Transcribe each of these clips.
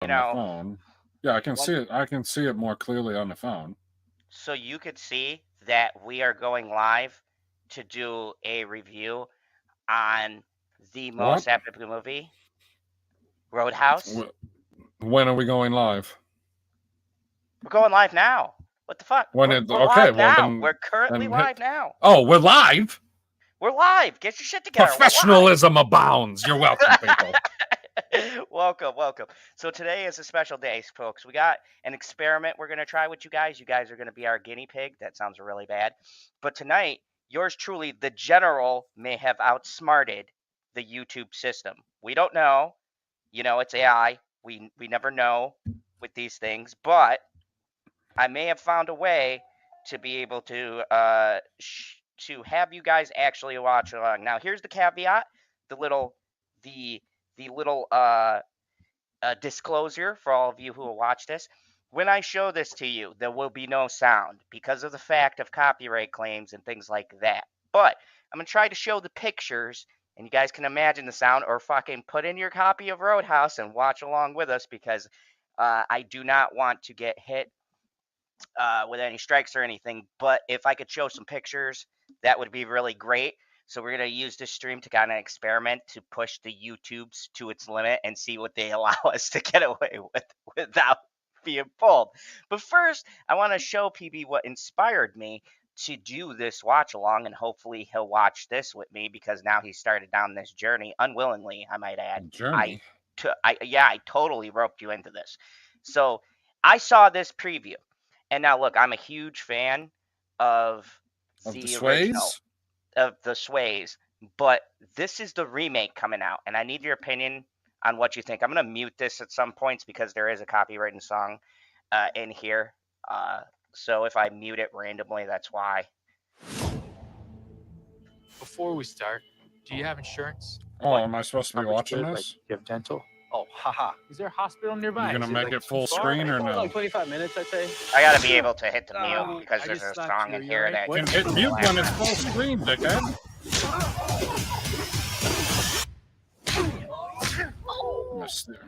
you on the know, phone. Yeah, I can see it. I can see it more clearly on the phone. so you could see that we are going live to do a review on the What? most epic movie, Roadhouse. When are we going live? We're going live now. What the fuck? When We're, it? we're Okay, live well now. then, We're currently then hit. live now. Oh, we're live. We're live. Get your shit together. We're live. Professionalism abounds. You're welcome, people. Welcome, welcome. So today is a special day, folks. We got an experiment we're going to try with you guys. You guys are going to be our guinea pig. That sounds really bad. But tonight, yours truly, the general, may have outsmarted the YouTube system. We don't know. You know, it's AI. We never know with these things. But I may have found a way to be able to have you guys actually watch along. Now, here's the caveat: the little the little disclosure for all of you who will watch this. When I show this to you, there will be no sound because of the fact of copyright claims and things like that. But I'm going to try to show the pictures, and you guys can imagine the sound, or fucking put in your copy of Roadhouse and watch along with us, because I do not want to get hit with any strikes or anything. But if I could show some pictures, that would be really great. So we're going to use this stream to kind of experiment to push the YouTubes to its limit and see what they allow us to get away with without being pulled. But first, I want to show PB what inspired me to do this watch along, and hopefully he'll watch this with me, because now he started down this journey unwillingly, I might add. Journey. I totally roped you into this. So I saw this preview, and now look, I'm a huge fan of the original, of the Swayze, but this is the remake coming out, and I need your opinion on what you think. I'm going to mute this at some points because there is a copyrighted song in here. So if I mute it randomly, that's why. Before we start, do you have insurance? Oh, am I supposed to be watching Like, this? you have dental? Oh, haha. Is there a hospital nearby? You gonna make it full screen or no? Like 25 minutes, I'd say. I got to be able to hit the mute because there's a song in here that You can hit mute when it's full screen, dickhead.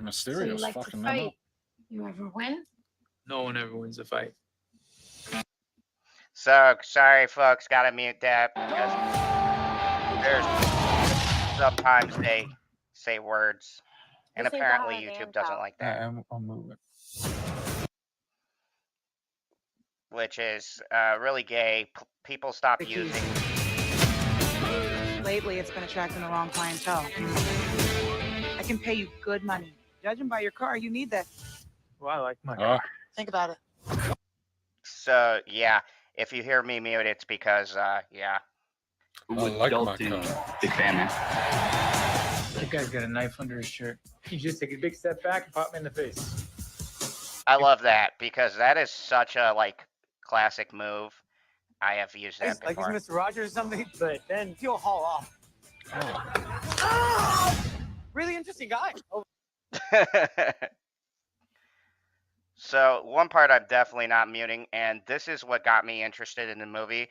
Mysterious, so you like fucking to fight. You ever win? No one ever wins a fight. So sorry, folks, gotta mute that because there's sometimes they say words, and apparently YouTube doesn't like that. I'll move it. Which is really gay. People stop using. Lately, it's been attracting the wrong clientele. I can pay you good money. Judging by your car, you need that. Well, I like my car. Think about it. So yeah, if you hear me mute, it's because yeah. I like my car. Big fan, man. That guy's got a knife under his shirt. He just take a big step back and pop me in the face. I love that because that is such a classic move. I have used that before. Like he's Mr. Rogers or something, but then he'll haul off. Oh. Really interesting guy. Oh. So one part I'm definitely not muting, and this is what got me interested in the movie.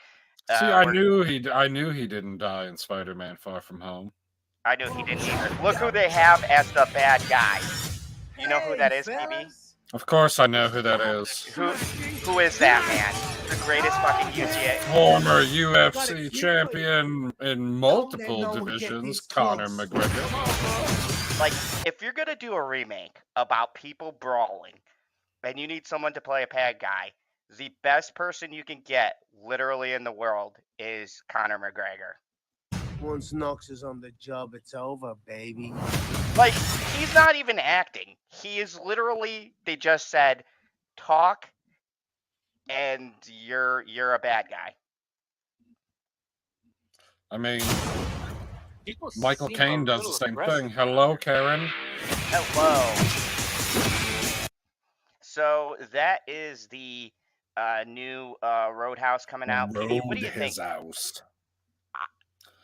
See, I knew he didn't die in Spider-Man: Far From Home. I knew he didn't either. Look who they have as the bad guy. You know who that is, PB? Of course, I know who that is. Who is that man? The greatest fucking UGA. Former UFC champion in multiple divisions, Conor McGregor. Like, if you're gonna do a remake about people brawling, and you need someone to play a bad guy, the best person you can get, literally in the world, is Conor McGregor. Once Knox is on the job, it's over, baby. Like, he's not even acting. He is literally, they just said, talk, and you're a bad guy. I mean, Michael Caine does the same thing. Hello, Karen. Hello. So that is the new Roadhouse coming out. What do you think?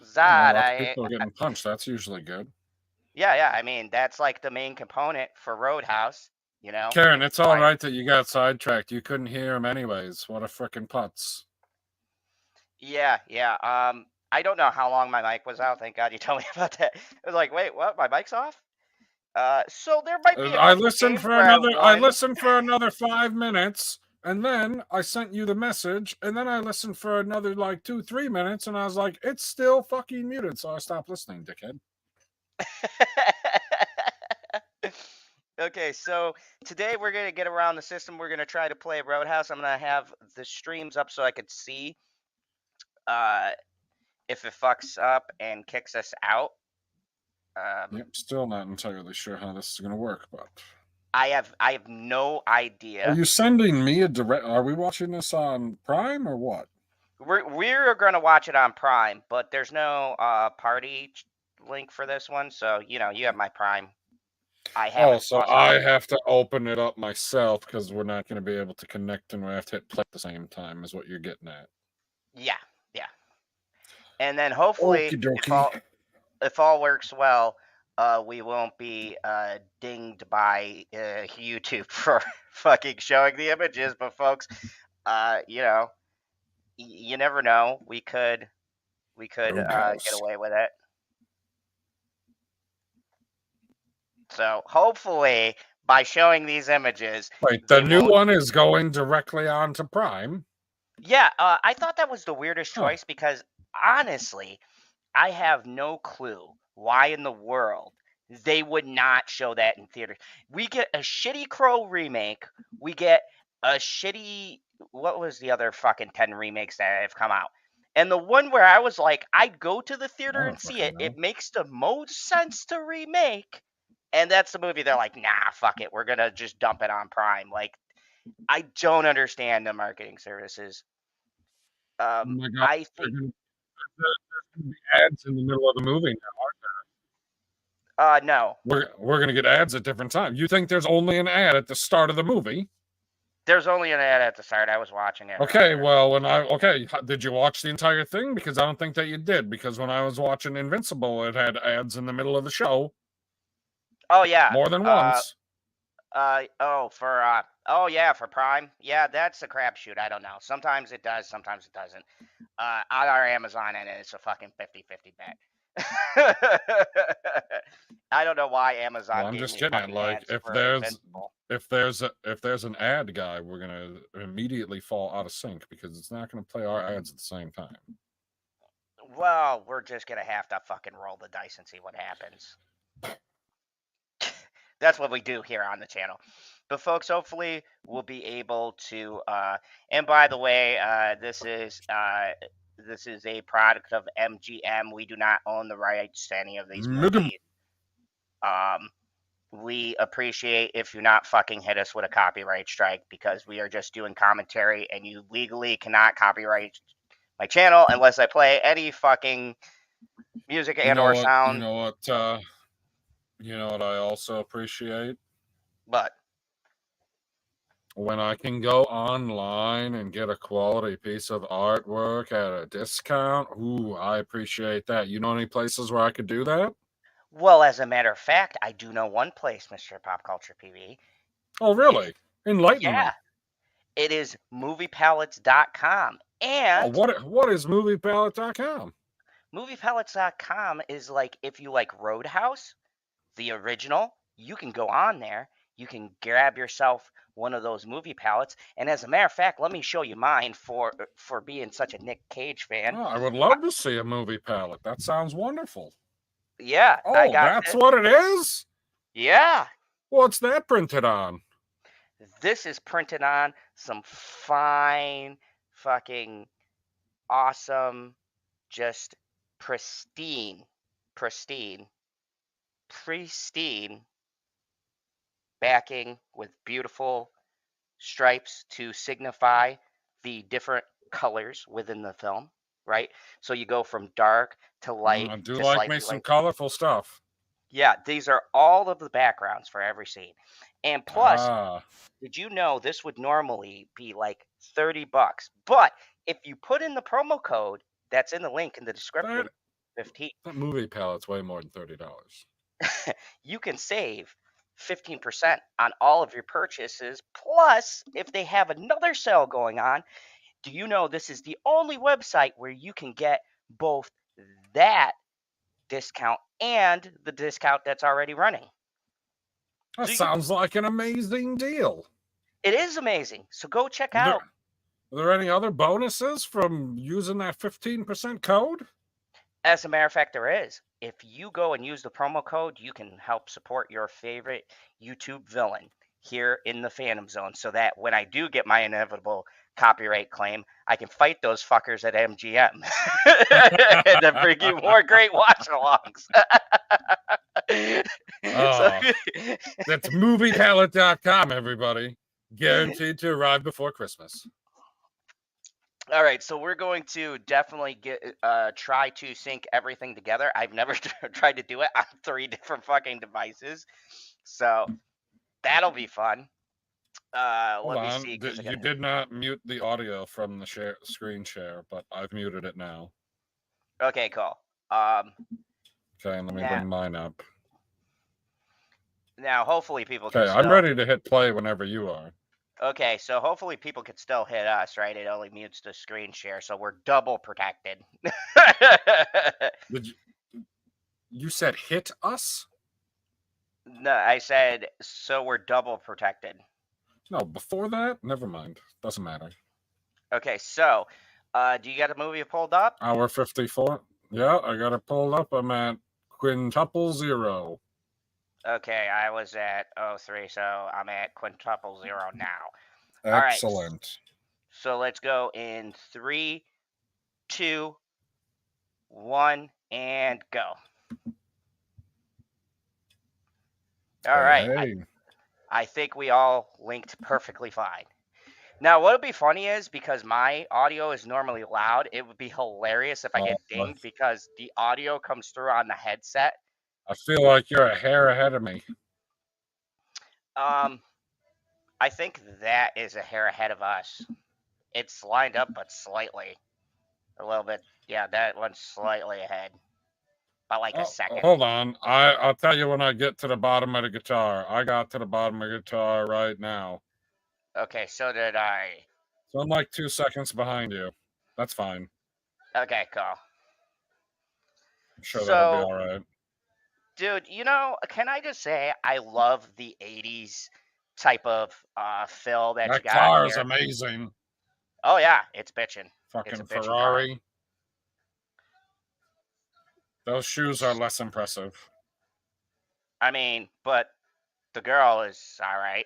Zod, people are getting punched. That's usually good. Yeah. I mean, that's like the main component for Roadhouse. You know, Karen, it's all right that you got sidetracked. You couldn't hear him anyways. What a frickin' putz. Yeah. I don't know how long my mic was out. Thank God you told me about that. I was like, wait, what? My mic's off? So there might be a I couple listened games for where another. I won. listened for another 5 minutes, and then I sent you the message, and then I listened for another like 2-3 minutes, and I was like, it's still fucking muted, so I stopped listening, dickhead. Okay, so today we're gonna get around the system. We're gonna try to play Roadhouse. I'm gonna have the streams up so I could see if it fucks up and kicks us out. Yep, still not entirely sure how this is gonna work, but I have no idea. are you sending me a direct? Are we watching this on Prime or what? We're gonna watch it on Prime, but there's no party link for this one, so you know you have my Prime. I have. Oh, so I have to open it up myself because we're not going to be able to connect, and we have to hit play at the same time. Is what you're getting at? Yeah. And then hopefully, Okie if all works well, we won't be dinged by YouTube for fucking showing the images. But folks, you know, you never know. We could get away with it. So hopefully, by showing these images, Wait, the new one is going directly onto Prime. Yeah, I thought that was the weirdest choice because honestly, I have no clue why in the world they would not show that in theaters. We get a shitty Crow remake. We get a shitty. What was the other fucking 10 remakes that have come out? And the one where I was like, I'd go to the theater and see it. It makes the most sense to remake. And that's the movie. They're like, nah, fuck it. We're going to just dump it on Prime. Like, I don't understand the marketing services. Oh my God. I think there's going to be ads in the middle of the movie now, aren't there? No. We're going to get ads at different times. You think there's only an ad at the start of the movie? There's only an ad at the start. I was watching it. Okay, well, did you watch the entire thing? Because I don't think that you did. Because when I was watching Invincible, it had ads in the middle of the show. Oh yeah. More than once. For Prime. Yeah, that's a crapshoot. I don't know. Sometimes it does, sometimes it doesn't. On our Amazon and it's a fucking 50-50 bet. I don't know why Amazon. Well, I'm just getting at like if there's an ad guy, we're gonna immediately fall out of sync because it's not gonna play our ads at the same time. Well, we're just gonna have to fucking roll the dice and see what happens. That's what we do here on the channel. But folks, hopefully we'll be able to. And by the way, this is a product of MGM. We do not own the rights to any of these movies. We appreciate if you not fucking hit us with a copyright strike because we are just doing commentary, and you legally cannot copyright my channel unless I play any fucking music and or sound. You know what I also appreciate? But when I can go online and get a quality piece of artwork at a discount, ooh, I appreciate that. You know any places where I could do that? Well, as a matter of fact, I do know one place, Mr. Pop Culture PV. Oh, really? Enlighten me. It is moviepalettes.com. And what is moviepalettes.com? Moviepalettes.com is like if you like Roadhouse, the original, you can go on there. You can grab yourself one of those movie palettes. And as a matter of fact, let me show you mine for being such a Nick Cage fan. Oh, I would love to see a movie palette. That sounds wonderful. Yeah. Oh, that's what it is? Yeah. What's that printed on? This is printed on some fine, fucking awesome, just pristine backing with beautiful stripes to signify the different colors within the film, right? So you go from dark to light. I do like me some colorful stuff. Yeah, these are all of the backgrounds for every scene. And plus, did you know this would normally be like $30? But if you put in the promo code that's in the link in the description, 15. That movie palette's way more than $30. You can save 15% on all of your purchases. Plus, if they have another sale going on, do you know this is the only website where you can get both that discount and the discount that's already running? That So sounds like an amazing deal. it is amazing. So go check Are out. there any other bonuses from using that 15% code? As a matter of fact, there is. If you go and use the promo code, you can help support your favorite YouTube villain here in the Phantom Zone so that when I do get my inevitable copyright claim, I can fight those fuckers at MGM and then bring you more great watch-alongs. Oh, that's moviepalette.com, everybody. Guaranteed to arrive before Christmas. All right, so we're going to definitely try to sync everything together. I've never tried to do it on 3 different fucking devices, so that'll be fun. Hold Let me on. see. You did not mute the audio from the screen share, but I've muted it now. Okay, cool. Okay, let me Now, bring mine up. now hopefully people can Okay, still... I'm ready to hit play whenever you are. Okay, so hopefully people can still hit us, right? It only mutes the screen share, so we're double protected. You said hit us? No, I said so we're double protected. No, before that? Never mind. Doesn't matter. Okay, so do you got a movie pulled up? Hour 54. Yeah, I got it pulled up. I'm at quintuple 0. Okay, I was at 03, so I'm at quintuple 0 now. Excellent. All right, so let's go in 3, 2, 1, and go. All right. Hey. I think we all linked perfectly fine. Now, what would be funny is, because my audio is normally loud, it would be hilarious if I get dinged because the audio comes through on the headset. I feel like you're a hair ahead of me. I think that is a hair ahead of us. It's lined up, but slightly. A little bit. Yeah, that one's slightly ahead. By like a second. Hold on. I'll tell you when I get to the bottom of the guitar. I got to the bottom of the guitar right now. Okay, so did I. So I'm like 2 seconds behind you. That's fine. Okay, cool. I'm sure that'll be all right. Dude, you know, can I just say I love the 80s type of fill that you got That car is here. amazing. Oh, yeah, it's bitching. Fucking It's a bitchin' Ferrari. car. Those shoes are less impressive. I mean, but the girl is all right.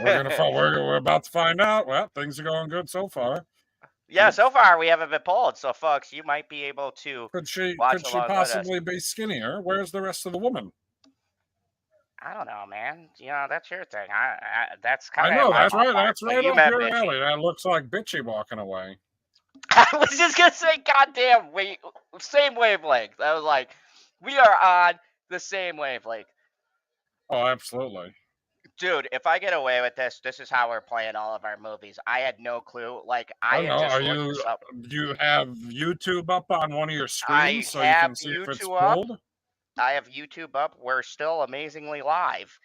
We're about to find out. Well, things are going good so far. Yeah, so far we haven't been pulled. So, folks, you might be able to Could she watch along with us. possibly be skinnier? Where's the rest of the woman? I don't know, man. You know, that's your thing. That's kind of. I know, that's right. ballpark, That's but right you up meant your bitchy. alley. That looks like bitchy walking away. I was just gonna say, goddamn, same wavelength. I was like, we are on the same wavelength. Oh, absolutely. Dude, if I get away with this, this is how we're playing all of our movies. I had no clue. Like, I I know. had just Are looked you? this up. Do you have YouTube up on one of your I screens so you have can see if it's YouTube up. pulled? I have YouTube up. We're still amazingly live.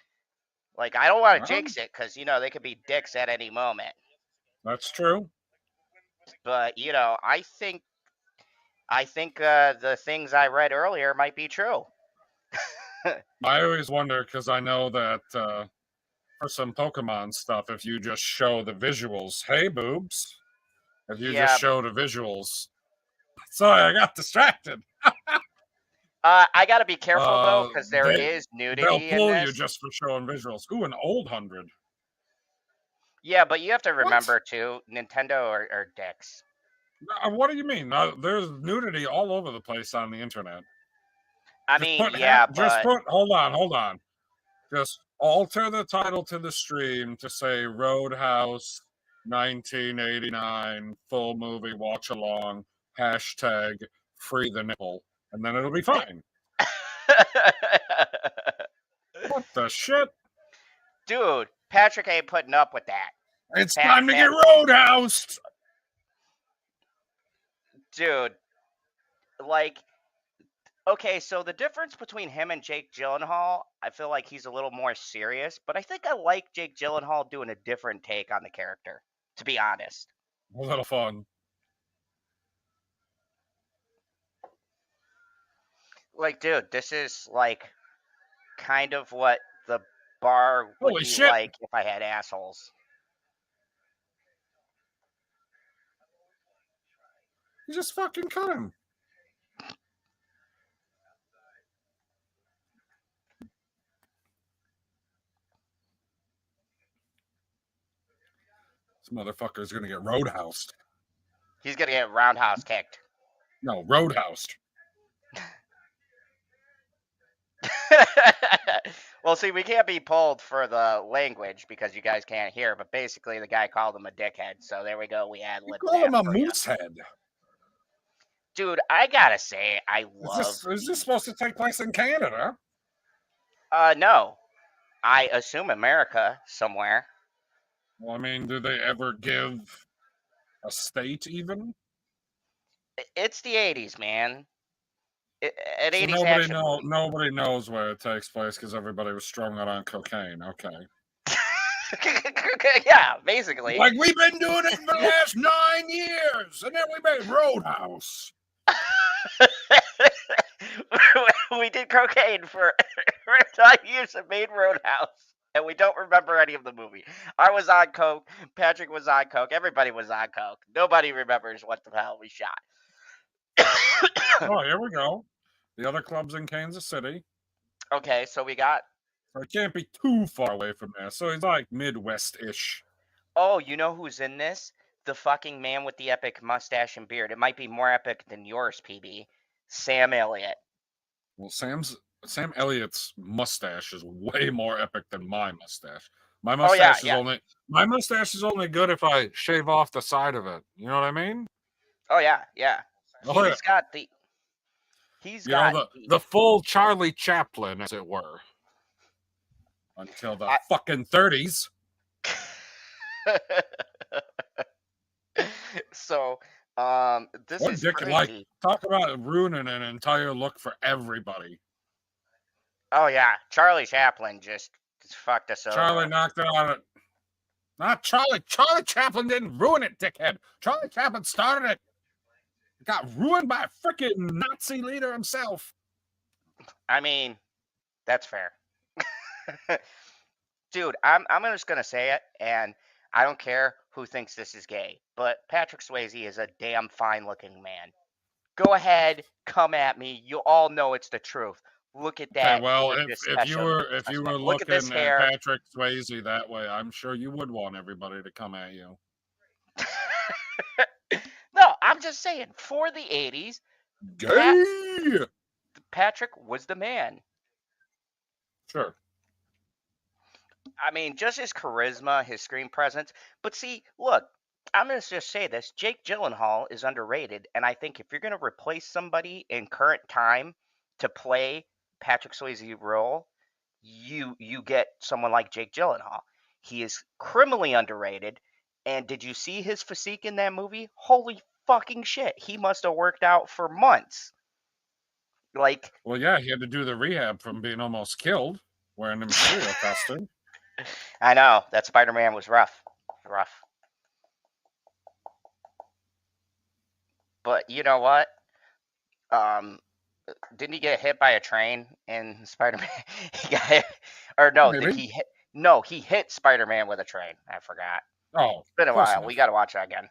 Like, I don't want to Well, jinx it because, you know, they could be dicks at any moment. That's true. But, you know, I think the things I read earlier might be true. I always wonder because I know that for some Pokemon stuff, if you just show the visuals, hey boobs, if you just show the visuals. Sorry, I got distracted. I gotta be careful though, because there is nudity in this. They'll pull you just for showing visuals. Ooh, an old 100. Yeah, but you have to remember too, Nintendo are dicks. What do you mean? There's nudity all over the place on the internet. I mean, yeah, but hold on. Just alter the title to the stream to say Roadhouse 1989 full movie watch along hashtag free the nipple, and then it'll be fine. What the shit? Dude, Patrick ain't putting up with that. It's time to get Roadhouse. Dude, like, okay, so the difference between him and Jake Gyllenhaal, I feel like he's a little more serious, but I think I like Jake Gyllenhaal doing a different take on the character, to be honest. A little fun. Like, dude, this is, like, kind of what the bar would Holy be shit. like if I had assholes. You just fucking cut him. This motherfucker's gonna get roadhoused. He's gonna get roundhouse kicked. No, roadhoused. Well, see, we can't be pulled for the language because you guys can't hear, but basically the guy called him a dickhead, so there we go, we ad-libbed You call that him a for ya. moose head. Dude, I gotta say, I love... Is this supposed to take place in Canada? No. I assume America, somewhere. Well, I mean, do they ever give a state even? It's the 80s, man. At So 80s action movie. nobody knows where it takes place because everybody was strung out on cocaine. Okay. Yeah, basically. Like, we've been doing it for the last 9 years, and then we made Roadhouse. We did cocaine for 9 years and made Roadhouse, and we don't remember any of the movie. I was on coke, Patrick was on coke, everybody was on coke. Nobody remembers what the hell we shot. Oh, here we go. The other club's in Kansas City. Okay, so we got... So it can't be too far away from there. So he's like Midwest-ish. Oh, you know who's in this? The fucking man with the epic mustache and beard. It might be more epic than yours, PB. Sam Elliott. Well, Sam Elliott's mustache is way more epic than my mustache. My mustache my mustache is only good if I shave off the side of it. You know what I mean? Oh yeah. Oh, He's got the... He's got the full Charlie Chaplin, as it were. Until the fucking 30s. So, this what is Dick crazy. Like, talk about ruining an entire look for everybody. Oh yeah, Charlie Chaplin just fucked us over. Charlie knocked it on it. Not Charlie. Charlie Chaplin didn't ruin it, dickhead. Charlie Chaplin started it. It got ruined by a freaking Nazi leader himself. I mean, that's fair. Dude, I'm just gonna say it, and I don't care who thinks this is gay, but Patrick Swayze is a damn fine-looking man. Go ahead, come at me. You all know it's the truth. Look at that. Okay, well, if you were looking at Patrick Swayze that way, I'm sure you would want everybody to come at you. No, I'm just saying, for the 80s, gay! Patrick was the man. Sure. I mean, just his charisma, his screen presence. But see, look, I'm going to just say this. Jake Gyllenhaal is underrated. And I think if you're going to replace somebody in current time to play Patrick Swayze's role, you get someone like Jake Gyllenhaal. He is criminally underrated. And did you see his physique in that movie? Holy fucking shit. He must have worked out for months. Like... Well, yeah, he had to do the rehab from being almost killed wearing the Mysterio costume. I know. That Spider-Man was rough. But you know what? Didn't he get hit by a train in Spider-Man? He got hit, or no? Maybe. Did he hit? No, he hit Spider-Man with a train. I forgot. Oh, it's been a while. We got to watch that again.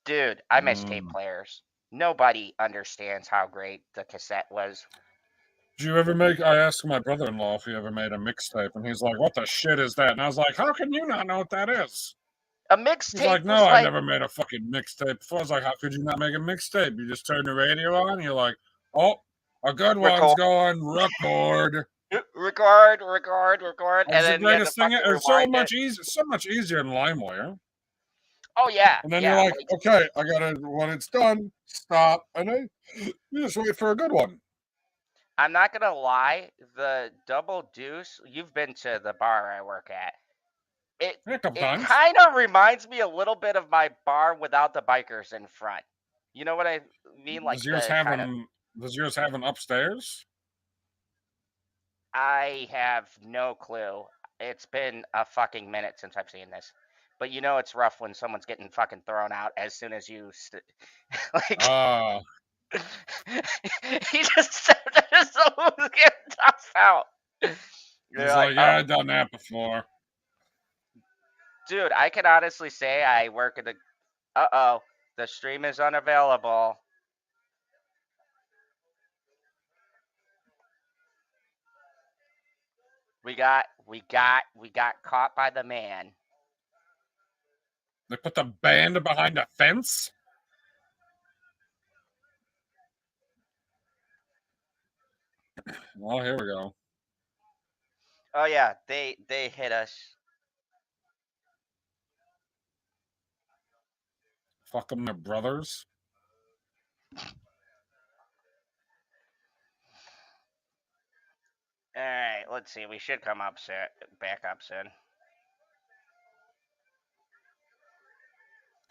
Dude, I miss tape players. Nobody understands how great the cassette was. Did you ever make... I asked my brother-in-law if he ever made a mixtape, and he's like, what the shit is that? And I was like, how can you not know what that is? A mixtape? He's like, no, I never made a fucking mixtape before. I was like, how could you not make a mixtape? You just turn the radio on, and you're like, oh, a good one's going, record. Record. And then the greatest thing, it's so much easier than LimeWire. Oh, yeah. And then you're like, okay, I gotta, when it's done, stop, and then you just wait for a good one. I'm not gonna lie, the Double Deuce, you've been to the bar I work at. It kind of reminds me a little bit of my bar without the bikers in front. You know what I mean? Like, does yours have an upstairs? I have no clue. It's been a fucking minute since I've seen this. But you know it's rough when someone's getting fucking thrown out as soon as you... He just said that someone's getting tossed out. He's like, yeah, I've done that before. Dude, I can honestly say I work in the... Uh-oh. The stream is unavailable. We got caught by the man. They put the band behind a fence? Well, here we go. Oh yeah, they hit us. Fuck them, they're brothers. All right, let's see. We should come up soon. Back up soon.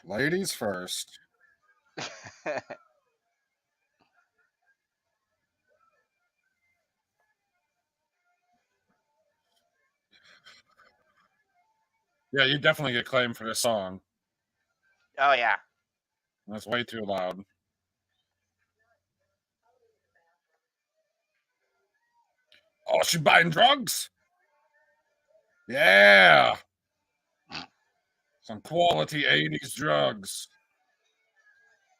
Ladies first. Yeah, you definitely get claimed for this song. Oh yeah. That's way too loud. Oh, she's buying drugs? Yeah. Some quality 80s drugs.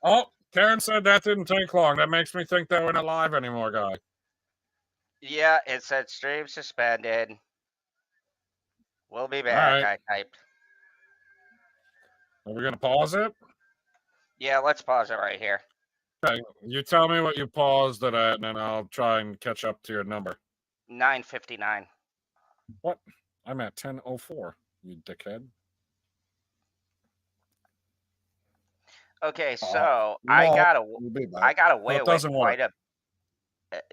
Oh, Karen said that didn't take long. That makes me think that we're not live anymore, guy. Yeah, it said stream suspended. We'll be back, right. I typed. Are we going to pause it? Yeah, let's pause it right here. Okay, you tell me what you paused it at, and then I'll try and catch up to your number. 9:59. What? I'm at 10:04, you dickhead. Okay, so I got away with quite a...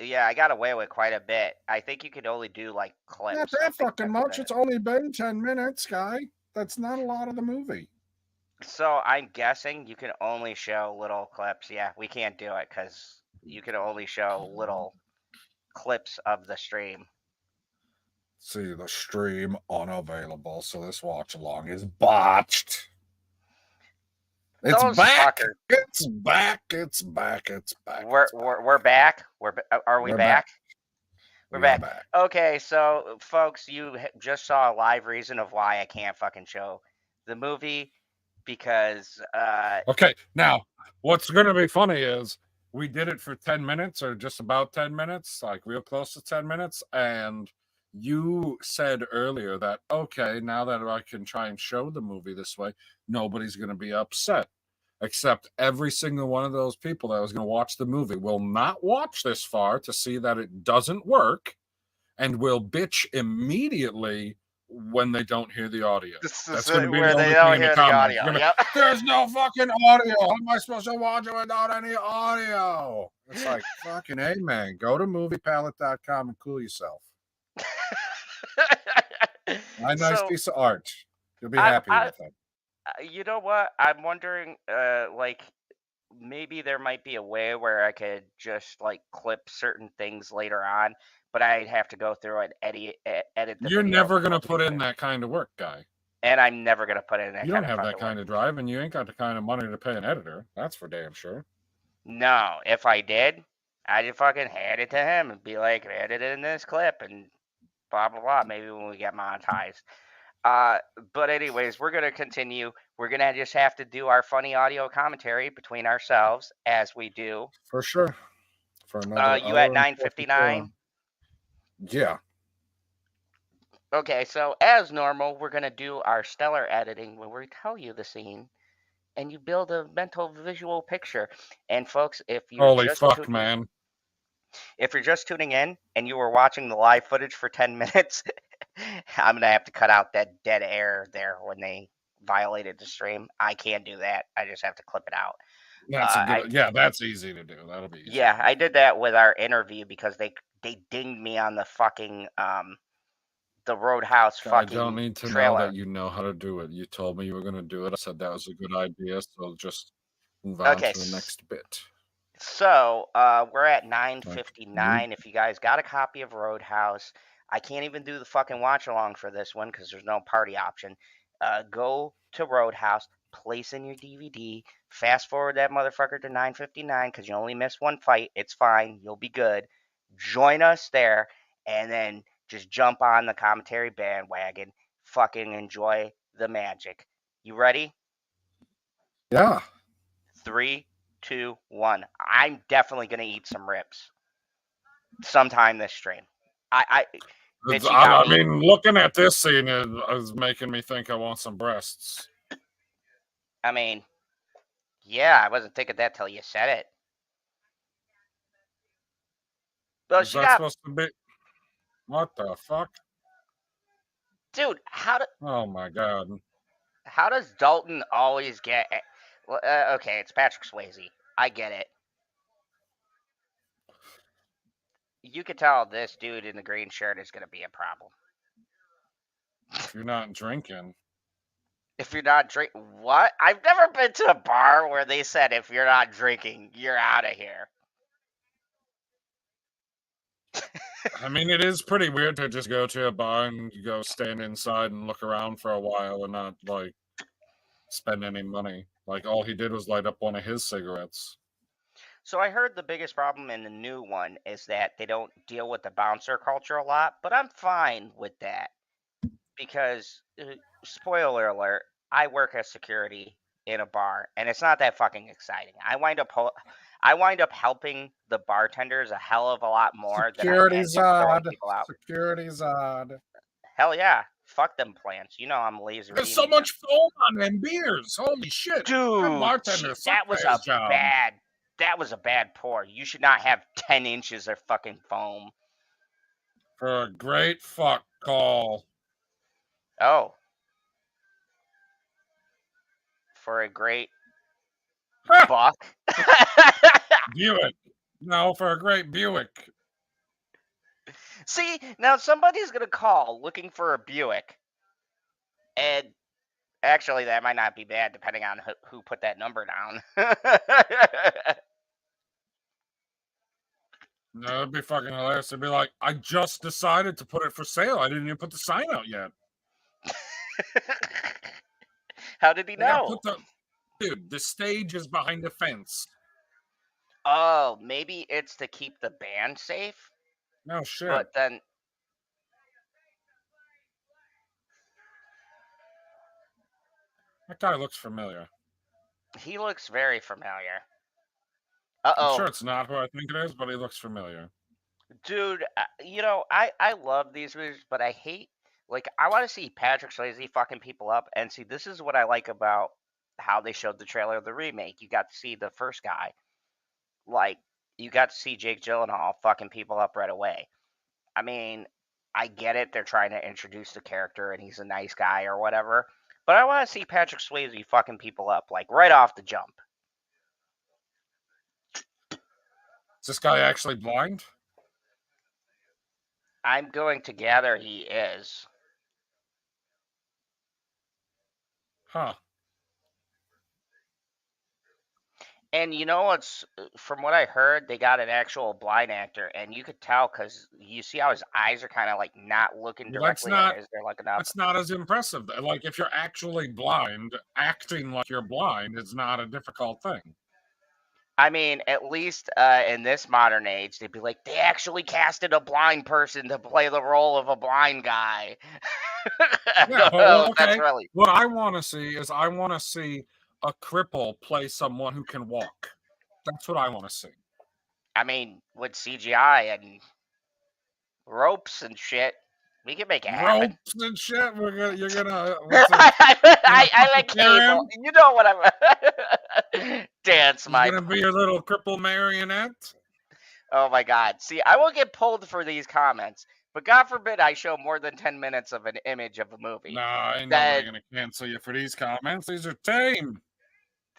Yeah, I got away with quite a bit. I think you could only do like clips. Not that fucking much. It's only been 10 minutes, guy. That's not a lot of the movie. So I'm guessing you can only show little clips. Yeah, we can't do it because you can only show little clips of the stream. See, the stream unavailable, so this watch along is botched. It's back. Fuckers. It's back. It's back. It's back. We're back. Are we back? We're back. Back. Okay, so folks, you just saw a live reason of why I can't fucking show the movie because. Okay, now what's gonna be funny is we did it for 10 minutes or just about 10 minutes, like real close to 10 minutes, and you said earlier that, okay, now that I can try and show the movie this way, nobody's going to be upset. Except every single one of those people that was going to watch the movie will not watch this far to see that it doesn't work and will bitch immediately when they don't hear the audio. That's going to be where they don't hear the audio. Yep. There's no fucking audio. How am I supposed to watch it without any audio? It's like, fucking A, man. Go to moviepalette.com and cool yourself. A nice piece of art. You'll be happy with it. You know what? I'm wondering, like, maybe there might be a way where I could just, like, clip certain things later on, but I'd have to go through and edit the You're video. never going to put in that kind of work, guy. And I'm never going to put in that You kind don't of have that kind of drive, and you ain't got the kind of money to pay an editor. That's for damn sure. No, if I did, I'd just fucking hand it to him and be like, edit in this clip and blah, blah, blah. Maybe when we get monetized. But anyways, we're going to continue. We're going to just have to do our funny audio commentary between ourselves as we do. For sure. For another you at 9:59? Yeah. Okay, so as normal, we're going to do our stellar editing where we tell you the scene and you build a mental visual picture. And folks, if you man. If you're just tuning in and you were watching the live footage for 10 minutes, I'm going to have to cut out that dead air there when they violated the stream. I can't do that. I just have to clip it out. That's easy to do. That'll be easy. Yeah, I did that with our interview because they dinged me on the fucking the Roadhouse fucking I don't need to trailer. know that you know how to do it. You told me you were going to do it. I said that was a good idea, so just move on to the next bit. So we're at 9:59. If you guys got a copy of Roadhouse, I can't even do the fucking watch along for this one because there's no party option. Go to Roadhouse, place in your DVD, fast forward that motherfucker to 9:59 because you only missed one fight. It's fine. You'll be good. Join us there, and then just jump on the commentary bandwagon. Fucking enjoy the magic. You ready? Yeah. 3, 2, 1. I'm definitely gonna eat some ribs sometime this stream. Bitch, you got I me. mean, looking at this scene is making me think I want some breasts. I mean, yeah, I wasn't thinking that till you said it. Well, Is she that got, supposed to be? What the fuck? dude. Oh my god. How does Dalton always get? Well, okay, it's Patrick Swayze. I get it. You could tell this dude in the green shirt is gonna be a problem. If you're not drinking. If you're not what? I've never been to a bar where they said if you're not drinking, you're out of here. I mean, it is pretty weird to just go to a bar and go stand inside and look around for a while and not, like, spend any money. Like, all he did was light up one of his cigarettes. So I heard the biggest problem in the new one is that they don't deal with the bouncer culture a lot, but I'm fine with that because, spoiler alert, I work as security in a bar, and it's not that fucking exciting. I wind up helping the bartenders a hell of a lot more than I can just throwing people out. Security's odd. Hell yeah. Fuck them plants. You know I'm lazy. There's so much foam on them beers. Holy shit. Dude, that was a bad pour. You should not have 10 inches of fucking foam. For a great fuck call. Oh. For a great buck? Buick. No, for a great Buick. See, now somebody's going to call looking for a Buick. And actually, that might not be bad depending on who put that number down. No, it'd be fucking hilarious. It'd be like, I just decided to put it for sale. I didn't even put the sign out yet. How did he know? Dude, the stage is behind a fence. Oh, maybe it's to keep the band safe? No shit. But then... That guy looks familiar. He looks very familiar. Uh-oh. I'm sure it's not who I think it is, but he looks familiar. Dude, you know, I love these movies, but I hate... Like, I want to see Patrick Swayze fucking people up. And see, this is what I like about how they showed the trailer of the remake. You got to see the first guy. Like, you got to see Jake Gyllenhaal fucking people up right away. I mean, I get it. They're trying to introduce the character and he's a nice guy or whatever. But I want to see Patrick Swayze fucking people up, like, right off the jump. Is this guy actually blind? I'm going to gather he is. Huh. And you know what's, from what I heard, they got an actual blind actor, and you could tell because you see how his eyes are kind of like not looking directly at it as they're looking up. That's not as impressive. Like, if you're actually blind, acting like you're blind is not a difficult thing. I mean, at least in this modern age, they'd be like, they actually casted a blind person to play the role of a blind guy. Yeah, well, okay. That's really... What I want to see is I want to see a cripple play someone who can walk. That's what I want to see. I mean, with CGI and ropes and shit, we can make it happen. Ropes and shit? You're gonna... I like cable. You know what I'm... Dance, my... You're gonna be your little cripple marionette? Oh my god. See, I will get pulled for these comments, but God forbid I show more than 10 minutes of an image of a movie. Nah, ain't nobody gonna cancel you for these comments. These are tame.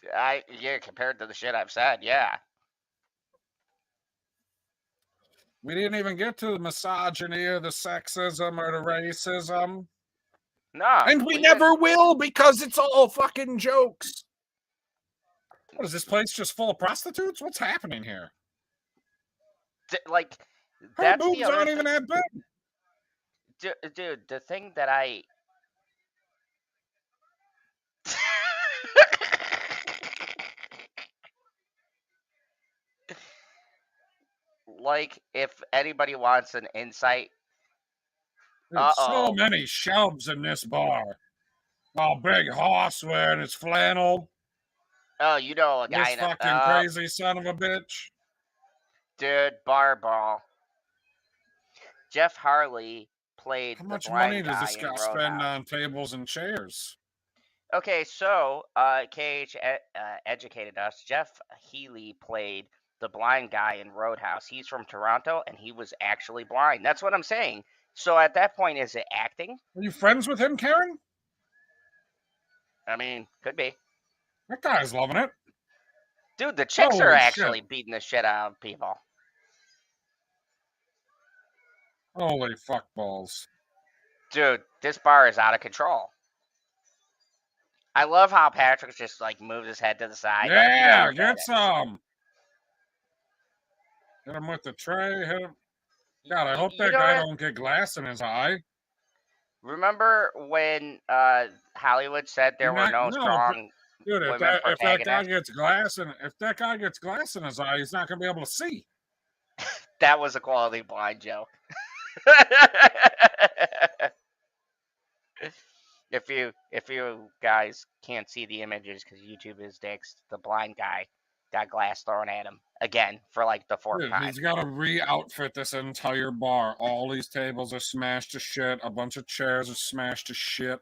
Yeah, compared to the shit I've said, yeah. We didn't even get to the misogyny or the sexism or the racism. No. And we never will because it's all fucking jokes. What is this place just full of prostitutes? What's happening here? Like, her boobs aren't even that big. Dude, the thing that I... like if anybody wants an insight. There's so many shelves in this bar. Oh, big hoss wearing his flannel. Oh, you know a guy. This fucking crazy son of a bitch. Dude, bar ball. Jeff Harley played How the much blind money does guy this in guy Roadhouse. spend on tables and chairs? Okay, so KH educated us. Jeff Healy played the blind guy in Roadhouse. He's from Toronto, and he was actually blind. That's what I'm saying. So at that point, is it acting? Are you friends with him, Karen? I mean, could be. That guy's loving it. Dude, the chicks Holy are actually shit. beating the shit out of people. Holy fuck balls. Dude, this bar is out of control. I love how Patrick just like moves his head to the side. Yeah, like, get some. Hit him with the tray. Hit him. God, I hope that guy don't get glass in his eye. Remember when Hollywood said there were no strong dude, if women that guy gets glass in his eye, he's not gonna be able to see. That was a quality blind joke. If you guys can't see the images because YouTube is dicks, the blind guy got glass thrown at him again for like the fourth time. He's got to re-outfit this entire bar. All these tables are smashed to shit. A bunch of chairs are smashed to shit.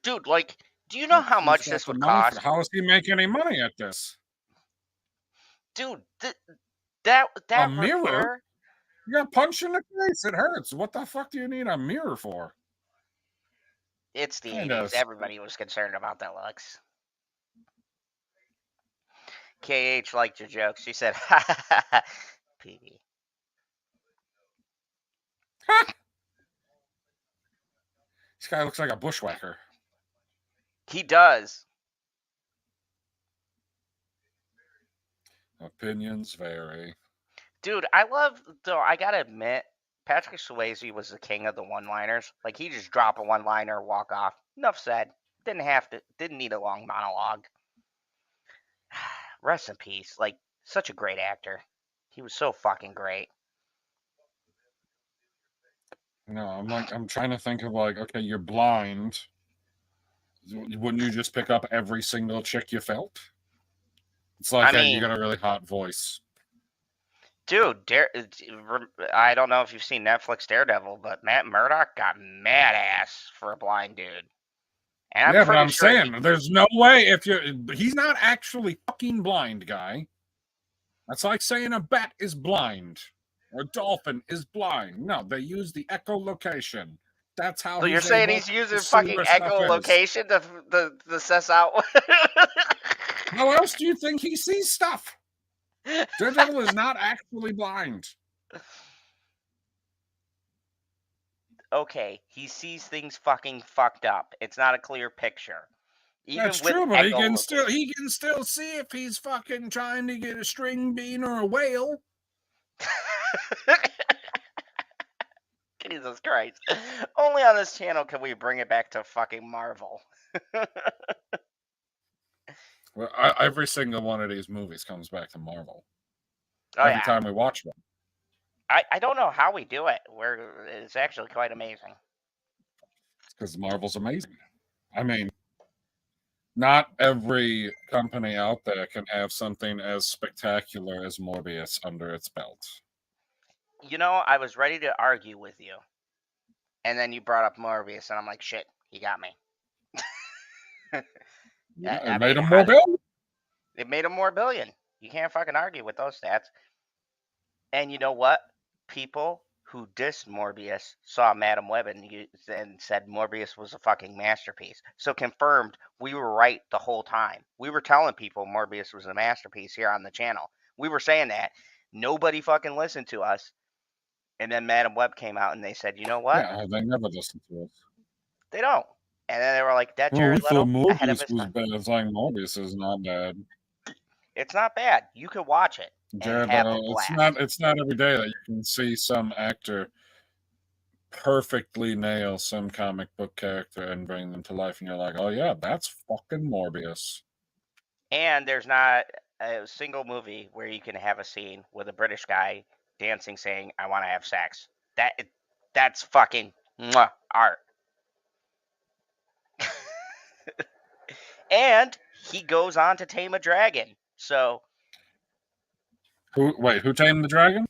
Dude, like, do you know how much this would cost? How is he making any money at this? Dude, that a mirror? You got punched in the face. It hurts. What the fuck do you need a mirror for? It's the 80s. Everybody was concerned about that looks. KH liked your jokes. She said, ha ha ha ha, PB. This guy looks like a bushwhacker. He does. Opinions vary. Dude, I gotta admit, Patrick Swayze was the king of the one-liners. Like, he just drop a one-liner, walk off. Enough said. Didn't need a long monologue. Rest in peace. Like, such a great actor. He was so fucking great. No, I'm trying to think of like, okay, you're blind. Wouldn't you just pick up every single chick you felt? It's like, hey, you got a really hot voice. Dude, I don't know if you've seen Netflix Daredevil, but Matt Murdock got mad ass for a blind dude. And yeah, but I'm saying there's no way he's not actually fucking blind, guy. That's like saying a bat is blind or a dolphin is blind. No, they use the echolocation. That's how. So you're saying he's using fucking echolocation to suss out? How else do you think he sees stuff? Daredevil is not actually blind. Okay, he sees things fucking fucked up. It's not a clear picture. Even that's true, but he can still see if he's fucking trying to get a string bean or a whale. Jesus Christ. Only on this channel can we bring it back to fucking Marvel. Well, every single one of these movies comes back to Marvel. Every time we watch them. I don't know how we do it. It's actually quite amazing. It's because Marvel's amazing. I mean, not every company out there can have something as spectacular as Morbius under its belt. You know, I was ready to argue with you. And then you brought up Morbius, and I'm like, shit, he got me. It made him more billion. It made him more billion. You can't fucking argue with those stats. And you know what? People who dissed Morbius saw Madam Web and said Morbius was a fucking masterpiece. So confirmed, we were right the whole time. We were telling people Morbius was a masterpiece here on the channel. We were saying that. Nobody fucking listened to us. And then Madam Web came out and they said, you know what? Yeah, they never listen to us. They don't. And then they were like, that Jared Leto ahead of his time. It's like Morbius is not bad. It's not bad. You could watch it. Jared Leto, it's not every day that you can see some actor perfectly nail some comic book character and bring them to life, and you're like, oh yeah, that's fucking Morbius. And there's not a single movie where you can have a scene with a British guy dancing saying, I want to have sex. That's fucking art. And he goes on to tame a dragon. So Who tamed the dragon?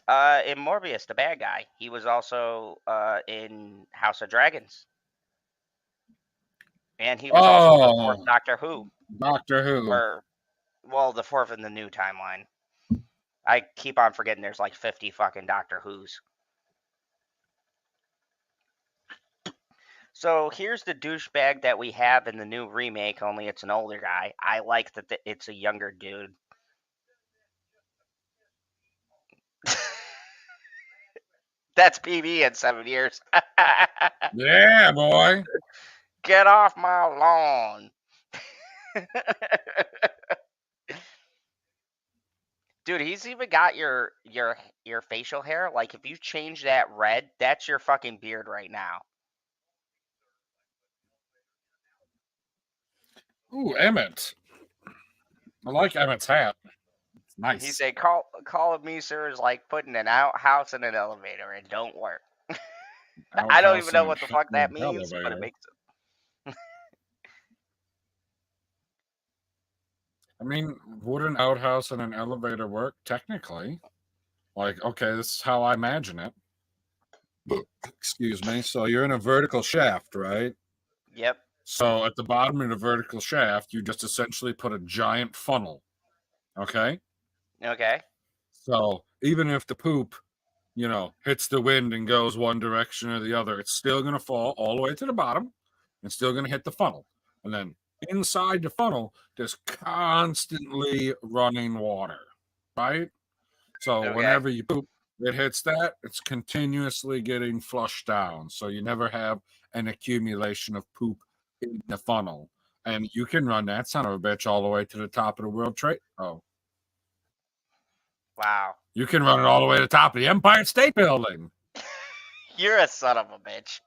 In Morbius, the bad guy. He was also in House of Dragons. And he was also the fourth Doctor Who. Doctor Who. Or, well, the fourth in the new timeline. I keep on forgetting there's like 50 fucking Doctor Who's. So here's the douchebag that we have in the new remake, only it's an older guy. I like that it's a younger dude. That's PB in 7 years. Yeah, boy. Get off my lawn. Dude, he's even got your facial hair. Like, if you change that red, that's your fucking beard right now. Ooh, Emmett. I like Emmett's hat. It's nice. He said, "Call me, sir, is like putting an outhouse in an elevator. It don't work." I don't even know what the fuck that means, but it makes it. I mean, would an outhouse and an elevator work? Technically. Like, okay, this is how I imagine it. Excuse me. So you're in a vertical shaft, right? Yep. So at the bottom of the vertical shaft, you just essentially put a giant funnel. Okay? Okay. So even if the poop, hits the wind and goes one direction or the other, it's still going to fall all the way to the bottom and still going to hit the funnel. And then inside the funnel, there's constantly running water, right? So whenever you poop, it hits that, it's continuously getting flushed down. So you never have an accumulation of poop in the funnel. And you can run that son of a bitch all the way to the top of the World Trade. Oh. Wow. You can run it all the way to the top of the Empire State Building. You're a son of a bitch.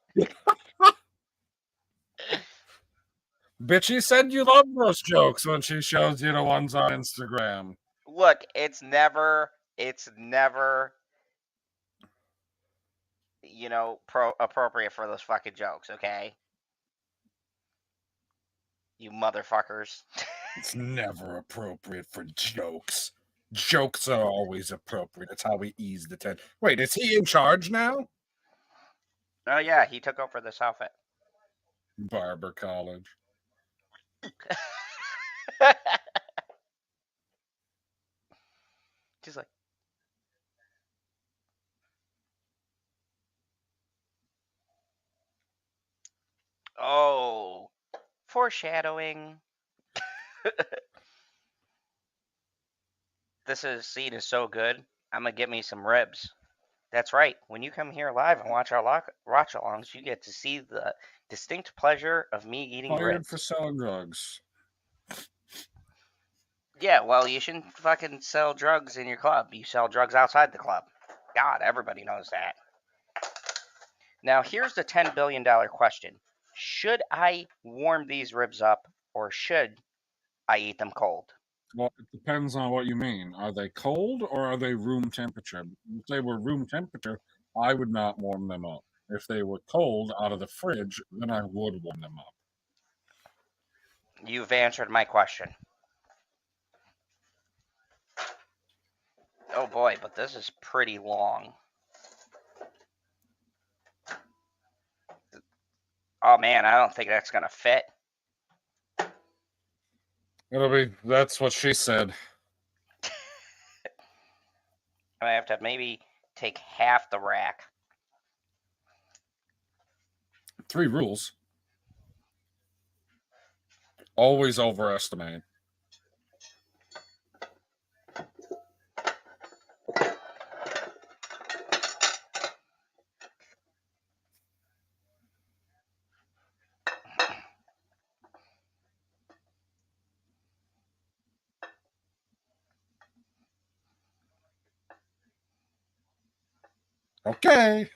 Bitchy said you love those jokes when she shows you the ones on Instagram. Look, it's never appropriate for those fucking jokes, okay? You motherfuckers. It's never appropriate for jokes. Jokes are always appropriate. That's how we ease the tension. Wait, is he in charge now? Oh, yeah, he took over this outfit. Barber College. Just like, oh, foreshadowing. This scene is so good. I'm gonna get me some ribs. That's right. When you come here live and watch our watch-alongs, you get to see the distinct pleasure of me eating ribs. For selling drugs. Yeah, well, you shouldn't fucking sell drugs in your club. You sell drugs outside the club. God, everybody knows that. Now, here's the $10 billion question. Should I warm these ribs up, or should I eat them cold? Well, it depends on what you mean. Are they cold or are they room temperature? If they were room temperature, I would not warm them up. If they were cold out of the fridge, then I would warm them up. You've answered my question. Oh boy, but this is pretty long. Oh man, I don't think that's gonna fit. That's what she said. I have to maybe take half the rack. 3 rules. Always overestimate. Okay.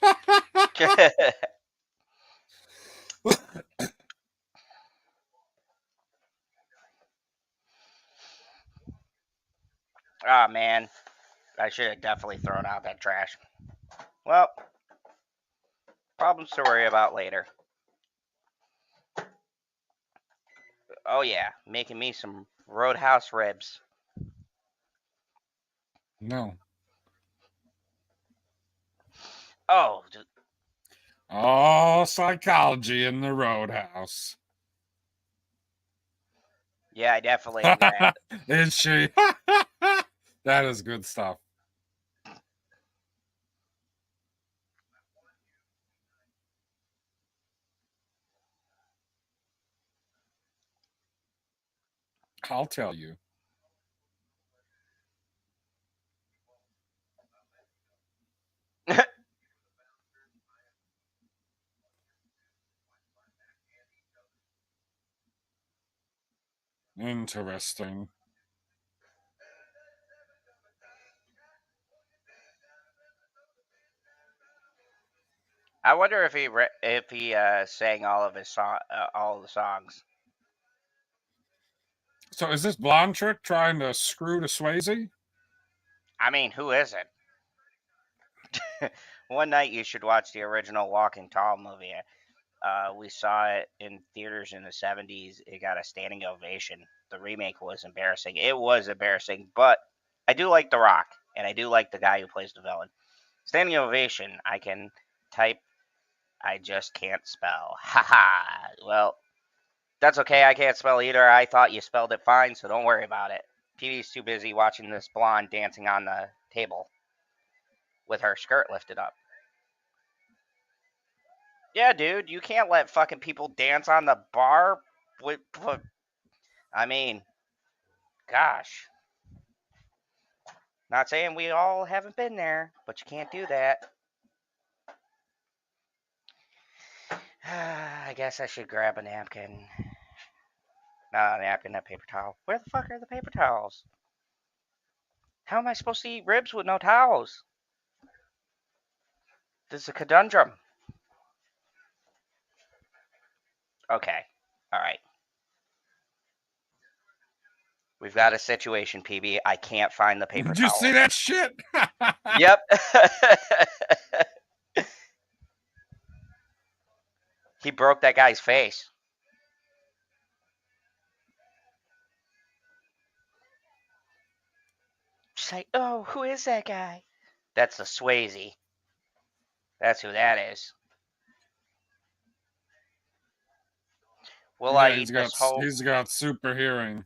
Ah, man. I should have definitely thrown out that trash. Well, problems to worry about later. Oh yeah, making me some Roadhouse ribs. No. Oh. Oh, psychology in the Roadhouse. Yeah, I definitely am that. Is she? That is good stuff. I'll tell you. Interesting. I wonder if he sang all of his all the songs. So is this blonde chick trying to screw to Swayze? I mean, who isn't? One night you should watch the original Walking Tall movie. We saw it in theaters in the 70s. It got a standing ovation. The remake was embarrassing. It was embarrassing, but I do like The Rock, and I do like the guy who plays the villain. Standing ovation, I can type. I just can't spell. Haha. Well, that's okay. I can't spell either. I thought you spelled it fine, so don't worry about it. PD's too busy watching this blonde dancing on the table with her skirt lifted up. Yeah, dude, you can't let fucking people dance on the bar. I mean, gosh. Not saying we all haven't been there, but you can't do that. I guess I should grab a napkin. Not a napkin, a paper towel. Where the fuck are the paper towels? How am I supposed to eat ribs with no towels? This is a conundrum. Okay. All right. We've got a situation, PB. I can't find the paper Did you towel. see that shit? Yep. He broke that guy's face. She's like, oh, who is that guy? That's the Swayze. That's who that is. Will I eat this whole? He's got super hearing.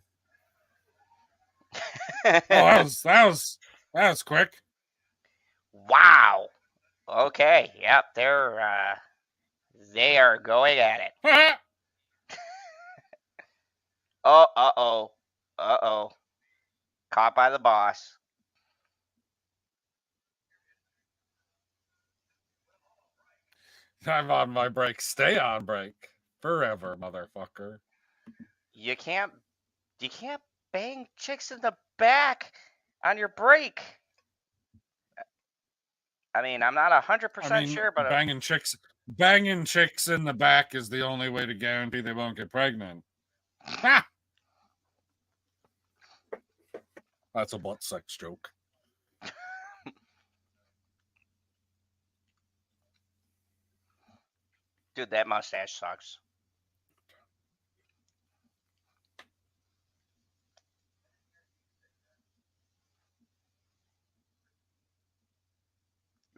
Oh, that was quick. Wow. Okay. Yep. They are going at it. Uh-oh. Caught by the boss. I'm on my break. Stay on break. Forever, motherfucker. You can't bang chicks in the back on your break. I mean, I'm not 100% sure, but banging chicks in the back is the only way to guarantee they won't get pregnant. Ha! That's a butt sex joke. Dude, that mustache sucks.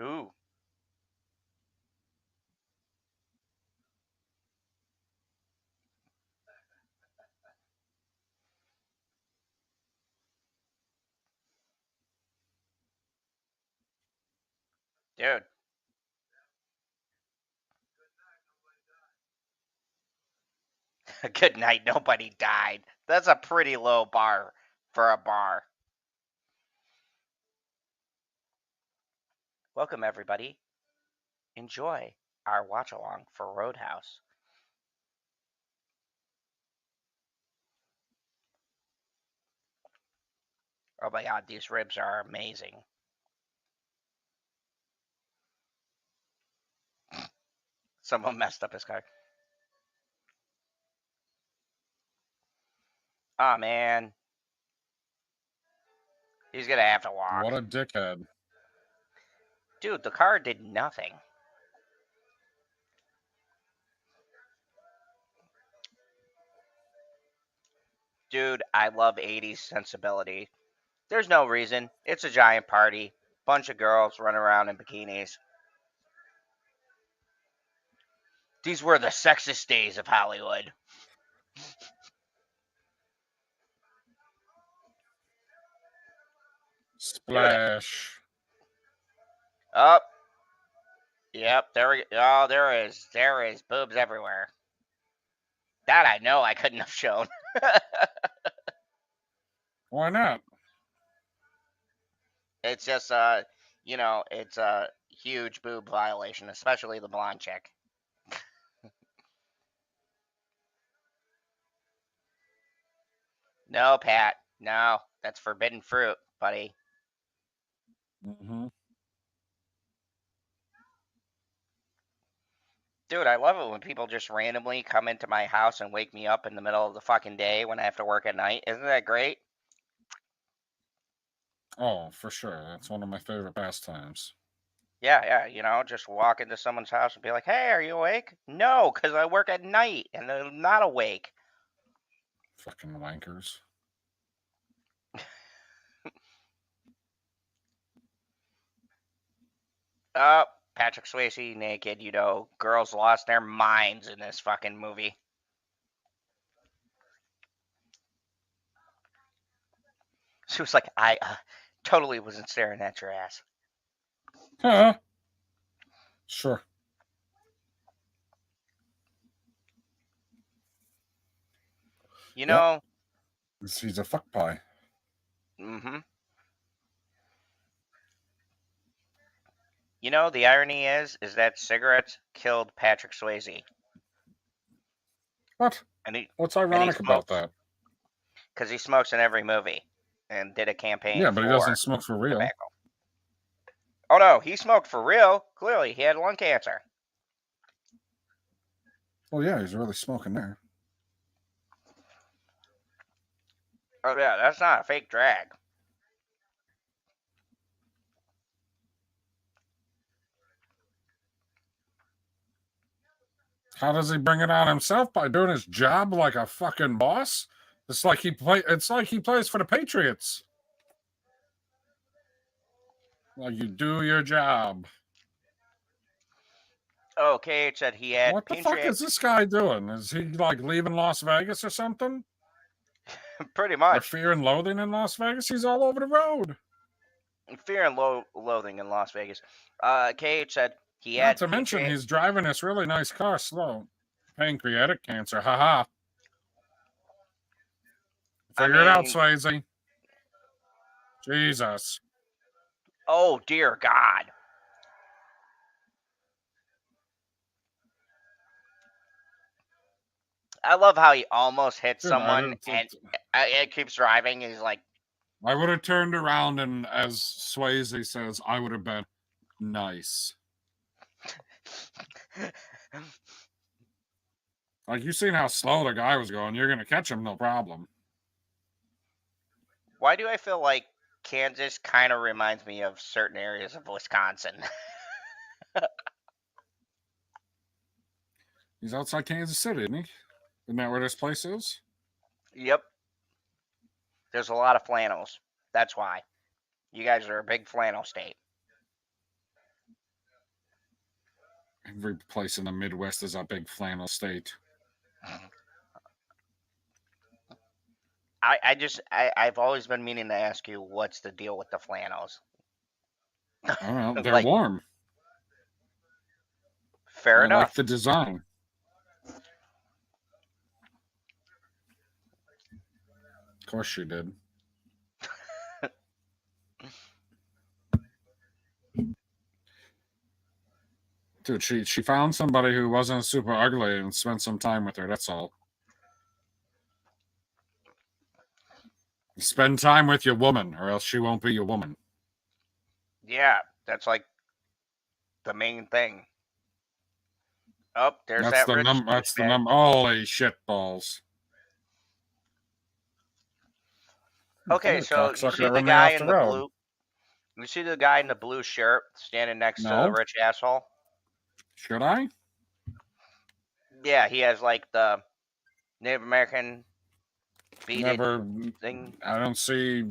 Ooh. Dude. Good night, nobody died. That's a pretty low bar for a bar. Welcome, everybody. Enjoy our watch along for Roadhouse. Oh my god, these ribs are amazing. Someone messed up his car. Aw, man. He's gonna have to walk. What a dickhead. Dude, the car did nothing. Dude, I love 80s sensibility. There's no reason. It's a giant party. Bunch of girls running around in bikinis. These were the sexist days of Hollywood. Splash. Up. Yep, there we go. Oh, there is. There is boobs everywhere. That I know I couldn't have shown. Why not? It's just, you know, it's a huge boob violation, especially the blonde chick. No, Pat. No, that's forbidden fruit, buddy. Mm-hmm. Dude, I love it when people just randomly come into my house and wake me up in the middle of the fucking day when I have to work at night. Isn't that great? Oh, for sure. That's one of my favorite pastimes. Yeah, you know, just walk into someone's house and be like, hey, are you awake? No, because I work at night and they're not awake. Fucking wankers. Oh, Patrick Swayze naked, you know, girls lost their minds in this fucking movie. She was like, I totally wasn't staring at your ass. Huh? Sure. You know. Yep. He's a fuck pie. Mm-hmm. You know, the irony is that cigarettes killed Patrick Swayze. What? What's ironic about that? Because he smokes in every movie and did a campaign. Yeah, but he doesn't smoke for real. Tobacco. Oh, no, he smoked for real. Clearly, he had lung cancer. Well, yeah, he's really smoking there. Oh, yeah, that's not a fake drag. How does he bring it on himself? By doing his job like a fucking boss? It's like he plays for the Patriots. Like, you do your job. Okay, it said he had. What the fuck is this guy doing? Is he like leaving Las Vegas or something? Pretty much. Or Fear and Loathing in Las Vegas? He's all over the road. Fear and Loathing in Las Vegas. KH said he had. Not to mention, he's driving this really nice car slow. Pancreatic cancer, haha. Figure it out, Swayze. Jesus. Oh, dear God. I love how he almost hit someone and it keeps driving. And he's like, I would have turned around and, as Swayze says, I would have been nice. Like, you seen how slow the guy was going. You're going to catch him, no problem. Why do I feel like Kansas kind of reminds me of certain areas of Wisconsin? He's outside Kansas City, isn't he? Isn't that where this place is? Yep. There's a lot of flannels. That's why. You guys are a big flannel state. Every place in the Midwest is a big flannel state. I've always been meaning to ask you, what's the deal with the flannels? I don't know. They're warm. Fair enough. I like the design. Of course you did. Dude, she found somebody who wasn't super ugly and spent some time with her, that's all. Spend time with your woman, or else she won't be your woman. Yeah, that's like the main thing. Oh, there's that's the number. That's the number. Holy shit balls! Okay, The so you cocksucker see that the ran me guy off in the the road. blue. You see the guy in the blue shirt standing next to the No. rich asshole? Should I? Yeah, he has like the Native American beaded Never. thing. I don't see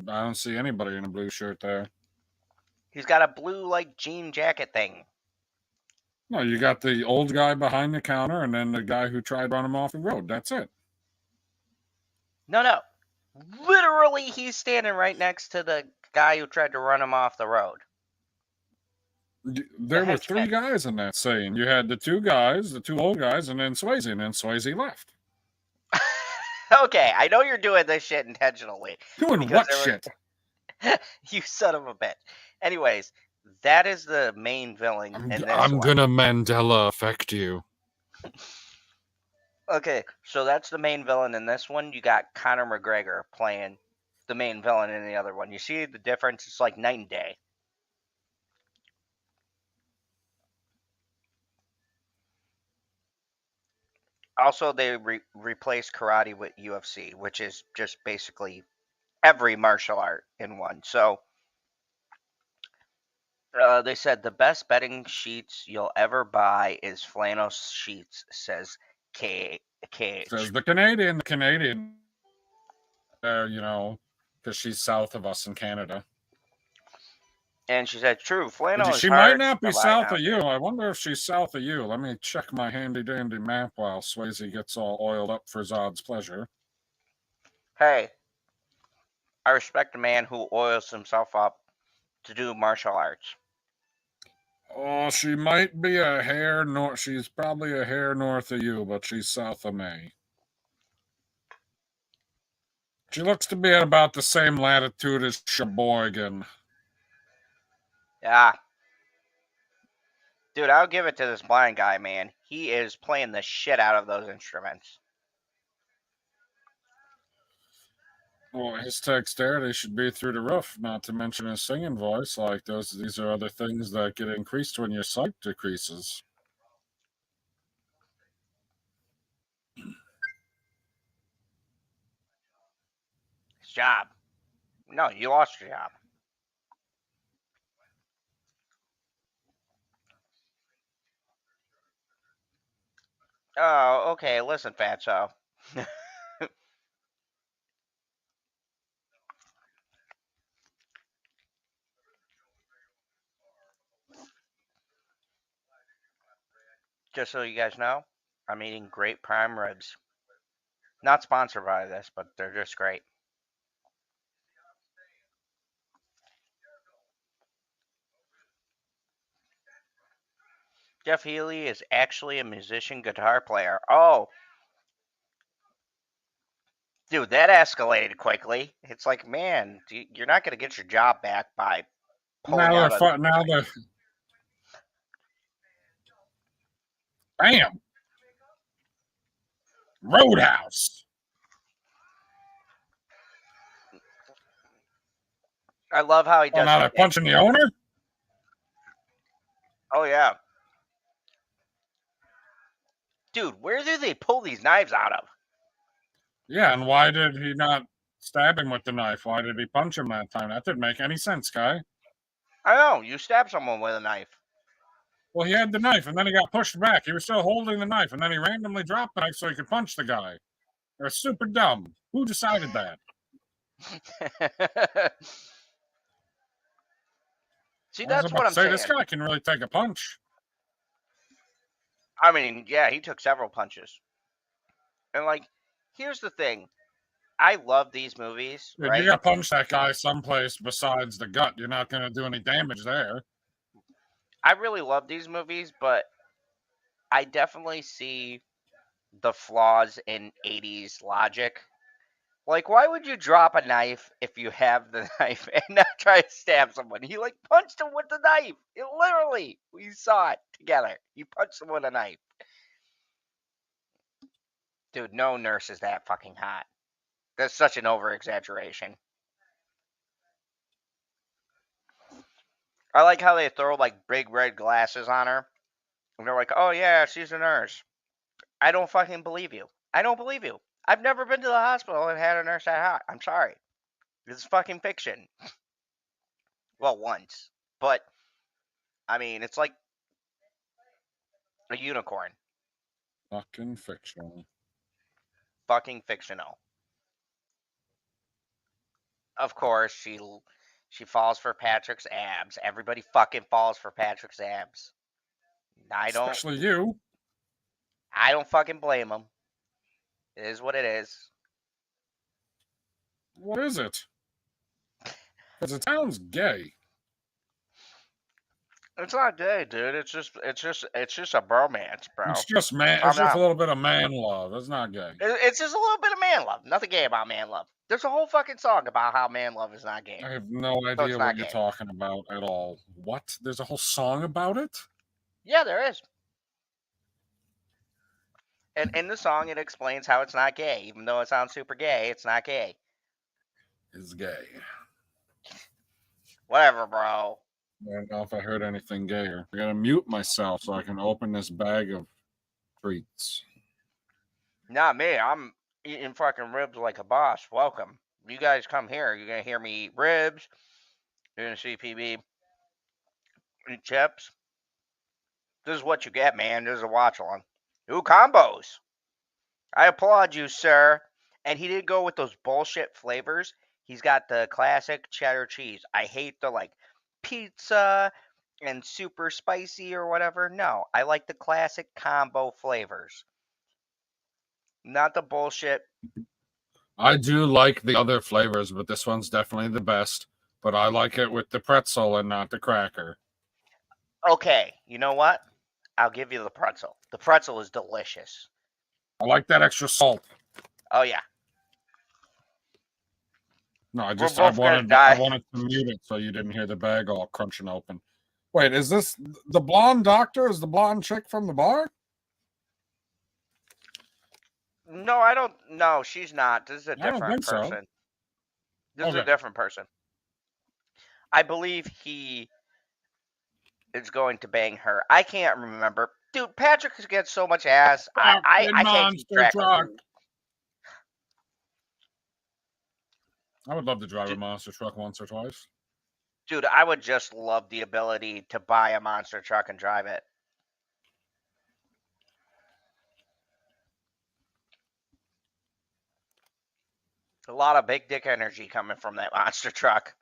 anybody in a blue shirt there. He's got a blue like jean jacket thing. No, you got the old guy behind the counter, and then the guy who tried to run him off the road. That's it. No. Literally, he's standing right next to the guy who tried to run him off the road. There were three guys in that scene. You had the two guys, the two old guys, and then Swayze, left. Okay, I know you're doing this shit intentionally. Doing what shit? You son of a bitch. Anyways, that is the main villain in this I'm one. gonna Mandela affect you. Okay, so that's the main villain in this one. You got Conor McGregor playing the main villain in the other one. You see the difference? It's like night and day. Also, they replaced karate with UFC, which is just basically every martial art in one. So they said the best bedding sheets you'll ever buy is flannel sheets, says KH. Says the Canadian. Because she's south of us in Canada. And she said, true, flannel is She hard might not be to buy south now. of you. I wonder if she's south of you. Let me check my handy-dandy map while Swayze gets all oiled up for Zod's pleasure. Hey, I respect a man who oils himself up to do martial arts. Oh, she might be a hair north. She's probably a hair north of you, but she's south of me. She looks to be at about the same latitude as Sheboygan. Yeah. Dude, I'll give it to this blind guy, man. He is playing the shit out of those instruments. Well, his dexterity should be through the roof, not to mention his singing voice. Like these are other things that get increased when your sight decreases. His job. No, you lost your job. Oh, okay. Listen, Fatso. Just so you guys know, I'm eating great prime ribs. Not sponsored by this, but they're just great. Jeff Healey is actually a musician guitar player. Oh. Dude, that escalated quickly. It's like, man, you're not going to get your job back by pulling out of... Bam! Roadhouse! I love how he does... Oh, now they're punching the owner? Oh, yeah. Dude, where do they pull these knives out of? Yeah, and why did he not stab him with the knife? Why did he punch him that time? That didn't make any sense, guy. I know, you stab someone with a knife. Well, he had the knife, and then he got pushed back. He was still holding the knife, and then he randomly dropped the knife so he could punch the guy. They're super dumb. Who decided that? See, that's what I'm saying. This guy can really take a punch. I mean, yeah, he took several punches. And, like, here's the thing. I love these movies, If right? you got to punch that guy someplace besides the gut, you're not going to do any damage there. I really love these movies, but I definitely see the flaws in 80s logic. Like, why would you drop a knife if you have the knife and not try to stab someone? He, like, punched him with the knife. It literally, we saw it together. He punched him with a knife. Dude, no nurse is that fucking hot. That's such an over-exaggeration. I like how they throw, like, big red glasses on her. And they're like, oh, yeah, she's a nurse. I don't fucking believe you. I don't believe you. I've never been to the hospital and had a nurse that hot. I'm sorry. It's fucking fiction. Well, once. But, I mean, it's like a unicorn. Fucking fictional. Fucking fictional. Of course, she falls for Patrick's abs. Everybody fucking falls for Patrick's abs. Especially you. I don't fucking blame him. It is what it is. What is it? Because it sounds gay. It's not gay, dude. It's just a bromance, bro. It's just man. It's just a little bit of man love. It's not gay. It's just a little bit of man love. Nothing gay about man love. There's a whole fucking song about how man love is not gay. I have no idea what you're talking about at all. What? There's a whole song about it? Yeah, there is. And in the song, it explains how it's not gay. Even though it sounds super gay, it's not gay. It's gay. Whatever, bro. I don't know if I heard anything gayer. I gotta mute myself so I can open this bag of treats. Not me. I'm eating fucking ribs like a boss. Welcome. You guys come here. You're gonna hear me eat ribs. You're gonna see PB eat chips. This is what you get, man. This is a watch along. Ooh, combos. I applaud you, sir. And he didn't go with those bullshit flavors. He's got the classic cheddar cheese. I hate the like pizza and super spicy or whatever. No, I like the classic combo flavors. Not the bullshit. I do like the other flavors, but this one's definitely the best. But I like it with the pretzel and not the cracker. Okay, you know what? I'll give you the pretzel. The pretzel is delicious. I like that extra salt. Oh, yeah. No, I wanted to mute it so you didn't hear the bag all crunching open. Wait, is this the blonde doctor? Is the blonde chick from the bar? No, I don't. No, she's not. This is a different person. So. This is a different person. I believe he is going to bang her. I can't remember. Dude, Patrick gets so much ass. I can't keep track of it. I would love to drive a monster truck once or twice. Dude, I would just love the ability to buy a monster truck and drive it. A lot of big dick energy coming from that monster truck.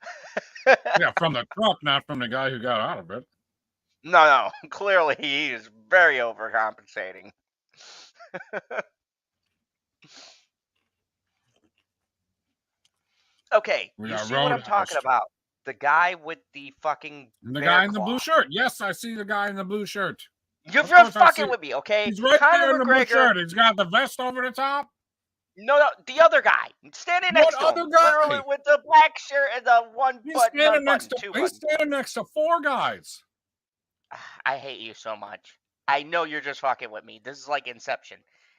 Yeah, from the truck, not from the guy who got out of it. No. Clearly, he is very overcompensating. Okay, you see what I'm talking about? The guy with the fucking the guy in the blue shirt. Yes, I see the guy in the blue shirt. You're just fucking with me, okay? He's right there in the blue shirt. He's got the vest over the top. No, the other guy standing next to him, literally with the black shirt and the one button, He's standing next to four guys. I hate you so much. I know you're just fucking with me. This is like Inception.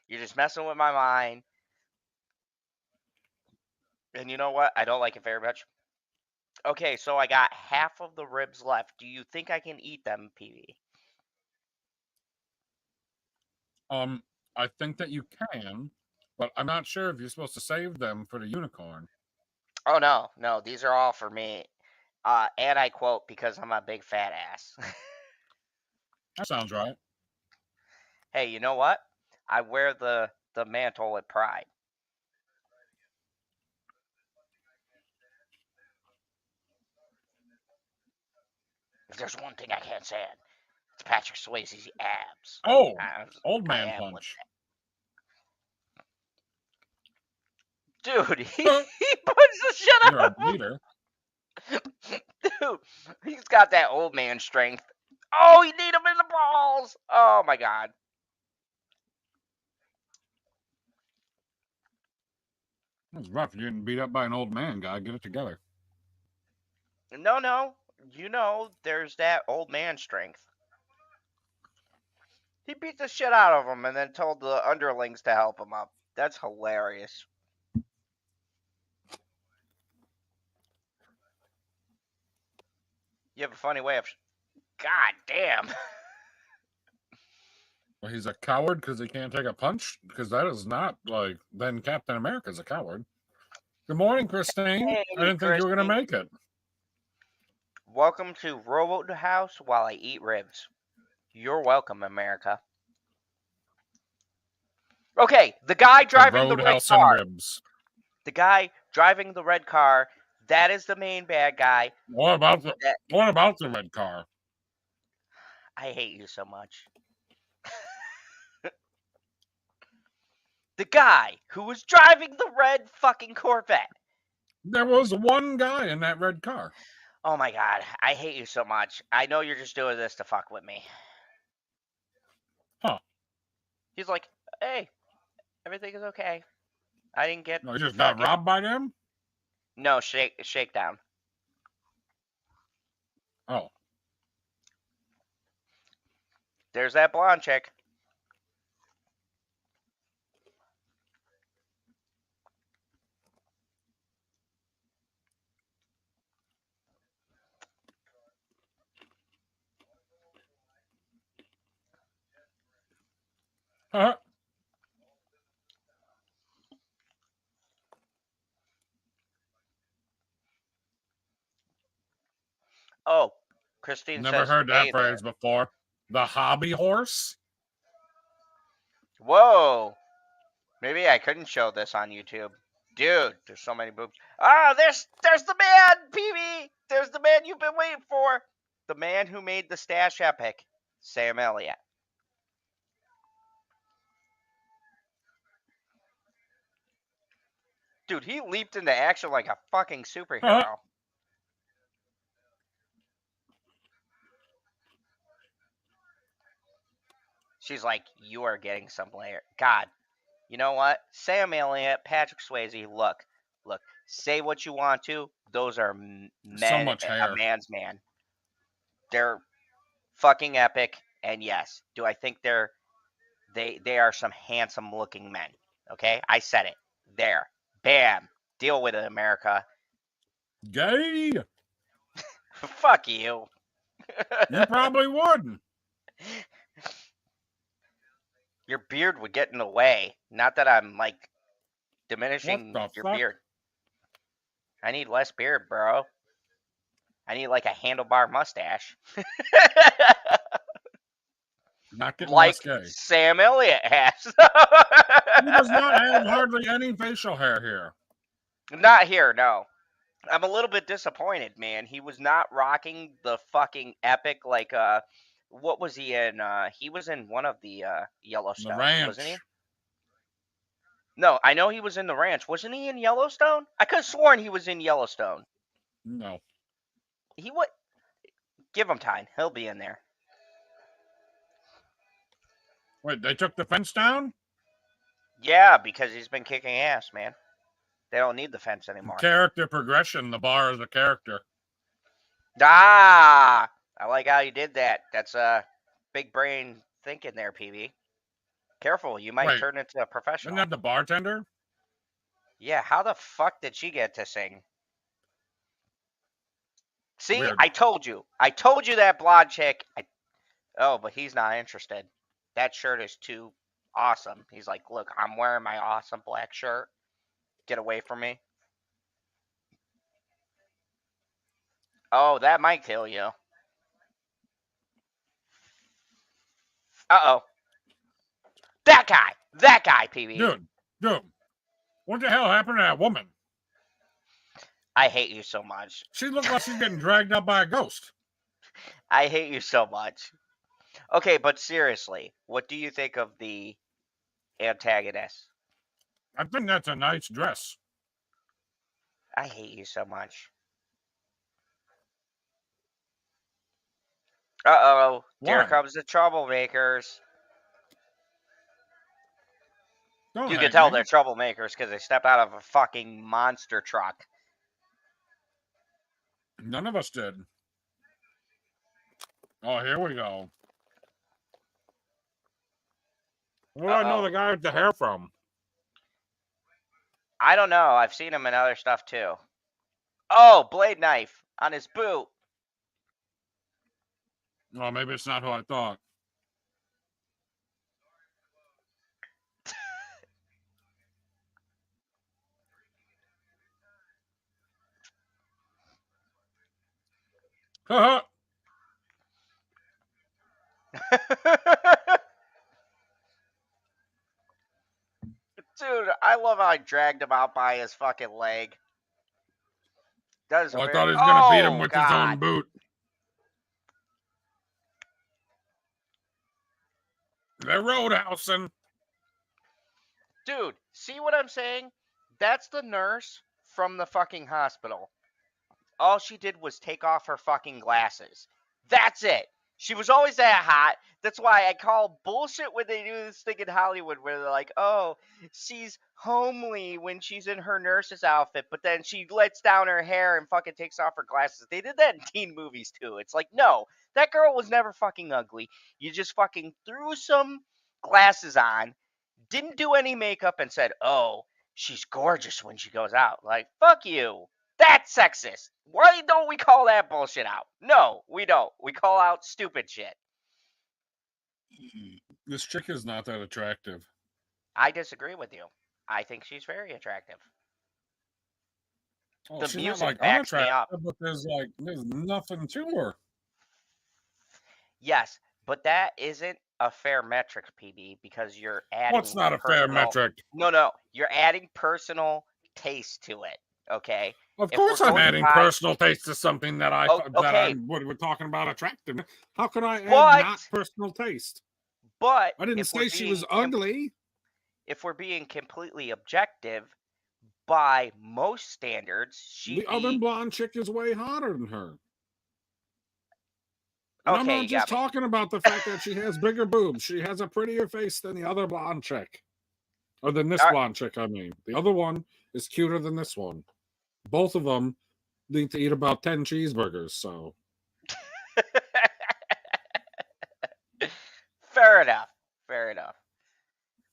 You're just messing with my mind. And you know what? I don't like it very much. Okay, so I got half of the ribs left. Do you think I can eat them, PV? I think that you can, but I'm not sure if you're supposed to save them for the unicorn. Oh, no. These are all for me. And I quote, because I'm a big fat ass. That sounds right. Hey, you know what? I wear the mantle with pride. If there's one thing I can't stand, it's Patrick Swayze's abs. Oh, old man punch. Dude, he puts the shit out of him. Leader. Dude, he's got that old man strength. Oh, he need him in the balls. Oh, my God. That's rough. You're getting beat up by an old man, guy. Get it together. No. You know, there's that old man strength. He beat the shit out of him and then told the underlings to help him up. That's hilarious. You have a funny way of... God damn. Well, he's a coward because he can't take a punch? Because that is not, like, then Captain America's a coward. Good morning, Christine. Hey, I didn't think you were going to Christine. make it. Welcome to Roadhouse while I eat ribs. You're welcome, America. Okay, the guy driving the red Roadhouse and car. ribs. The guy driving the red car, that is the main bad guy. What about the red car? I hate you so much. The guy who was driving the red fucking Corvette. There was one guy in that red car. Oh my god, I hate you so much. I know you're just doing this to fuck with me. Huh. He's like, hey, everything is okay. I didn't get... No, you just got robbed by them? No, shakedown. Oh. There's that blonde chick. Huh? Oh, Christine Never says, heard that hey phrase there. before. The hobby horse? Whoa. Maybe I couldn't show this on YouTube. Dude, there's so many boobs. Ah, there's the man, PB. There's the man you've been waiting for. The man who made the Stash Epic, Sam Elliott. Dude, he leaped into action like a fucking superhero. She's like, you are getting some layer. God, you know what? Sam Elliott, Patrick Swayze, look, say what you want to. Those are So much hair. A man's man. They're fucking epic, and yes, do I think they are some handsome looking men. Okay? I said it. There. Bam. Deal with it, America. Gay? Fuck you. You probably would. Your beard would get in the way. Not that I'm like diminishing your beard. I need less beard, bro. I need like a handlebar mustache. Not getting like less gay. Sam Elliott has. He does not have hardly any facial hair here. Not here, no. I'm a little bit disappointed, man. He was not rocking the fucking epic, like, what was he in? He was in one of the Yellowstone, The Ranch. wasn't he? No, I know he was in The Ranch. Wasn't he in Yellowstone? I could have sworn he was in Yellowstone. No. He would. Give him time. He'll be in there. Wait, they took the fence down? Yeah, because he's been kicking ass, man. They don't need the fence anymore. Character progression. The bar is a character. Ah! I like how you did that. That's big brain thinking there, PB. Careful, you might turn into a professional. Isn't that the bartender? Yeah, how the fuck did she get to sing? See, Weird. I told you. I told you that blonde chick. Oh, but he's not interested. That shirt is too awesome. He's like, look, I'm wearing my awesome black shirt. Get away from me. Oh, that might kill you. Uh-oh. That guy, PB. Dude. What the hell happened to that woman? I hate you so much. She looked like she's getting dragged up by a ghost. I hate you so much. Okay, but seriously, what do you think of the antagonist? I think that's a nice dress. I hate you so much. Uh-oh. Here comes the troublemakers. Don't You hate can tell me. they're troublemakers because they step out of a fucking monster truck. None of us did. Oh, here we go. Where do I know the guy with the hair from? I don't know. I've seen him in other stuff too. Oh, blade knife on his boot. Well, maybe it's not who I thought. Dude, I love how I dragged him out by his fucking leg. That is I very... thought he was going to beat him Oh, with his own God. boot. They're roadhousing. Dude, see what I'm saying? That's the nurse from the fucking hospital. All she did was take off her fucking glasses. That's it. She was always that hot. That's why I call bullshit when they do this thing in Hollywood where they're like, oh, she's homely when she's in her nurse's outfit, but then she lets down her hair and fucking takes off her glasses. They did that in teen movies too. It's like, no, that girl was never fucking ugly. You just fucking threw some glasses on, didn't do any makeup, and said, oh, she's gorgeous when she goes out. Like, fuck you. That's sexist. Why don't we call that bullshit out? No, we don't. We call out stupid shit. This chick is not that attractive. I disagree with you. I think she's very attractive. Oh, The she's music not like backs me up. unattractive, but there's nothing to her. Yes, but that isn't a fair metric, PB, because you're adding... What's not a fair metric? No. You're adding personal taste to it, okay? Of course I'm adding personal taste to something that we're talking about attractive. How could I add not personal taste? But I didn't say she was ugly. If we're being completely objective, by most standards, the other blonde chick is way hotter than her. And I'm not just talking about the fact that she has bigger boobs. She has a prettier face than the other blonde chick. Or than this blonde chick, I mean. The other one is cuter than this one. Both of them need to eat about 10 cheeseburgers, so. Fair enough.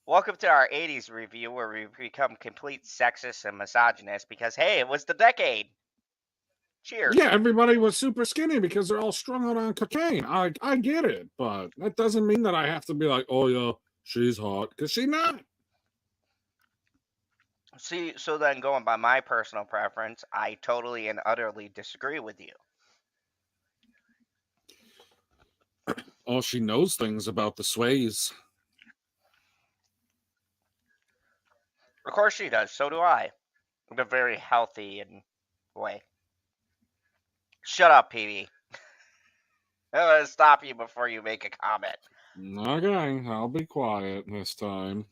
Welcome to our 80s review where we become complete sexists and misogynists because, hey, it was the decade. Cheers. Yeah, everybody was super skinny because they're all strung out on cocaine. I get it, but that doesn't mean that I have to be like, oh, yeah, she's hot, because she's not. See, so then going by my personal preference, I totally and utterly disagree with you. Oh, she knows things about the Swayze. Of course she does. So do I. In a very healthy way. Shut up, PB. I'm going to stop you before you make a comment. Okay, I'll be quiet this time.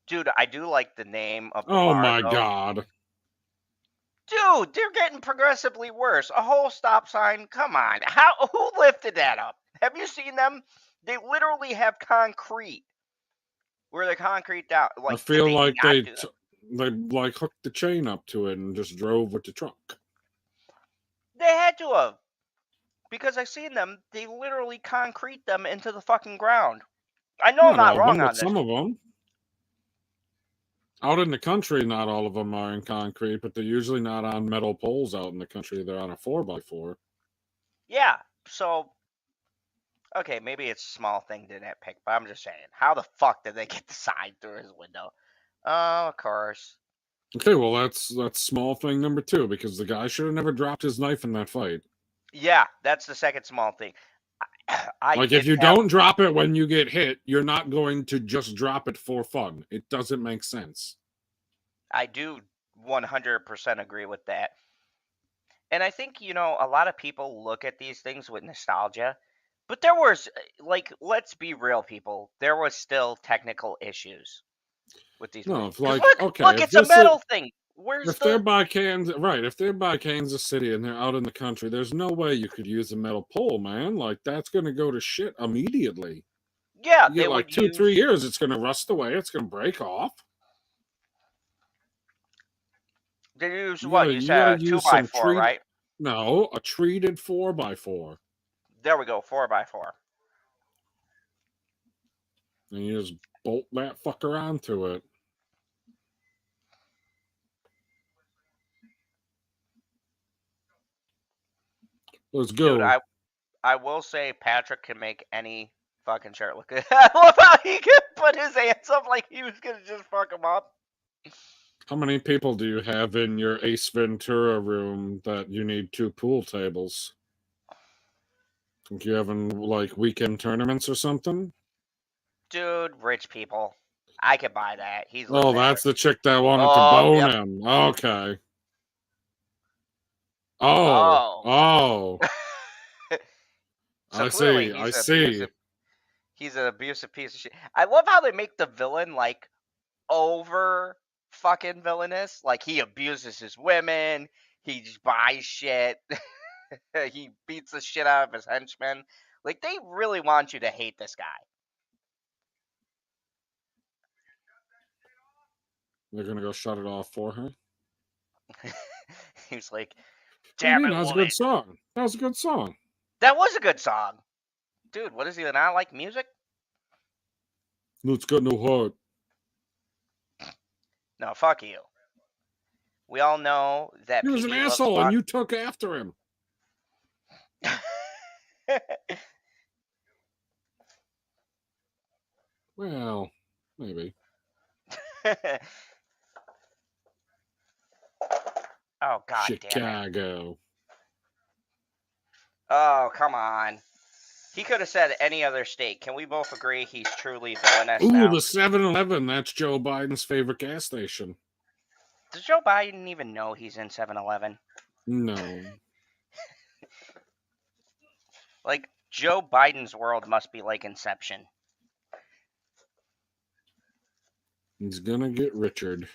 Dude, I do like the name of the bar, my though. God. Dude, they're getting progressively worse. A whole stop sign? Come on. Who lifted that up? Have you seen them? They literally have concrete. Where the concrete down. Like, I feel like they like hooked the chain up to it and just drove with the truck. They had to have. Because I've seen them. They literally concrete them into the fucking ground. I know I'm not wrong on this. Some of them. Out in the country, not all of them are in concrete, but they're usually not on metal poles out in the country. They're on a 4x4. Yeah, so, okay, maybe it's a small thing to nitpick, but I'm just saying, how the fuck did they get the sign through his window? Oh, of course. Okay, well, that's small thing number 2, because the guy should have never dropped his knife in that fight. Yeah, that's the second small thing. If you don't drop it when you get hit, you're not going to just drop it for fun. It doesn't make sense. I do 100% agree with that. And I think, a lot of people look at these things with nostalgia. But there was, let's be real, people. There was still technical issues with these movies. Look, it's a metal thing. If they're by Kansas City and they're out in the country, there's no way you could use a metal pole, man. Like, that's going to go to shit immediately. Yeah, you get 2-3 years, it's going to rust away, it's going to break off. They use what? You said a 2x4, right? No, a treated 4x4. There we go, 4x4. And you just bolt that fucker onto it. Let's go. Dude, I will say Patrick can make any fucking shirt look good. I love how he could put his hands up like he was going to just fuck him up. How many people do you have in your Ace Ventura room that you need 2 pool tables? Think you having like weekend tournaments or something? Dude, rich people. I could buy that. He's Oh, living that's that. the chick that wanted to Oh, bone yep. him. Okay. Oh. Oh. Oh. So I clearly see. I he's see. abusive. He's an abusive piece of shit. I love how they make the villain like over fucking villainous. Like he abuses his women. He just buys shit. He beats the shit out of his henchmen. Like they really want you to hate this guy. They're gonna go shut it off for her. He's like, Damn damn it, that was a woman. good song. That was a good song. That was a good song. Dude, what is he not like music? Luke's got no heart. No, fuck you. We all know that He was an PB loves asshole fuck. and you took after him. Well, maybe. Oh, god damn it. Chicago. Oh, come on. He could have said any other state. Can we both agree he's truly villainous Ooh, now? the 7-Eleven. That's Joe Biden's favorite gas station. Does Joe Biden even know he's in 7-Eleven? No. Like, Joe Biden's world must be like Inception. He's gonna get Richard.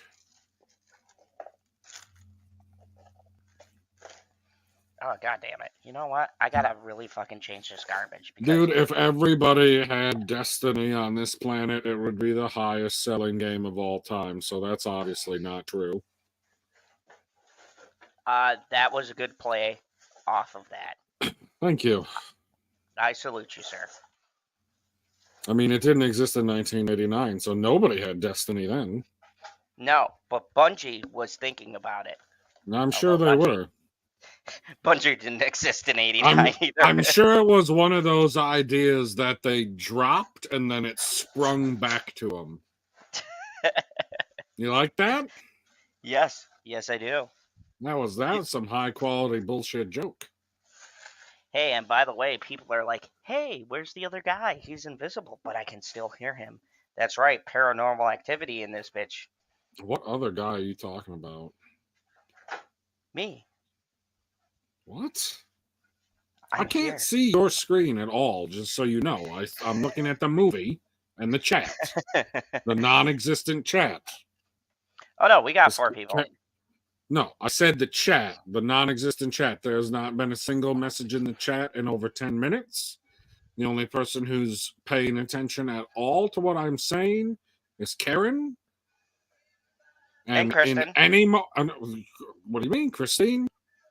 Oh, god damn it. You know what? I gotta really fucking change this garbage. Because Dude, if everybody had Destiny on this planet, it would be the highest selling game of all time. So that's obviously not true. that was a good play off of that. Thank you. I salute you, sir. I mean, it didn't exist in 1989, so nobody had Destiny then. No, but Bungie was thinking about it. And I'm sure they were. Bungie didn't exist in 89 either. I'm sure it was one of those ideas that they dropped and then it sprung back to them. You like that? Yes. Yes, I do. That was some high quality bullshit joke. Hey, and by the way, people are like, hey, where's the other guy? He's invisible, but I can still hear him. That's right, paranormal activity in this bitch. What other guy are you talking about? Me. What? I can't here. see your screen at all, just so you know. I'm looking at the movie and the chat. The non-existent chat. Oh, no, we got 4 people. No, I said the chat, the non-existent chat. There's not been a single message in the chat in over 10 minutes. The only person who's paying attention at all to what I'm saying is Karen. And Kristen. In any what do you mean, Christine?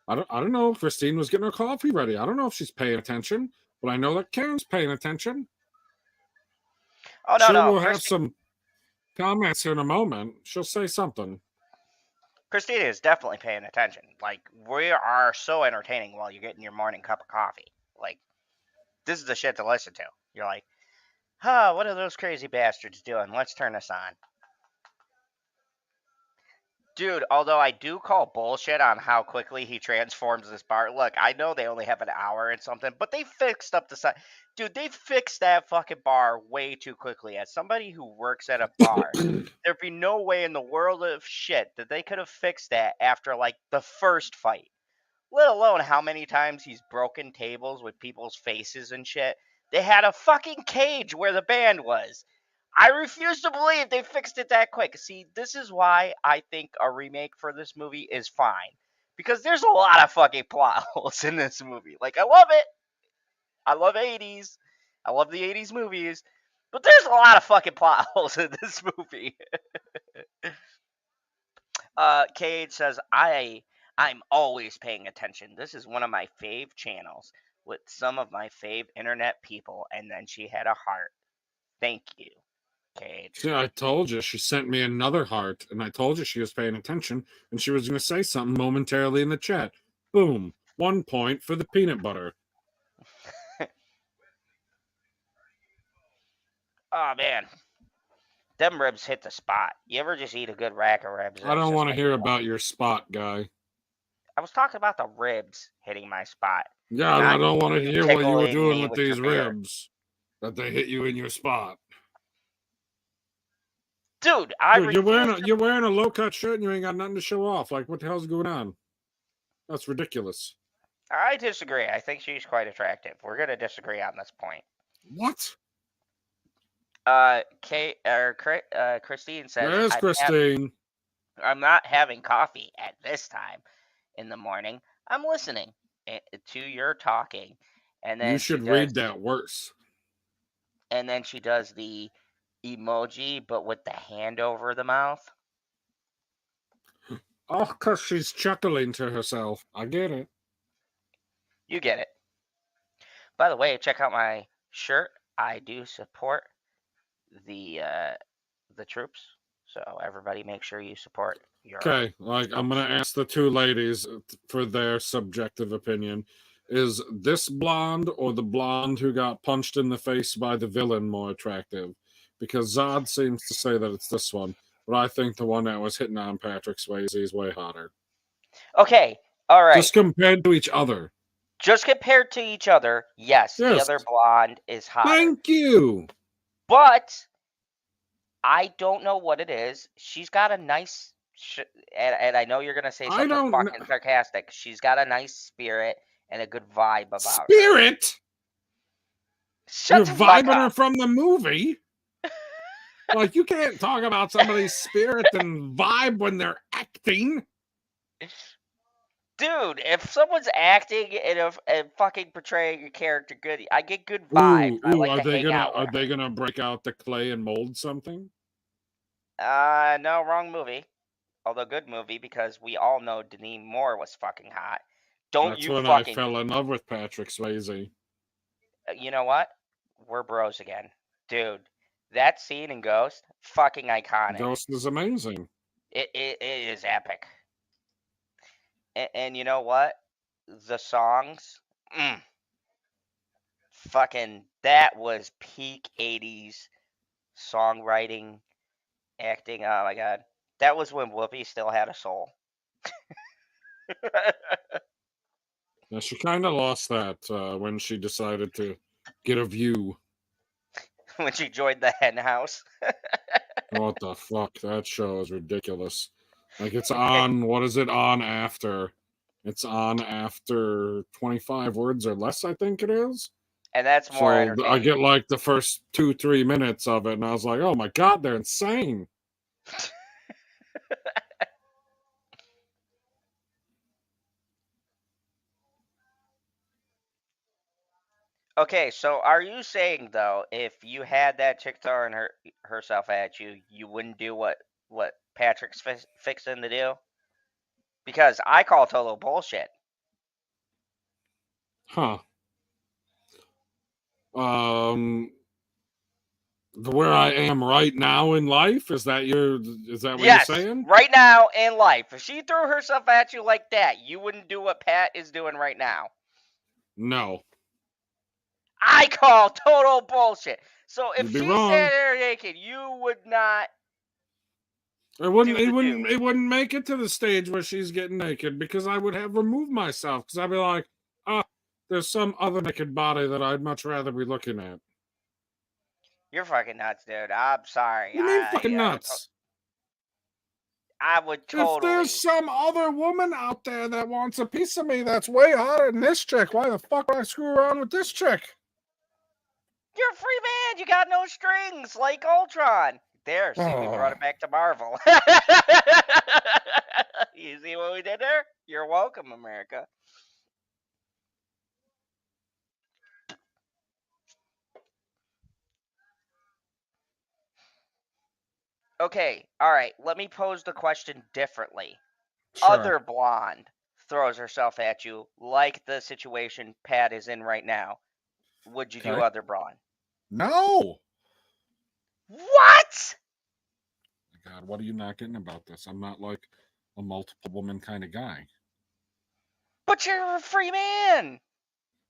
I don't know if Christine was getting her coffee ready. I don't know if she's paying attention, but I know that Karen's paying attention. Oh, no, no. We'll have some comments here in a moment. She'll say something. Christina is definitely paying attention. Like, we are so entertaining while you're getting your morning cup of coffee. Like, this is the shit to listen to. You're like, huh, what are those crazy bastards doing? Let's turn this on. Dude, although I do call bullshit on how quickly he transforms this bar. Look, I know they only have an hour and something, but they fixed up the side. Dude, they fixed that fucking bar way too quickly. As somebody who works at a bar, there'd be no way in the world of shit that they could have fixed that after, like, the first fight. Let alone how many times he's broken tables with people's faces and shit. They had a fucking cage where the band was. I refuse to believe they fixed it that quick. See, this is why I think a remake for this movie is fine. Because there's a lot of fucking plot holes in this movie. Like, I love it. I love 80s. I love the 80s movies. But there's a lot of fucking plot holes in this movie. Cage says, I'm always paying attention. This is one of my fave channels with some of my fave internet people. And then she had a heart. Thank you. See, I told you she sent me another heart, and I told you she was paying attention, and she was going to say something momentarily in the chat. Boom. 1 point for the peanut butter. Oh, man. them ribs hit the spot. You ever just eat a good rack of ribs? I don't want to hear about your spot, guy. I was talking about the ribs hitting my spot. Yeah, I don't want to hear what you were doing with these beer. ribs. That they hit you in your spot. Dude, you're wearing a low-cut shirt and you ain't got nothing to show off. Like, what the hell's going on? That's ridiculous. I disagree. I think she's quite attractive. We're going to disagree on this point. What? Christine says, Where's Christine? I'm not having coffee at this time in the morning. I'm listening to your talking. And then you should read that worse. And then she does the emoji, but with the hand over the mouth. Oh, because she's chuckling to herself. I get it. You get it. By the way, check out my shirt. I do support the troops. So everybody make sure you support your... Okay, like, I'm going to ask the two ladies for their subjective opinion. Is this blonde or the blonde who got punched in the face by the villain more attractive? Because Zod seems to say that it's this one, but I think the one that was hitting on Patrick Swayze is way hotter. Okay, all right. Just compared to each other. Just compared to each other, yes. The other blonde is hotter. Thank you. But I don't know what it is. She's got a nice... and I know you're going to say something fucking sarcastic. She's got a nice spirit and a good vibe about her. Spirit? You're vibing her from the movie? Like, you can't talk about somebody's spirit and vibe when they're acting. Dude, if someone's acting and fucking portraying a character good, I get good vibes. Are they gonna break out the clay and mold something? No, wrong movie. Although good movie, because we all know Demi Moore was fucking hot. That's when I fell in love with Patrick Swayze. You know what? We're bros again. Dude, that scene in Ghost, fucking iconic. Ghost is amazing. It is epic. And you know what? The songs, fucking, that was peak 80s songwriting, acting. Oh my god. That was when Whoopi still had a soul. Yeah, she kind of lost that when she decided to get a view. When she joined the hen house. What the fuck? That show is ridiculous. Like, it's on, what is it on after? It's on after 25 words or less, I think it is. And that's more entertaining. I get like the first 2-3 minutes of it, and I was like, oh my god, they're insane. Okay, so are you saying, though, if you had that chick throwing herself at you, you wouldn't do what Patrick's fixing to do? Because I call total bullshit. Huh. Where I am right now in life? Is that what you're saying? Right now in life. If she threw herself at you like that, you wouldn't do what Pat is doing right now. No. I call total bullshit. So if she's wrong. standing there naked, you would not. It wouldn't make it to the stage where she's getting naked, because I would have removed myself, because I'd be like, there's some other naked body that I'd much rather be looking at. You're fucking nuts, dude. I'm sorry. You mean fucking nuts? I would totally. If there's some other woman out there that wants a piece of me that's way hotter than this chick, why the fuck would I screw around with this chick? You're a free man. You got no strings, like Ultron. There, see, we brought it back to Marvel. You see what we did there? You're welcome, America. Okay, all right. Let me pose the question differently. Sure. Other blonde throws herself at you, like the situation Pat is in right now. Would you do other blonde? No. What? God, what are you not getting about this? I'm not like a multiple woman kind of guy. But you're a free man.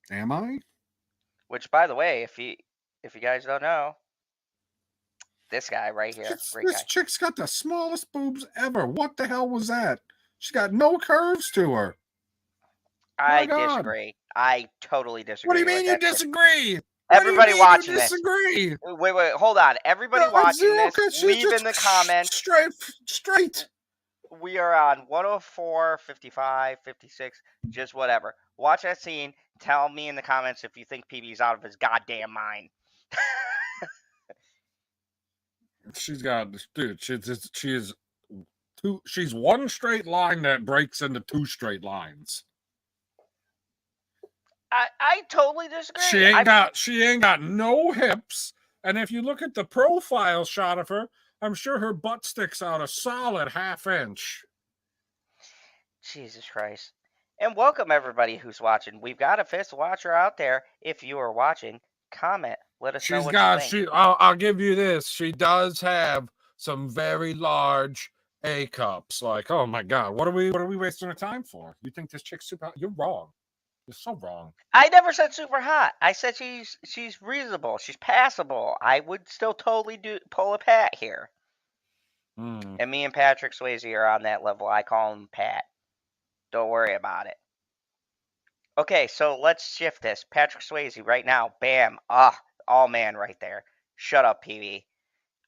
Am I? Which, by the way, if you guys don't know, This guy right here. Great This guy. chick's got the smallest boobs ever. What the hell was that? She's got no curves to her. I God. disagree. I totally disagree. What do you mean with you that shit. disagree? Everybody what do you mean watching you disagree? this. Wait, hold on. Everybody No, watching zero, this, leave in the comments. Straight. We are on 104, 55, 56, just whatever. Watch that scene. Tell me in the comments if you think PB's out of his goddamn mind. She's got, dude, she's one straight line that breaks into two straight lines. I totally disagree. She ain't got no hips. And if you look at the profile shot of her, I'm sure her butt sticks out a solid half-inch. Jesus Christ. And welcome everybody who's watching. We've got a fifth watcher out there. If you are watching, comment. Let us know what you think. I'll give you this. She does have some very large A cups. Like, oh my God, what are we wasting our time for? You think this chick's super hot? You're wrong. You're so wrong. I never said super hot. I said she's reasonable. She's passable. I would still totally pull a Pat here. And me and Patrick Swayze are on that level. I call him Pat. Don't worry about it. Okay, so let's shift this. Patrick Swayze right now. Bam. All man right there. Shut up, PB.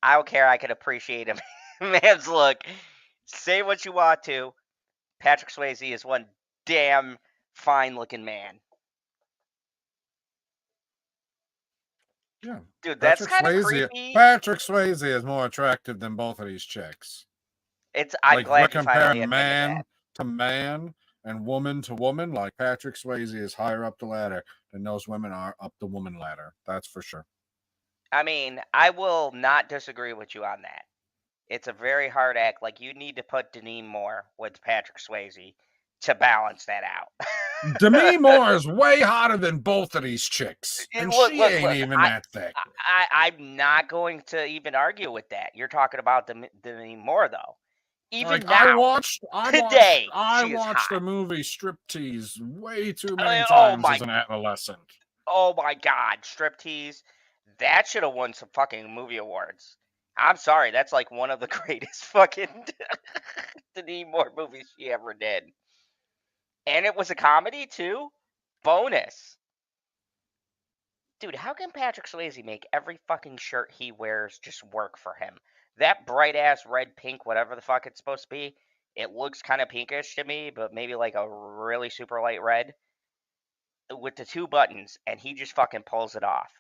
I don't care. I can appreciate him. Man's look. Say what you want to. Patrick Swayze is one damn fine-looking man. Yeah. Dude, that's kind of creepy. Patrick Swayze is more attractive than both of these chicks. I'm glad you finally admitted man that. to man and woman to woman. Like Patrick Swayze is higher up the ladder than those women are up the woman ladder. That's for sure. I mean, I will not disagree with you on that. It's a very hard act. Like, you need to put Demi Moore with Patrick Swayze to balance that out. Demi Moore is way hotter than both of these chicks. And she ain't even that thick. I'm not going to even argue with that. You're talking about Demi Moore, though. Even now, I watched the movie Striptease way too many times as an adolescent. Oh my God, Striptease. That should have won some fucking movie awards. I'm sorry, that's like one of the greatest fucking Demi Moore movies she ever did. And it was a comedy too? Bonus. Dude, how can Patrick Swayze make every fucking shirt he wears just work for him? That bright-ass red, pink, whatever the fuck it's supposed to be, it looks kind of pinkish to me, but maybe like a really super light red. With the two buttons, and he just fucking pulls it off.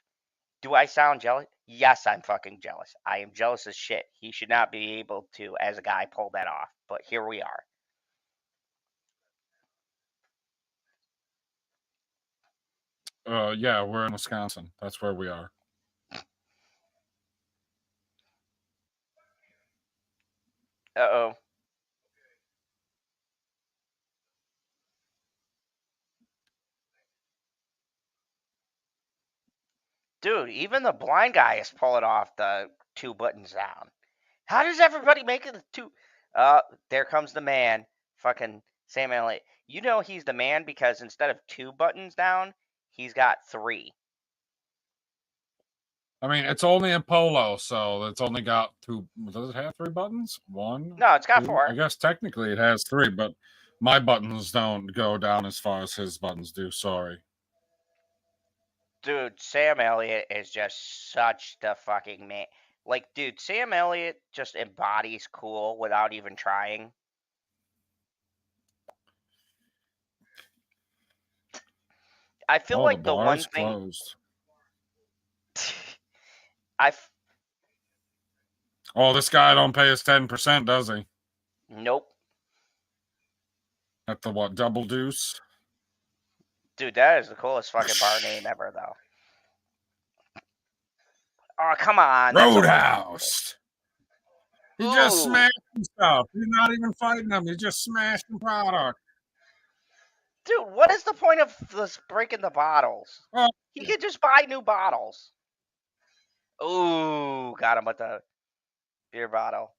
Do I sound jealous? Yes, I'm fucking jealous. I am jealous as shit. He should not be able to, as a guy, pull that off. But here we are. Yeah, we're in Wisconsin. That's where we are. Uh-oh. Dude, even the blind guy is pulling off the two buttons down. How does everybody make it the two? There comes the man. Fucking Sam Elliott. You know he's the man because instead of two buttons down, he's got three. I mean, it's only a polo, so it's only got two. Does it have three buttons? One? No, it's got two? four. I guess technically it has three, but my buttons don't go down as far as his buttons do. Sorry. Dude, Sam Elliott is just such the fucking man. Like, dude, Sam Elliott just embodies cool without even trying. I feel like the one thing. Closed. Oh, this guy don't pay his 10%, does he? Nope. At the what? Double Deuce? Dude, that is the coolest fucking bar name ever, though. Oh, come on. Roadhouse. He just smashed stuff. He's not even fighting them. He's just smashing product. Dude, what is the point of this breaking the bottles? He could just buy new bottles. Ooh, got him with the beer bottle.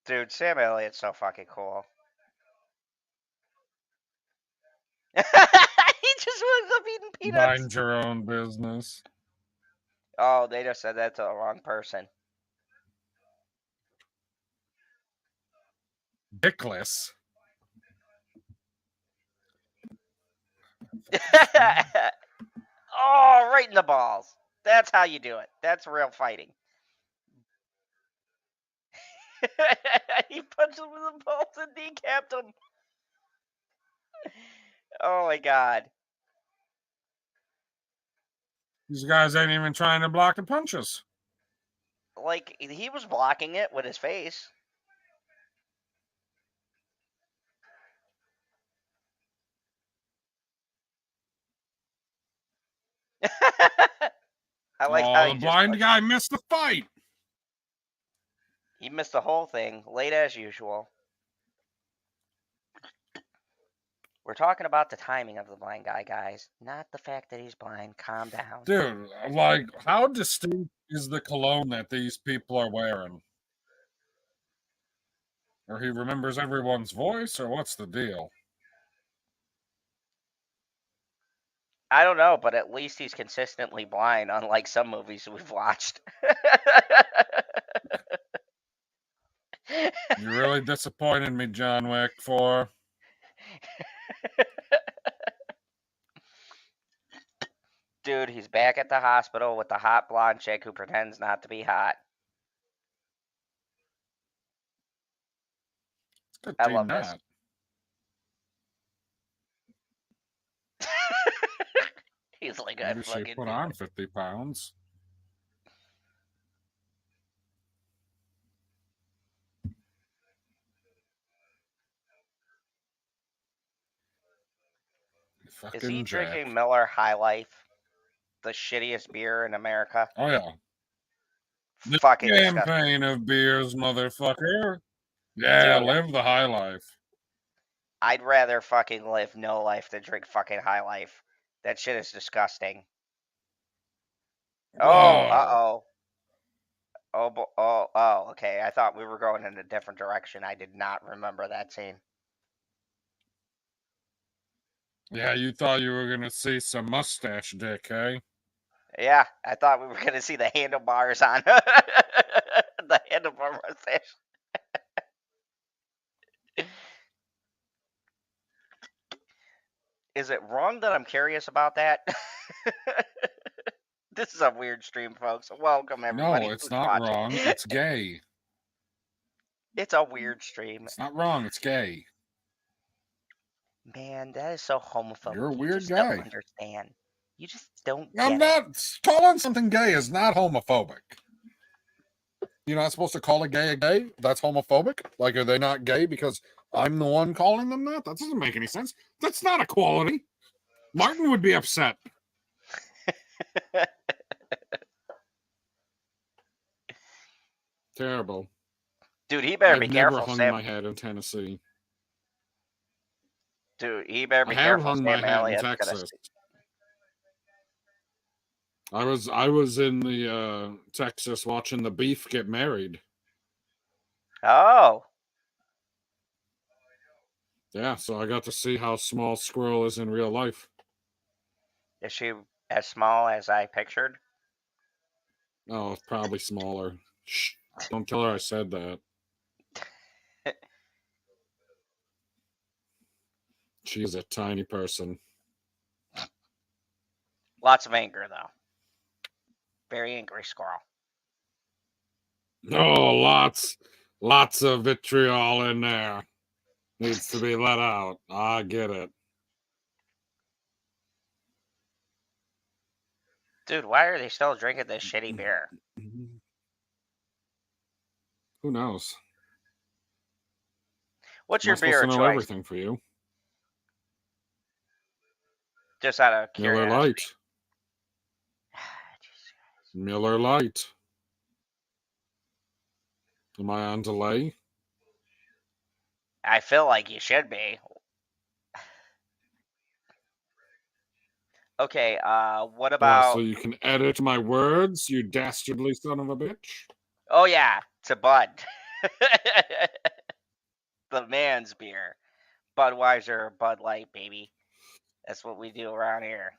Dude, Sam Elliott's so fucking cool. He just wakes up eating peanuts. Mind your own business. Oh, they just said that to the wrong person. Dickless. Oh, right in the balls. That's how you do it. That's real fighting. He punched him in the balls and decapped him. Oh my god. These guys ain't even trying to block the punches. Like, he was blocking it with his face. I like how the blind guy missed the fight. He missed the whole thing, late as usual. We're talking about the timing of the blind guy, guys, not the fact that he's blind. Calm down. Dude, like, how distinct is the cologne that these people are wearing? Or he remembers everyone's voice, or what's the deal? I don't know, but at least he's consistently blind, unlike some movies we've watched. You really disappointed me, John Wick 4. Dude, he's back at the hospital with the hot blonde chick who pretends not to be hot. I love this. He's like, I Maybe fucking she put on 50 pounds. Is he Jack. drinking Miller High Life? The shittiest beer in America? Oh, yeah. The fucking campaign of beers, motherfucker. Yeah, Dude, live the high life. I'd rather fucking live no life than drink fucking High Life. That shit is disgusting. Whoa. Oh, uh-oh. Oh, okay. I thought we were going in a different direction. I did not remember that scene. Yeah, you thought you were going to see some mustache dick, eh? Yeah, I thought we were going to see the handlebars on the handlebar mustache. Is it wrong that I'm curious about that? This is a weird stream, folks. Welcome, everybody. No, it's not wrong. It's gay. It's a weird stream. It's not wrong. It's gay. Man, that is so homophobic. You're a weird you just guy. Don't understand. You just don't I'm not. Calling something gay is not homophobic. You're not supposed to call a gay? That's homophobic? Like, are they not gay because I'm the one calling them that? That doesn't make any sense. That's not equality. Martin would be upset. Terrible. Dude, he better be careful. I've never hung my head in Tennessee. Dude, he better be I careful. hung my head in Texas. I was in the Texas watching the beef get married. Oh. Yeah, so I got to see how small Squirrel is in real life. Is she as small as I pictured? Oh, probably smaller. Shh, don't tell her I said that. She's a tiny person. Lots of anger, though. Very angry squirrel. Oh, lots of vitriol in there. Needs to be let out. I get it. Dude, why are they still drinking this shitty beer? Who knows? What's your beer of choice? Everything for you. Just out of curiosity. Miller Lite. Miller Lite. Am I on delay? I feel like you should be. Okay, what about... so you can edit my words, you dastardly son of a bitch? Oh, yeah, to Bud. The man's beer. Budweiser or Bud Light, baby. That's what we do around here.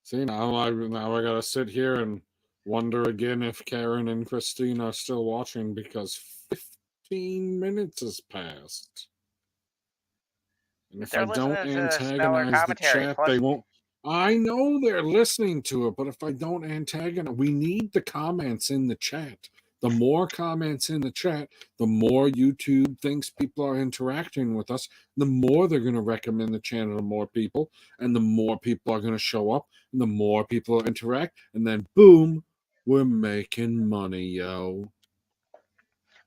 See, now I gotta sit here and wonder again if Karen and Christine are still watching because 15 minutes has passed. And if They're I don't listening to stellar antagonize the commentary. chat, Plus, they won't. I know they're listening to it, but if I don't antagonize, we need the comments in the chat. The more comments in the chat, the more YouTube thinks people are interacting with us, the more they're going to recommend the channel to more people, and the more people are going to show up, and the more people interact, and then boom, we're making money, yo.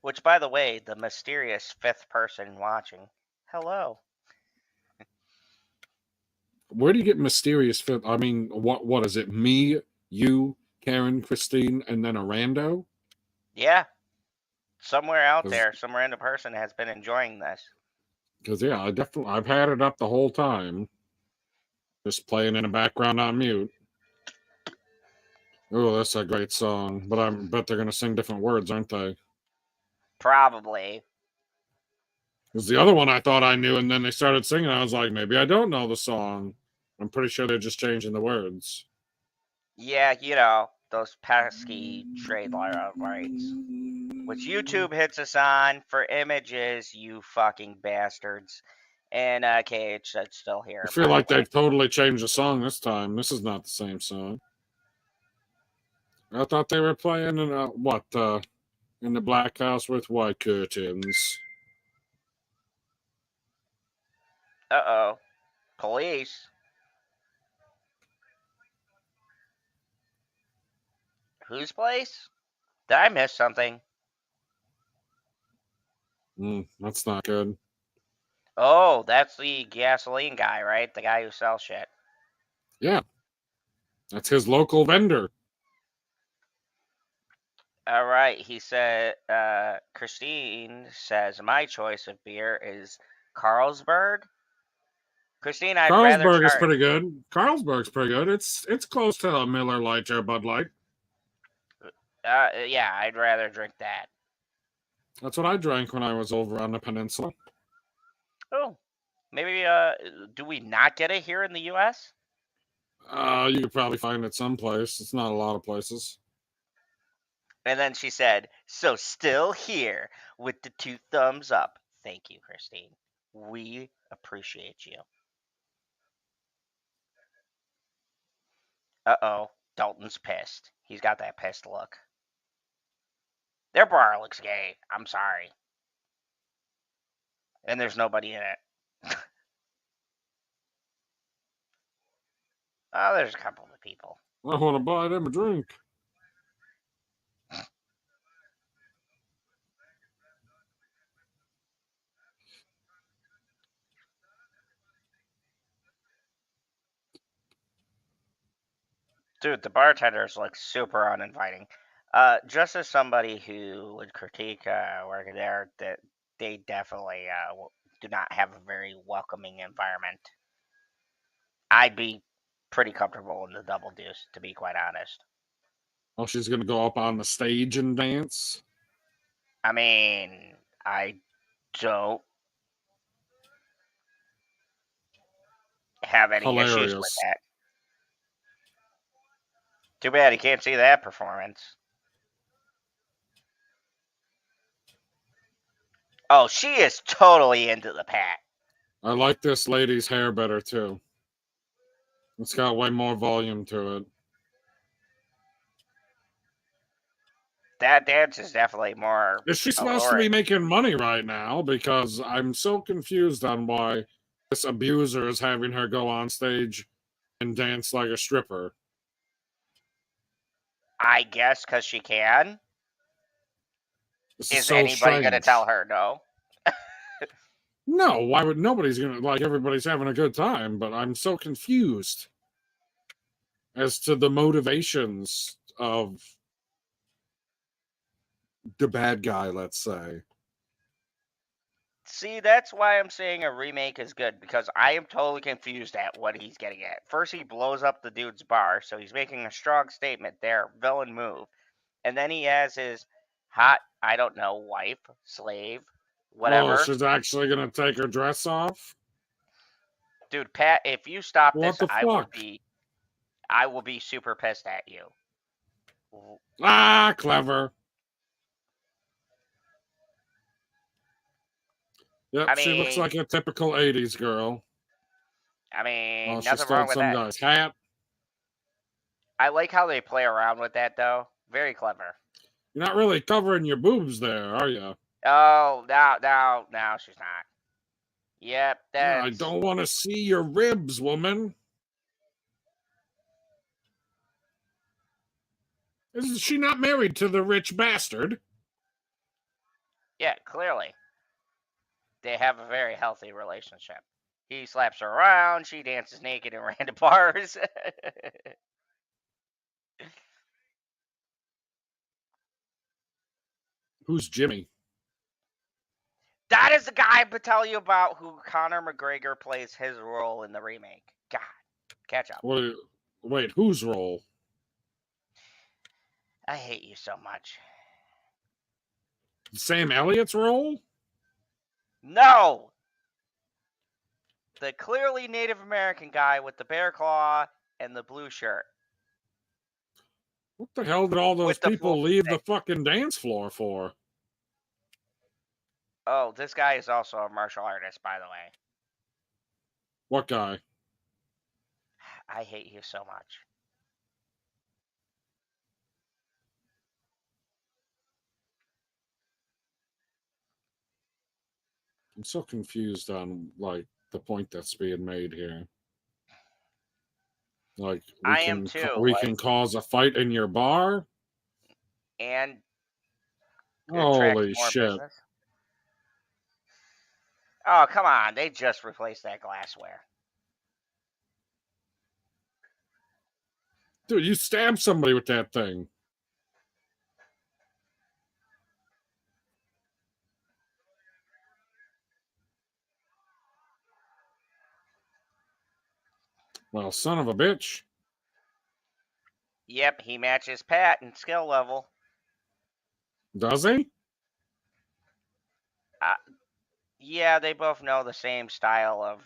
which, by the way, the mysterious fifth person watching. Hello. Where do you get mysterious fit? I mean, what is it? Me, you, Karen, Christine, and then a rando? Yeah. Somewhere out there, some random person has been enjoying this. Because yeah, I've had it up the whole time, just playing in the background on mute. Oh, that's a great song, but I bet they're gonna sing different words, aren't they? Probably. Because the other one I thought I knew, and then they started singing. I was like, maybe I don't know the song. I'm pretty sure they're just changing the words. Yeah, you know, those pesky trademark rights. Which YouTube hits us on for images, you fucking bastards. And KH, that's still here. I feel like they've totally changed the song this time. This is not the same song. I thought they were playing in in the black house with white curtains. Uh-oh. Police. Whose place? Did I miss something? That's not good. Oh, that's the gasoline guy, right? The guy who sells shit. Yeah. That's his local vendor. All right. He said, Christine says, my choice of beer is Carlsberg. Christine, I'd rather Carlsberg is start... pretty good. Carlsberg's pretty good. It's close to a Miller Lite or Bud Light. Yeah, I'd rather drink that. That's what I drank when I was over on the peninsula. Oh, maybe, do we not get it here in the U.S.? You could probably find it someplace. It's not a lot of places. And then she said, so still here with the 2 thumbs up. Thank you, Christine. We appreciate you. Uh-oh. Dalton's pissed. He's got that pissed look. Their bar looks gay. I'm sorry. And there's nobody in it. Oh, there's a couple of people. I want to buy them a drink. Dude, the bartenders look super uninviting. Just as somebody who would critique working there, that they definitely do not have a very welcoming environment. I'd be pretty comfortable in the double deuce, to be quite honest. Oh, she's going to go up on the stage and dance? I mean, I don't have any issues with that. Too bad you can't see that performance. Oh, she is totally into the pat. I like this lady's hair better, too. It's got way more volume to it. That dance is definitely more... Is she supposed to be making money right now? Because I'm so confused on why this abuser is having her go on stage and dance like a stripper. I guess because she can. Is so anybody going to tell her no? No, why would nobody's going to, like, everybody's having a good time, but I'm so confused as to the motivations of the bad guy, let's say. See, that's why I'm saying a remake is good, because I am totally confused at what he's getting at. First, he blows up the dude's bar, so he's making a strong statement there, villain move. And then he has his hot, I don't know, wife, slave, whatever. Oh, she's actually gonna take her dress off? Dude, Pat, if you stop What this, the fuck? I will be super pissed at you. Ah, clever. Yep, she looks like a typical 80s girl. I mean, Oh, she nothing stole wrong with some that. guy's hat. I like how they play around with that, though. Very clever. You're not really covering your boobs there, are you? Oh, no, she's not. Yep, that's... I don't want to see your ribs, woman. Is she not married to the rich bastard? Yeah, clearly. They have a very healthy relationship. He slaps her around, she dances naked in random bars. Who's Jimmy? That is the guy I'm telling you about who Conor McGregor plays his role in the remake. God, catch up. Wait, whose role? I hate you so much. Sam Elliott's role? No! The clearly Native American guy with the bear claw and the blue shirt. What the hell did all those people leave the fucking dance floor for? Oh, this guy is also a martial artist, by the way. What guy? I hate you so much. I'm so confused on, like, the point that's being made here. Like, I am too. We can cause a fight in your bar? And holy shit. Business. Oh, come on. They just replaced that glassware. Dude, you stabbed somebody with that thing. Well, son of a bitch. Yep, he matches Pat in skill level. Does he? Yeah, they both know the same style of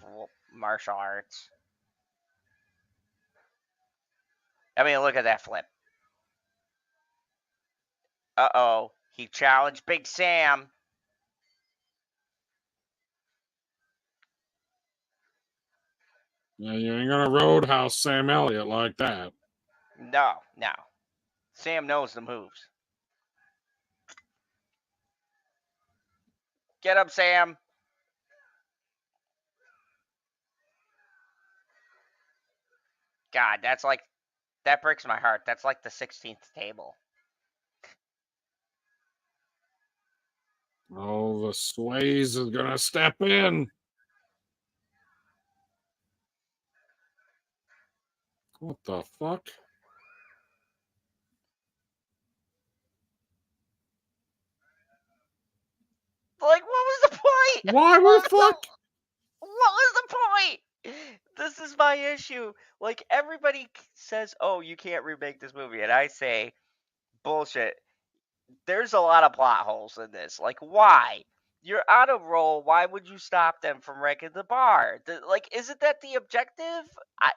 martial arts. I mean, look at that flip. Uh-oh. He challenged Big Sam. Yeah, you ain't gonna roadhouse Sam Elliott like that. No. Sam knows the moves. Get up, Sam. God, that breaks my heart. That's like the 16th table. Oh, the Swayze is gonna step in. What the fuck? Like, what was the point? Why the fuck? What was the point? This is my issue. Like, everybody says, oh, you can't remake this movie. And I say, bullshit. There's a lot of plot holes in this. Like, why? You're on a roll. Why would you stop them from wrecking the bar? Isn't that the objective?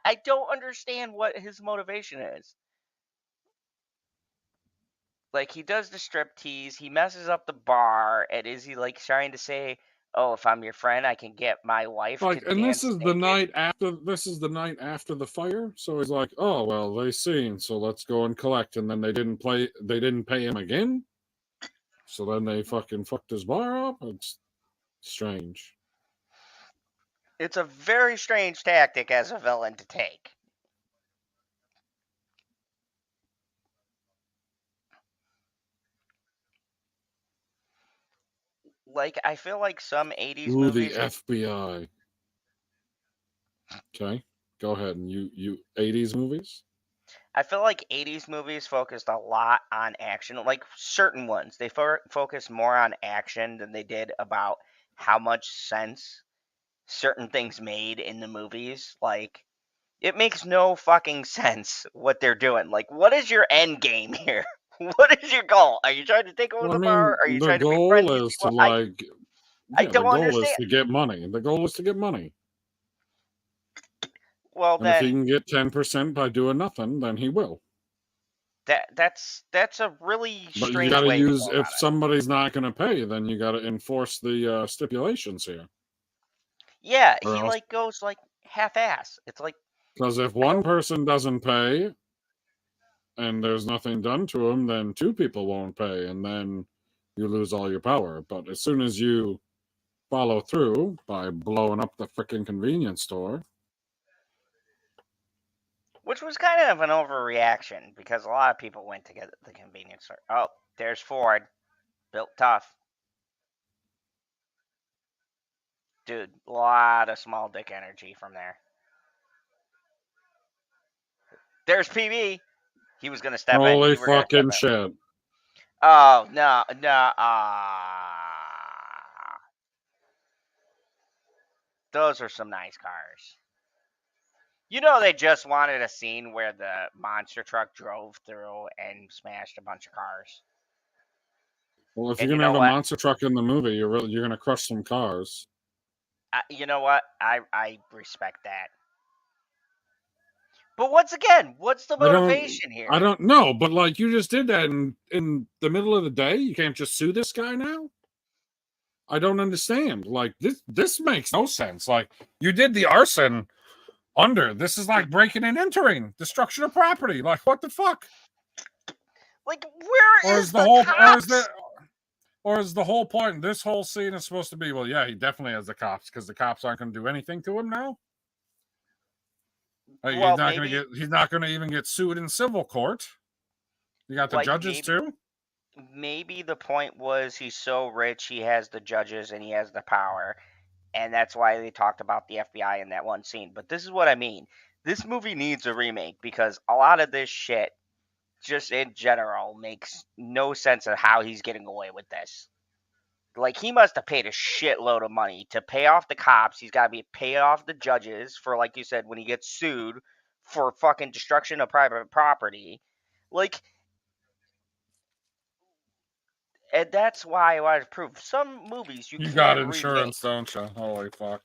I don't understand what his motivation is. Like, he does the striptease, he messes up the bar, and is he, like, trying to say, oh, if I'm your friend, I can get my wife to dance and this is naked? the night after the fire, so he's like, oh, well, they seen, so let's go and collect, and then they didn't pay him again? So then they fucking fucked his bar up? It's strange. It's a very strange tactic as a villain to take. Like, I feel like some 80s movies... the FBI. Okay, go ahead. And you 80s movies? I feel like 80s movies focused a lot on action. Like, certain ones. They focus more on action than they did about how much sense certain things made in the movies. Like, it makes no fucking sense what they're doing. Like, what is your end game here? What is your goal? Are you trying to take over Well, the I bar? mean, Are you the trying to be friendly goal with is to people? like, I yeah, the don't goal is understand. to get money. The goal is to get money. Well, And if he then can get 10% by doing nothing, then he will. that's a really But you strange got to way to use, go if about it. somebody's not going to pay, then you got to enforce the stipulations here. Yeah, Or he else, like goes like half-ass. It's like because if I one don't. person doesn't pay and there's nothing done to him, then two people won't pay, and then you lose all your power. But as soon as you follow through by blowing up the freaking convenience store, Which was kind of an overreaction because a lot of people went to get the convenience store. Oh, there's Ford, built tough, dude. A lot of small dick energy from there. There's PB. He was gonna step in. holy You were gonna step fucking in. shit. Oh no, no. Those are some nice cars. You know they just wanted a scene where the monster truck drove through and smashed a bunch of cars. Well, if And you're you gonna know have a what? monster truck in the movie, you're gonna crush some cars. You know what? I respect that. But once again, what's the motivation I here? don't know, but like you just did that in the middle of the day. You can't just sue this guy now. I don't understand. Like this makes no sense. Like you did the arson under. This is like breaking and entering, destruction of property. Like what the fuck? Like, where is the cops? Or is the whole point? This whole scene is supposed to be, well, yeah, he definitely has the cops because the cops aren't going to do anything to him now. Like, Well, maybe he's not going to even get sued in civil court. You got the like judges too. maybe the point was he's so rich he has the judges and he has the power, and that's why they talked about the FBI in that one scene. But this is what I mean. This movie needs a remake because a lot of this shit, just in general, makes no sense of how he's getting away with this. Like, he must have paid a shitload of money to pay off the cops. He's got to pay off the judges for, like you said, when he gets sued for fucking destruction of private property. Like, and that's why I wanted to prove some movies you got can remake. insurance, don't you? Holy fuck!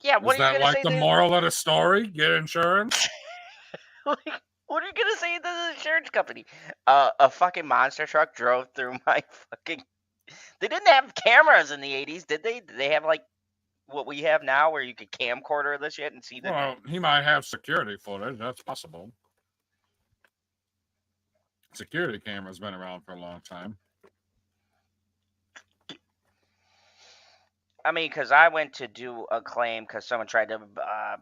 Yeah, Is what are you that gonna like say? the moral of the story? Get insurance. Like, what are you gonna say to the insurance company? A fucking monster truck drove through my fucking. They didn't have cameras in the 80s, did they? Did they have like what we have now, where you could camcorder this shit and see the? Well, he might have security footage. That's possible. Security camera's been around for a long time. I mean, because I went to do a claim because someone tried to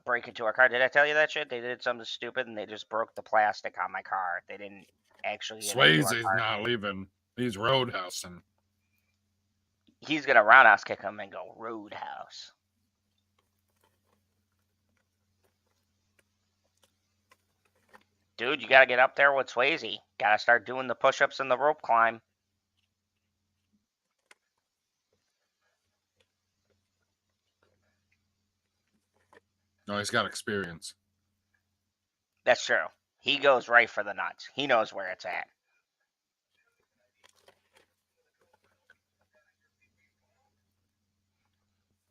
break into our car. Did I tell you that shit? They did something stupid and they just broke the plastic on my car. They didn't actually get into our Swayze's car. not leaving. He's roadhousing. He's gonna roundhouse kick him and go Roadhouse. Dude, you gotta get up there with Swayze. Gotta start doing the push-ups and the rope climb. No, he's got experience. That's true. He goes right for the nuts. He knows where it's at.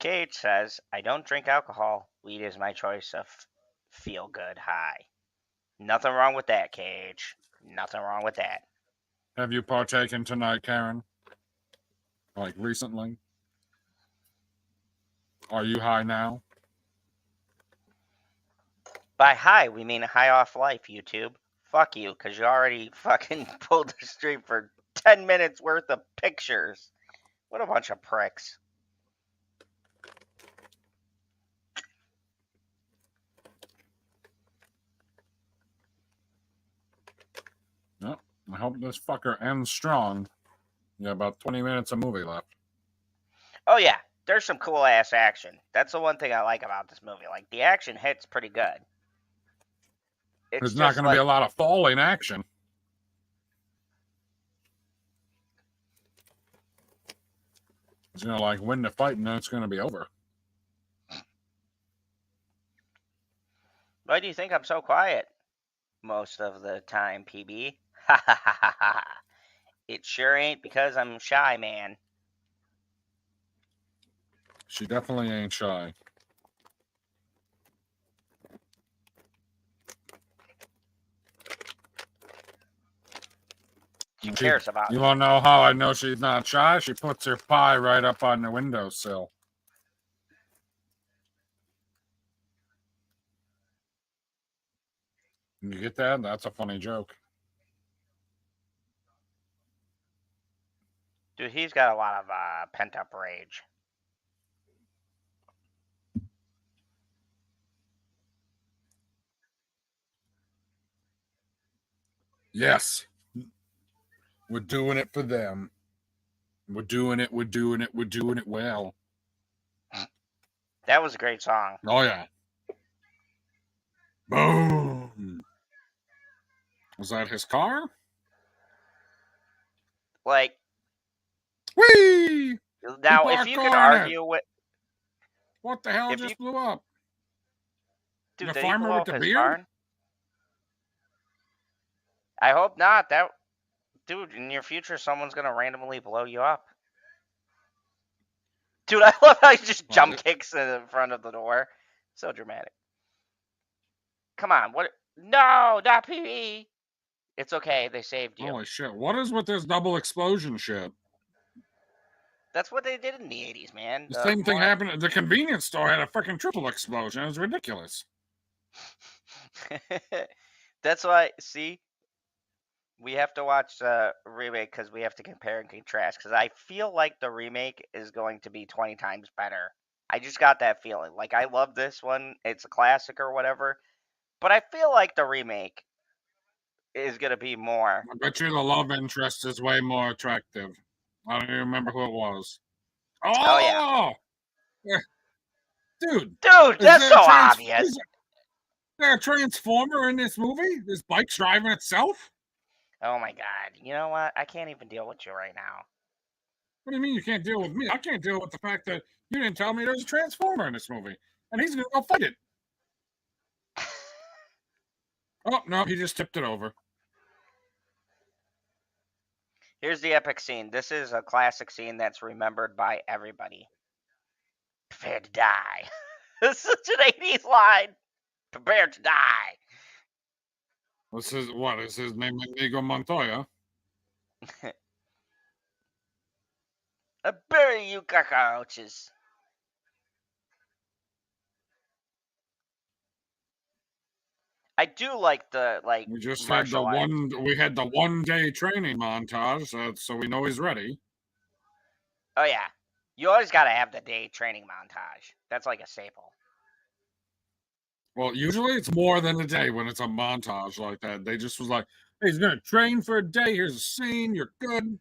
Cage says, I don't drink alcohol. Weed is my choice of feel-good high. Nothing wrong with that, Cage. Nothing wrong with that. Have you partaken tonight, Karen? Like recently? Are you high now? By high, we mean high off life, YouTube. Fuck you, because you already fucking pulled the stream for 10 minutes worth of pictures. What a bunch of pricks. Yep. I hope this fucker ends strong. Yeah, about 20 minutes of movie left. Oh, yeah. There's some cool-ass action. That's the one thing I like about this movie. Like, the action hits pretty good. There's not going to be a lot of falling action. It's going to like win the fight and then it's going to be over. Why do you think I'm so quiet? most of the time, PB. Ha ha ha ha ha. It sure ain't because I'm shy, man. She definitely ain't shy. She cares about you. Want to know how I know she's not shy? She puts her pie right up on the windowsill. You get that? That's a funny joke. Dude, he's got a lot of pent-up rage. Yes. We're doing it for them. We're doing it well. That was a great song. Oh, yeah. Boom. Was that his car? Like, whee! Now, if you could argue with... What the hell just blew up? Dude, the did farmer he blow with up the his beard? barn? I hope not. That, dude, in your future, someone's gonna randomly blow you up. Dude, I love how he just jump kicks in front of the door. So dramatic. Come on, what? No, not PB. It's okay. They saved you. Holy shit! What is with this double explosion shit? That's what they did in the 80s, man. The same thing happened at the convenience store. Had a freaking triple explosion. It was ridiculous. That's why, see, we have to watch the remake because we have to compare and contrast. Because I feel like the remake is going to be 20 times better. I just got that feeling. Like, I love this one. It's a classic or whatever. But I feel like the remake is going to be more. I bet you the love interest is way more attractive. I don't even remember who it was. Oh yeah. Dude, that's so obvious. Is there a transformer in this movie? This bike's driving itself? Oh my god. You know what? I can't even deal with you right now. What do you mean you can't deal with me? I can't deal with the fact that you didn't tell me there's a transformer in this movie. And he's going to go fight it. Oh, no, he just tipped it over. Here's the epic scene. This is a classic scene that's remembered by everybody. Prepare to die. This is such an 80s line. Prepare to die. This is what? Is his name Inigo Montoya? I bury you cockroaches. I do like the We just had the one. We had the 1 day training montage, so we know he's ready. Oh yeah, you always got to have the day training montage. That's like a staple. Well, usually it's more than a day when it's a montage like that. They just was like, hey, he's gonna train for a day. Here's a scene. You're good.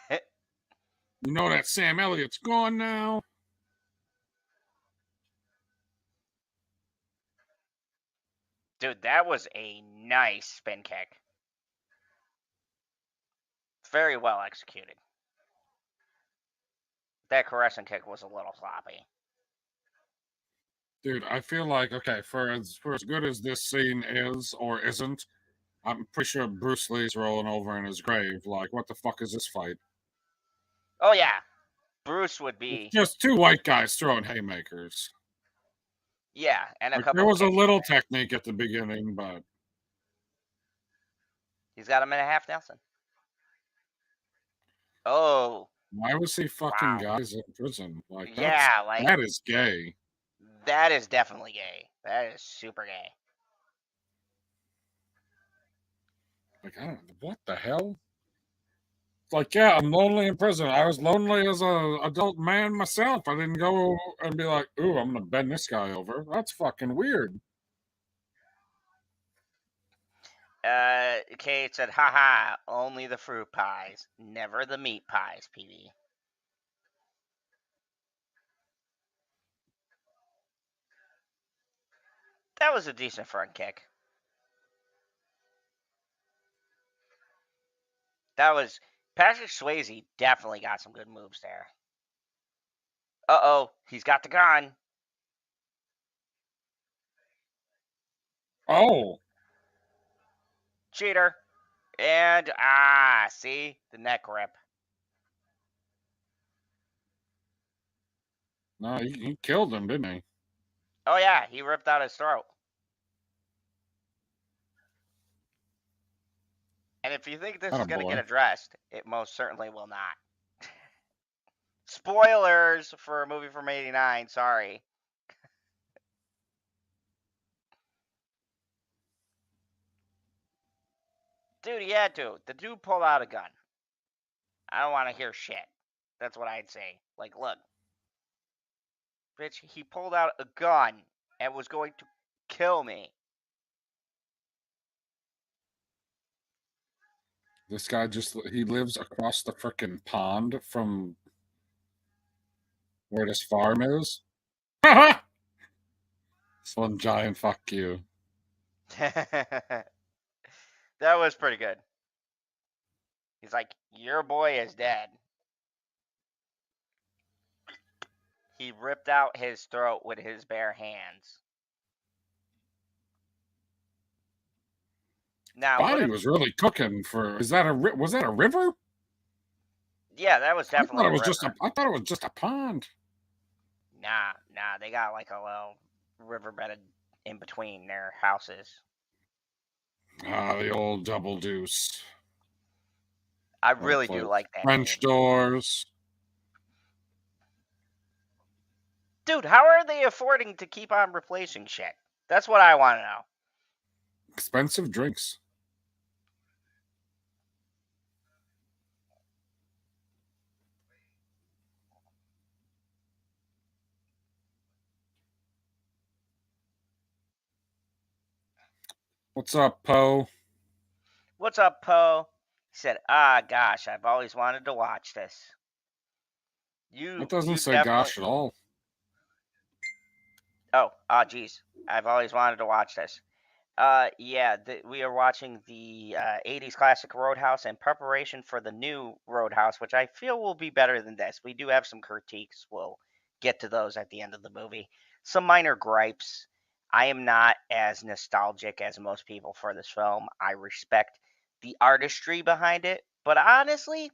You know that Sam Elliott's gone now. Dude, that was a nice spin kick. Very well executed. That caressing kick was a little sloppy. Dude, I feel like, okay, for as good as this scene is or isn't, I'm pretty sure Bruce Lee's rolling over in his grave. Like, what the fuck is this fight? Oh, yeah. Bruce would be... It's just two white guys throwing haymakers. Yeah, and a couple... There was a little technique at the beginning, but... He's got a minute and a half, Nelson. Oh. Why was he fucking guys in prison? Like, yeah, like... That is gay. That is definitely gay. That is super gay. Like, I don't know, what the hell? It's like, yeah, I'm lonely in prison. I was lonely as an adult man myself. I didn't go and be like, ooh, I'm going to bend this guy over. That's fucking weird. Kate said, haha, only the fruit pies, never the meat pies, PD. That was a decent front kick. That was... Patrick Swayze definitely got some good moves there. Uh-oh, he's got the gun. Oh. Cheater. And, see? The neck rip. No, he killed him, didn't he? Oh, yeah, he ripped out his throat. And if you think this is going to get addressed, it most certainly will not. Spoilers for a movie from '89, sorry. Dude, he had to. The dude pulled out a gun. I don't want to hear shit. That's what I'd say. Like, look. Bitch, he pulled out a gun and was going to kill me. This guy he lives across the frickin' pond from where this farm is. It's one giant fuck you. That was pretty good. He's like, your boy is dead. He ripped out his throat with his bare hands. Now, body was really cooking for. Was that a river? Yeah, that was definitely. I thought it was just a pond. Nah, they got like a little riverbed in between their houses. The old double deuce. I really do like that. French doors. Dude, how are they affording to keep on replacing shit? That's what I want to know. Expensive drinks. What's up, Poe? What's up, Poe? He said, gosh, I've always wanted to watch this. It doesn't say gosh at all. Oh, geez. I've always wanted to watch this. Yeah, we are watching the 80s classic Roadhouse in preparation for the new Roadhouse, which I feel will be better than this. We do have some critiques. We'll get to those at the end of the movie. Some minor gripes. I am not as nostalgic as most people for this film. I respect the artistry behind it, but honestly,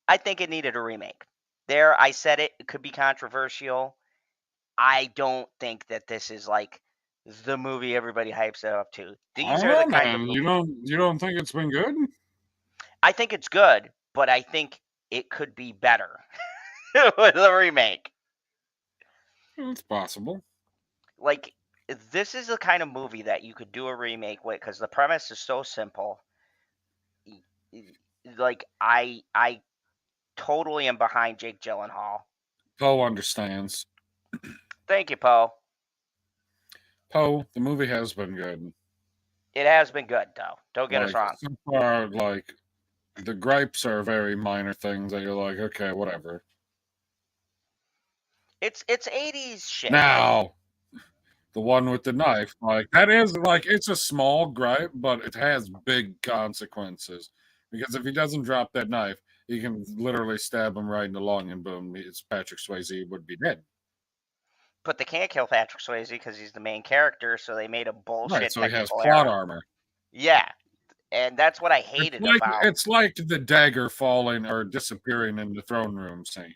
I think it needed a remake. I said it could be controversial. I don't think that this is like the movie everybody hypes it up to. These are the kind of movies. You don't think it's been good? I think it's good, but I think it could be better with a remake. It's possible. Like, this is the kind of movie that you could do a remake with because the premise is so simple. Like, I totally am behind Jake Gyllenhaal. Poe understands. Thank you, Poe. Poe, the movie has been good. It has been good, though. Don't get us wrong. So far, like, the gripes are very minor things that you're like, okay, whatever. It's 80s shit. Now, the one with the knife, like, that is, like, it's a small gripe, but it has big consequences. Because if he doesn't drop that knife, he can literally stab him right in the lung and boom, it's Patrick Swayze would be dead. But they can't kill Patrick Swayze because he's the main character, so they made a bullshit. Right, so he has plot armor. Yeah, and that's what I hated about. It's like the dagger falling or disappearing in the throne room scene.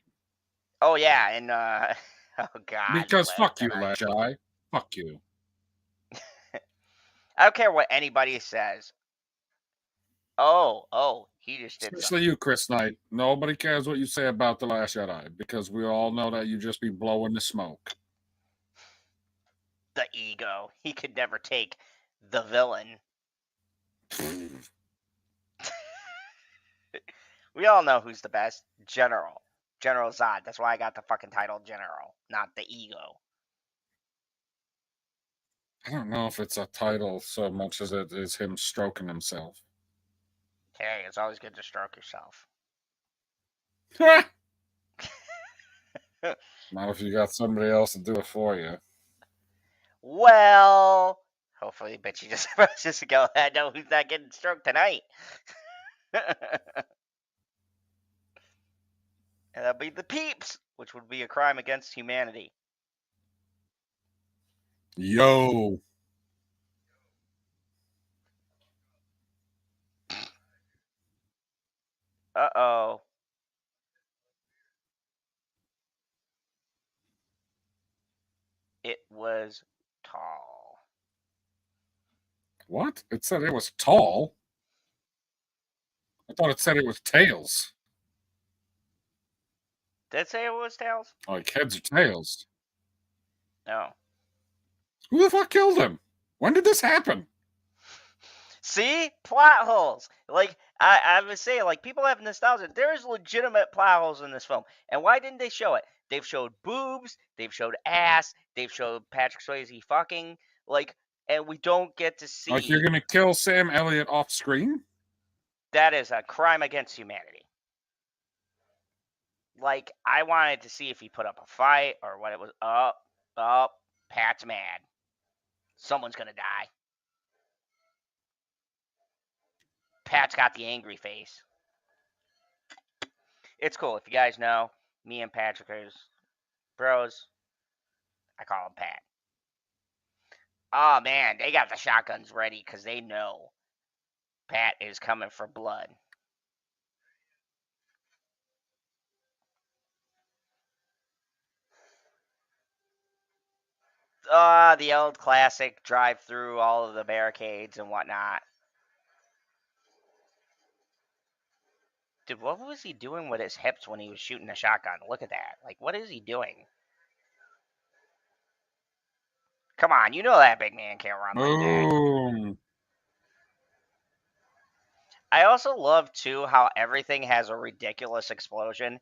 Oh yeah, and oh god. Because fuck you, Lashai. Fuck you. I don't care what anybody says. Oh, he just did. Especially you, Chris Knight. Nobody cares what you say about The Last Jedi because we all know that you just be blowing the smoke. The ego. He could never take the villain. We all know who's the best. General Zod. That's why I got the fucking title General, not the ego. I don't know if it's a title so much as it is him stroking himself. Hey, it's always good to stroke yourself. Not if you got somebody else to do it for you. Well, hopefully, bitch, you just go, I know who's not getting stroked tonight. And that'll be the peeps, which would be a crime against humanity. Yo. Uh-oh. It was tall. What? It said it was tall? I thought it said it was tails. Did it say it was tails? Like heads or tails? No. Who the fuck killed him? When did this happen? See? Plot holes. Like, I would say, like, people have nostalgia. There's legitimate plot holes in this film. And why didn't they show it? They've showed boobs. They've showed ass. They've showed Patrick Swayze fucking. Like, and we don't get to see. Like, you're going to kill Sam Elliott off screen? That is a crime against humanity. Like, I wanted to see if he put up a fight or what it was. Pat's mad. Someone's going to die. Pat's got the angry face. It's cool. If you guys know, me and Patrick are bros. I call him Pat. Oh, man, they got the shotguns ready because they know Pat is coming for blood. The old classic drive through all of the barricades and whatnot. Dude, what was he doing with his hips when he was shooting a shotgun? Look at that. Like, what is he doing? Come on, you know that big man can't run like that. Boom. I also love, too, how everything has a ridiculous explosion.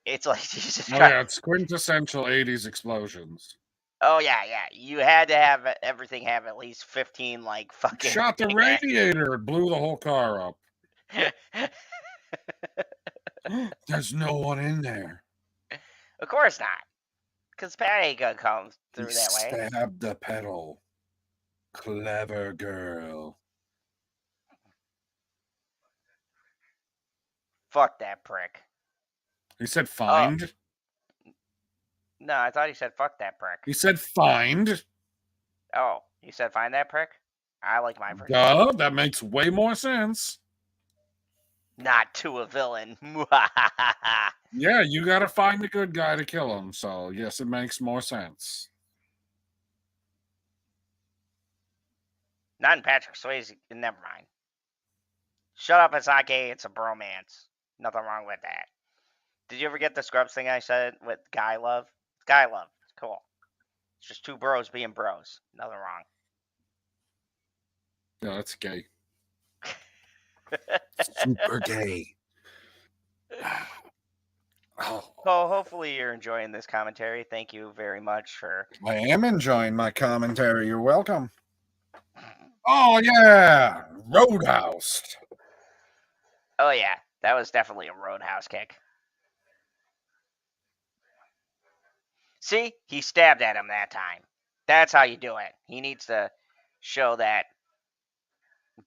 It's like, Jesus Christ. Oh, yeah, it's quintessential 80s explosions. Oh, yeah. You had to have everything have at least 15, like, fucking... Shot the radiator. It blew the whole car up. There's no one in there. Of course not. Because Pat ain't gonna come through that way. Stab the pedal. Clever girl. Fuck that prick. He said find? No, I thought he said fuck that prick. He said find. Oh, he said find that prick? I like my version. Duh, that makes way more sense. Not to a villain. Yeah, you gotta find the good guy to kill him, so yes, it makes more sense. Not in Patrick Swayze. Never mind. Shut up, it's not gay. It's a bromance. Nothing wrong with that. Did you ever get the Scrubs thing I said with guy love? Guy love. It's cool. It's just two bros being bros. Nothing wrong. Yeah, that's gay. Super gay. Oh. So hopefully you're enjoying this commentary. Thank you very much for... I am enjoying my commentary. You're welcome. Oh, yeah. Roadhouse. Oh, yeah. That was definitely a Roadhouse kick. See? He stabbed at him that time. That's how you do it. He needs to show that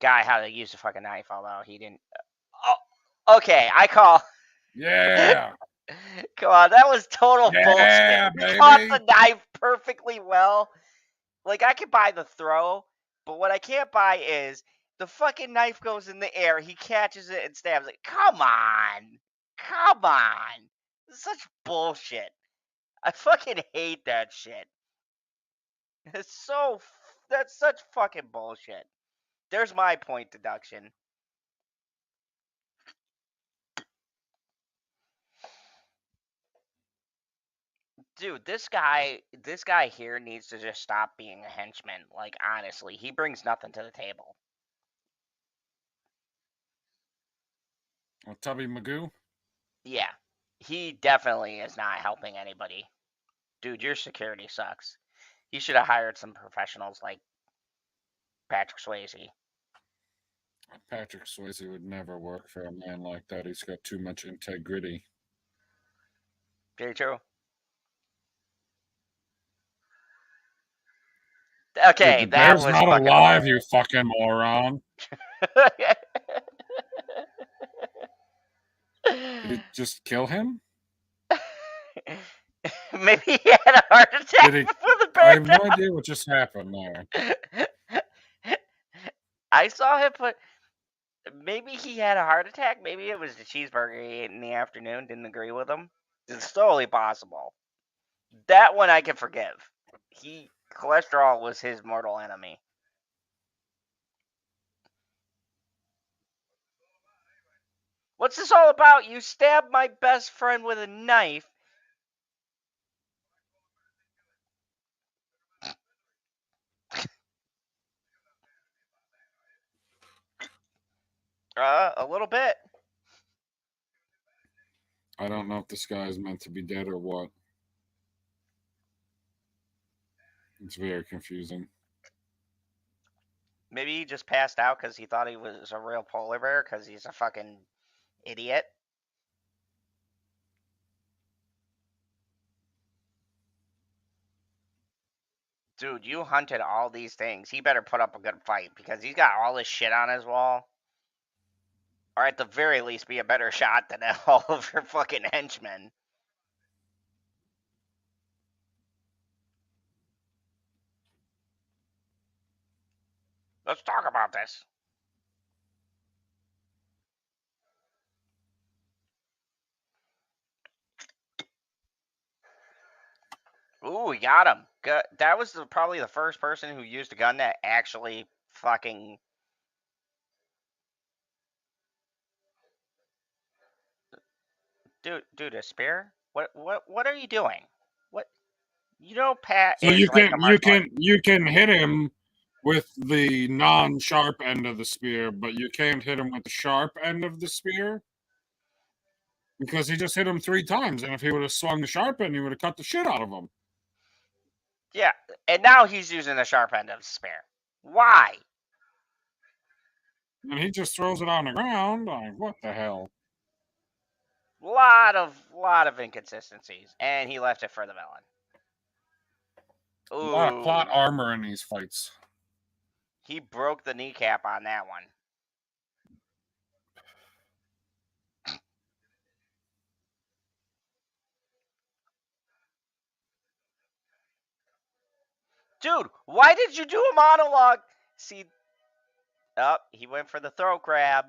guy how to use the fucking knife, although he didn't... Oh, okay, I call... Yeah. Come on, that was total yeah, bullshit. Baby. He caught the knife perfectly well. Like, I can buy the throw, but what I can't buy is the fucking knife goes in the air, he catches it and stabs it. Come on. Come on. This is such bullshit. I fucking hate that shit. That's such fucking bullshit. There's my point deduction. Dude, this guy here needs to just stop being a henchman. Like, honestly, he brings nothing to the table. Oh, Tubby Magoo? Yeah, he definitely is not helping anybody. Dude, your security sucks. You should have hired some professionals like Patrick Swayze. Patrick Swayze would never work for a man like that. He's got too much integrity. Very true. Okay, Dude, that was not fucking alive, you fucking moron. Did it just kill him? Maybe he had a heart attack before the bear I have no idea what just happened there. I saw him put... maybe he had a heart attack. Maybe it was the cheeseburger he ate in the afternoon. Didn't agree with him. It's totally possible. That one I can forgive. Cholesterol was his mortal enemy. What's this all about? You stabbed my best friend with a knife. A little bit. I don't know if this guy is meant to be dead or what. It's very confusing. Maybe he just passed out because he thought he was a real polar bear because he's a fucking idiot. Dude, you hunted all these things. He better put up a good fight because he's got all this shit on his wall. Or at the very least be a better shot than all of your fucking henchmen. Let's talk about this. Ooh, we got him. Good. That was probably the first person who used a gun that actually fucking... Dude, a spear? What are you doing? What? You know, Pat. So you can hit him with the non-sharp end of the spear, but you can't hit him with the sharp end of the spear because he just hit him 3 times, and if he would have swung the sharp end, he would have cut the shit out of him. Yeah, and now he's using the sharp end of the spear. Why? And he just throws it on the ground. Like, what the hell? Lot of inconsistencies, and he left it for the villain. Ooh. A lot of plot armor in these fights. He broke the kneecap on that one. Dude, why did you do a monologue? See, he went for the throat grab.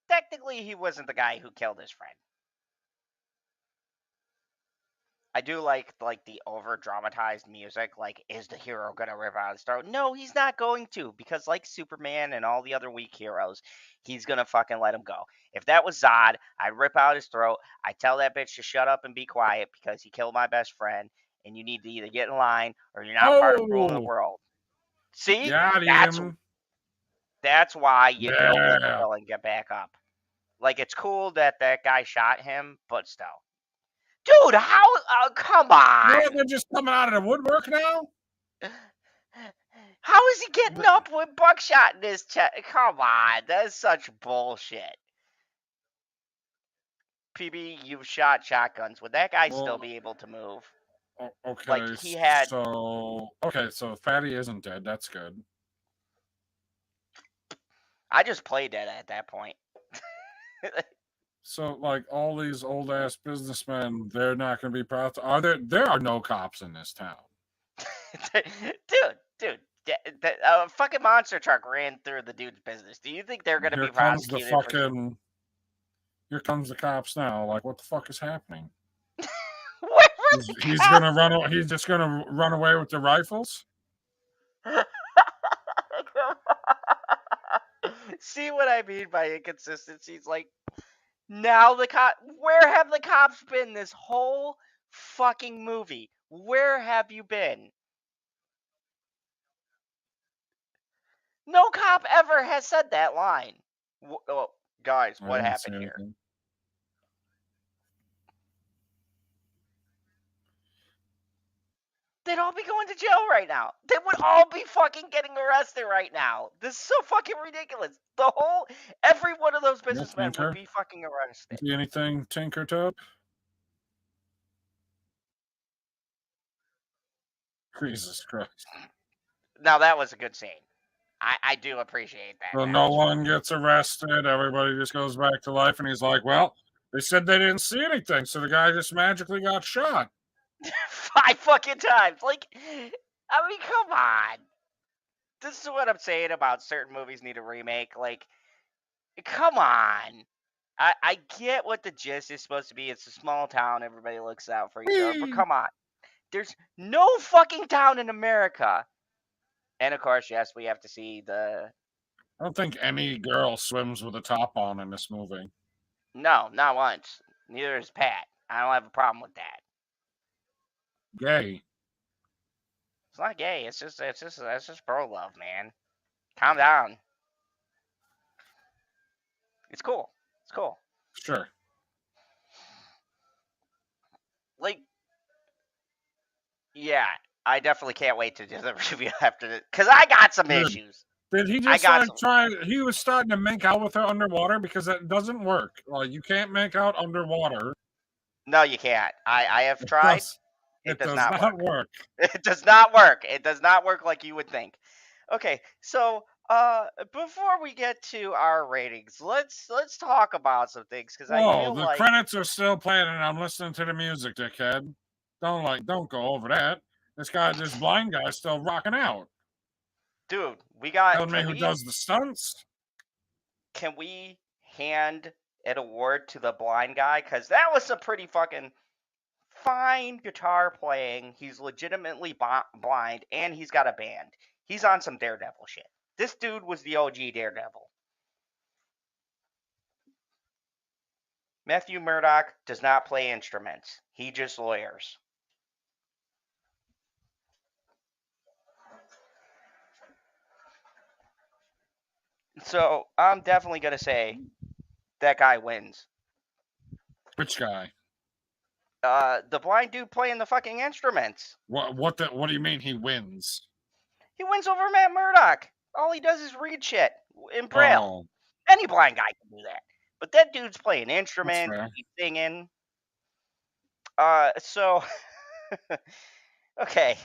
Technically, he wasn't the guy who killed his friend. I do like the over dramatized music. Like, is the hero gonna rip out his throat? No, he's not going to, because like Superman and all the other weak heroes, he's gonna fucking let him go. If that was Zod, I'd rip out his throat. I'd tell that bitch to shut up and be quiet because he killed my best friend, and you need to either get in line or you're not part of ruling the world. See, that's why you don't let the villain get back up. Like, it's cool that guy shot him, but still. Dude, how? Come on. Yeah, they're just coming out of the woodwork now? How is he getting up with buckshot in his chest? Come on. That is such bullshit. PB, you've shot shotguns. Would that guy still be able to move? Okay, like, he had... so Fatty isn't dead. That's good. I just play dead at that point. So, like, all these old-ass businessmen, they're not going to be proud to... There are no cops in this town. Dude, a fucking monster truck ran through the dude's business. Do you think they're going to be prosecuted? Here comes the cops now. Like, what the fuck is happening? He's gonna run. He's just gonna run away with the rifles. See what I mean by inconsistencies? Like, now where have the cops been this whole fucking movie? Where have you been? No cop ever has said that line. Oh, guys, what happened here? They'd all be going to jail right now. They would all be fucking getting arrested right now. This is so fucking ridiculous. Every one of those businessmen would be fucking arrested. See anything, Tinker Tub? Jesus Christ. Now that was a good scene. I do appreciate that. So no one gets arrested. Everybody just goes back to life. And he's like, well, they said they didn't see anything. So the guy just magically got shot. 5 fucking times. Like, I mean, come on. This is what I'm saying about certain movies need a remake. Like, come on. I get what the gist is supposed to be. It's a small town. Everybody looks out for each other. But come on. There's no fucking town in America. And, of course, yes, we have to see the... I don't think any girl swims with a top on in this movie. No, not once. Neither is Pat. I don't have a problem with that. Gay. It's not gay. It's just bro love, man. Calm down. It's cool. It's cool. Sure. Like, yeah, I definitely can't wait to do the review after this, because I got some issues. Did he just he was starting to make out with her underwater? Because that doesn't work. Like, you can't make out underwater. No, you can't. I have tried. It does not work. It does not work. It does not work like you would think. Okay, so before we get to our ratings, let's talk about some things, because I feel the like credits are still playing and I'm listening to the music, dickhead. Don't go over that. This blind guy's still rocking out. Dude, we got... Tell me who does the stunts. Can we hand an award to the blind guy? Because that was some pretty fucking fine guitar playing. He's legitimately blind, and he's got a band. He's on some Daredevil shit. This dude was the OG Daredevil. Matthew Murdock does not play instruments. He just lawyers. So, I'm definitely going to say that guy wins. Which guy? The blind dude playing the fucking instruments. What do you mean he wins? He wins over Matt Murdock. All he does is read shit in Braille. Oh. Any blind guy can do that. But that dude's playing instruments, he's singing. So, okay.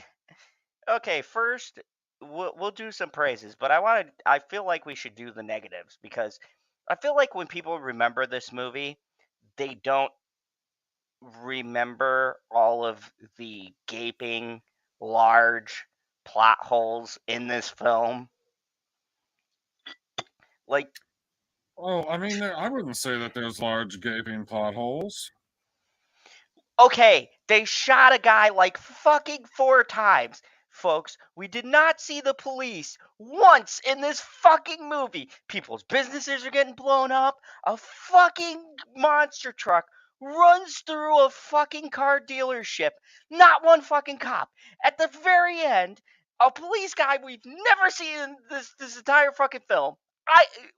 Okay, first, we'll do some praises, but I feel like we should do the negatives, because I feel like when people remember this movie, they don't remember all of the gaping, large plot holes in this film. Like, oh, I mean, I wouldn't say that there's large gaping plot holes. Okay, they shot a guy like fucking 4 times. Folks, we did not see the police once in this fucking movie. People's businesses are getting blown up. A fucking monster truck runs through a fucking car dealership. Not one fucking cop. At the very end, a police guy we've never seen in this entire fucking film.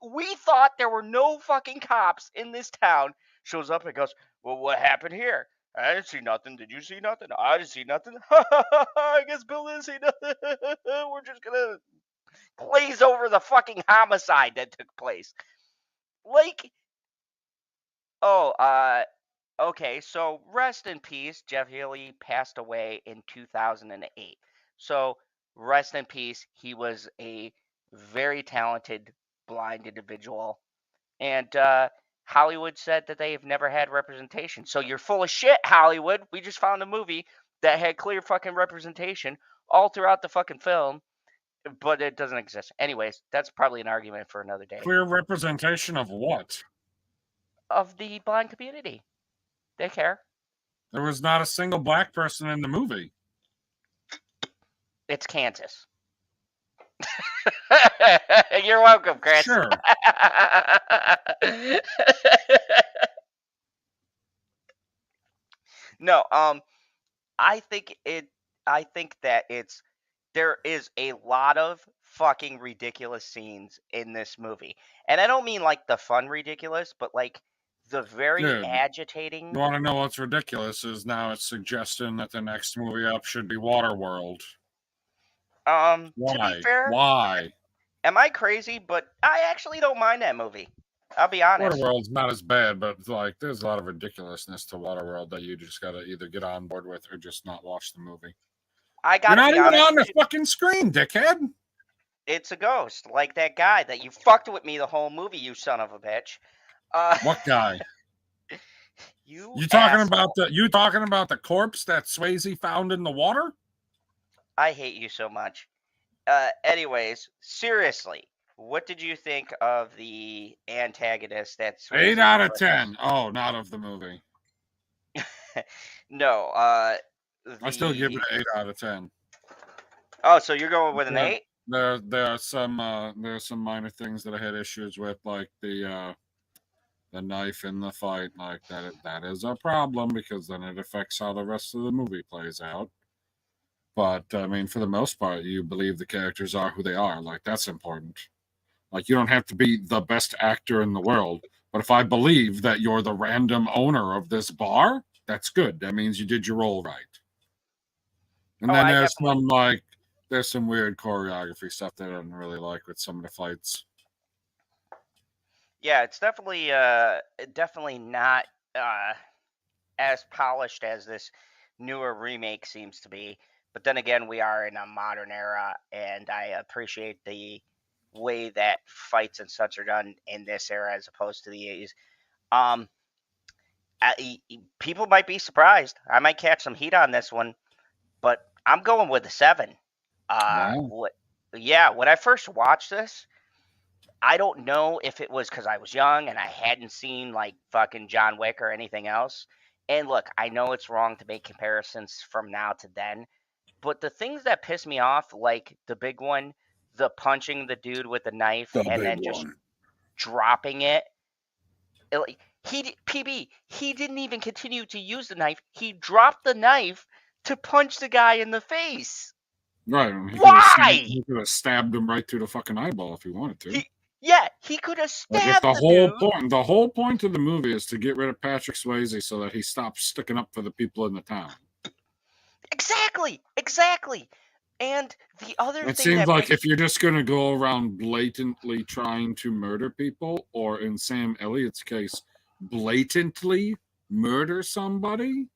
We thought there were no fucking cops in this town. Shows up and goes, well, what happened here? I didn't see nothing. Did you see nothing? I didn't see nothing. I guess Bill didn't see nothing. We're just gonna glaze over the fucking homicide that took place. Like, okay, so rest in peace. Jeff Healey passed away in 2008. So rest in peace. He was a very talented blind individual. And, Hollywood said that they have never had representation. So you're full of shit, Hollywood. We just found a movie that had clear fucking representation all throughout the fucking film, but it doesn't exist. Anyways, that's probably an argument for another day. Clear representation of what? Of the blind community. They care. There was not a single black person in the movie. It's Kansas. You're welcome, Chris. Sure. No, I think that there is a lot of fucking ridiculous scenes in this movie. And I don't mean like the fun ridiculous, but like the very agitating. You want to know what's ridiculous is now it's suggesting that the next movie up should be Waterworld. Why? To be fair, why? Am I crazy? But I actually don't mind that movie. I'll be honest. Waterworld's not as bad, but like there's a lot of ridiculousness to Waterworld that you just gotta either get on board with or just not watch the movie. You're not even on the fucking screen, dickhead. It's a ghost, like that guy that you fucked with me the whole movie, you son of a bitch. What guy? You talking about the corpse that Swayze found in the water? I hate you so much. Anyways, seriously, what did you think of the antagonist that Swayze 8 out of 10. Oh, not of the movie. No, I still give it an 8 out of 10. Oh, so you're going with an 8? There are some minor things that I had issues with, like the knife in the fight, like that is a problem because then it affects how the rest of the movie plays out. But I mean, for the most part, you believe the characters are who they are. Like, that's important. Like, you don't have to be the best actor in the world, but if I believe that you're the random owner of this bar, that's good. That means you did your role right. And then there's some weird choreography stuff that I don't really like with some of the fights. Yeah, it's definitely not as polished as this newer remake seems to be. But then again, we are in a modern era, and I appreciate the way that fights and such are done in this era as opposed to the 80s. People might be surprised. I might catch some heat on this one, but I'm going with a 7. Wow. When I first watched this, I don't know if it was because I was young and I hadn't seen like fucking John Wick or anything else. And look, I know it's wrong to make comparisons from now to then, but the things that piss me off, like the big one, the punching the dude with the knife and then just dropping it. Like he didn't even continue to use the knife. He dropped the knife to punch the guy in the face. Right. Why? He could have stabbed him right through the fucking eyeball if he wanted to. He could have stabbed the whole point of the movie is to get rid of Patrick Swayze so that he stops sticking up for the people in the town. Exactly. And the other thing it seems like if you're just going to go around blatantly trying to murder people, or in Sam Elliott's case, blatantly murder somebody,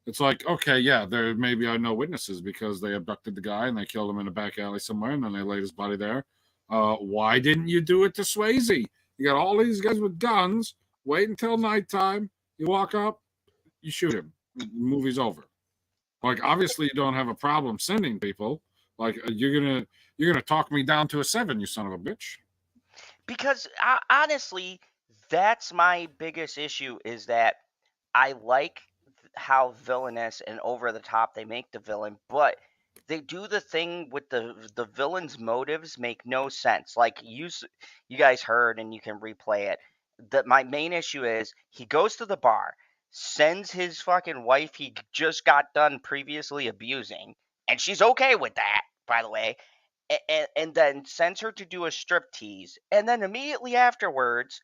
it's like, okay, yeah, there maybe are no witnesses because they abducted the guy and they killed him in a back alley somewhere and then they laid his body there. Why didn't you do it to Swayze? You got all these guys with guns. Wait until nighttime. You walk up, you shoot him. The movie's over. Like, obviously, you don't have a problem sending people. Like, you're gonna talk me down to a 7, you son of a bitch. Because honestly, that's my biggest issue is that I like how villainous and over the top they make the villain, but they do the thing with the villain's motives make no sense. Like you guys heard, and you can replay it. That my main issue is he goes to the bar, sends his fucking wife he just got done previously abusing, and she's okay with that, by the way, and then sends her to do a striptease, and then immediately afterwards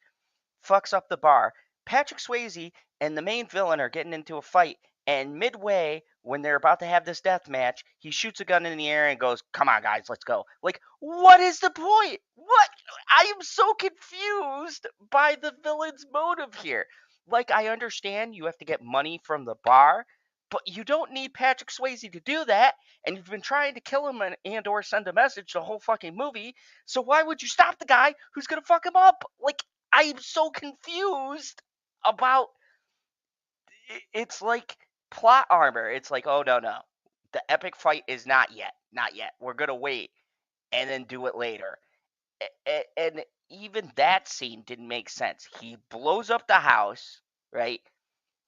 fucks up the bar. Patrick Swayze and the main villain are getting into a fight, and midway, when they're about to have this death match, he shoots a gun in the air and goes, "Come on, guys, let's go." Like, what is the point? What? I am so confused by the villain's motive here. Like, I understand you have to get money from the bar, but you don't need Patrick Swayze to do that, and you've been trying to kill him and or send a message the whole fucking movie, so why would you stop the guy who's gonna fuck him up? Like, I'm so confused about it's like plot armor. It's like, oh no, the epic fight is not yet. We're gonna wait and then do it later. And even that scene didn't make sense. He blows up the house, right?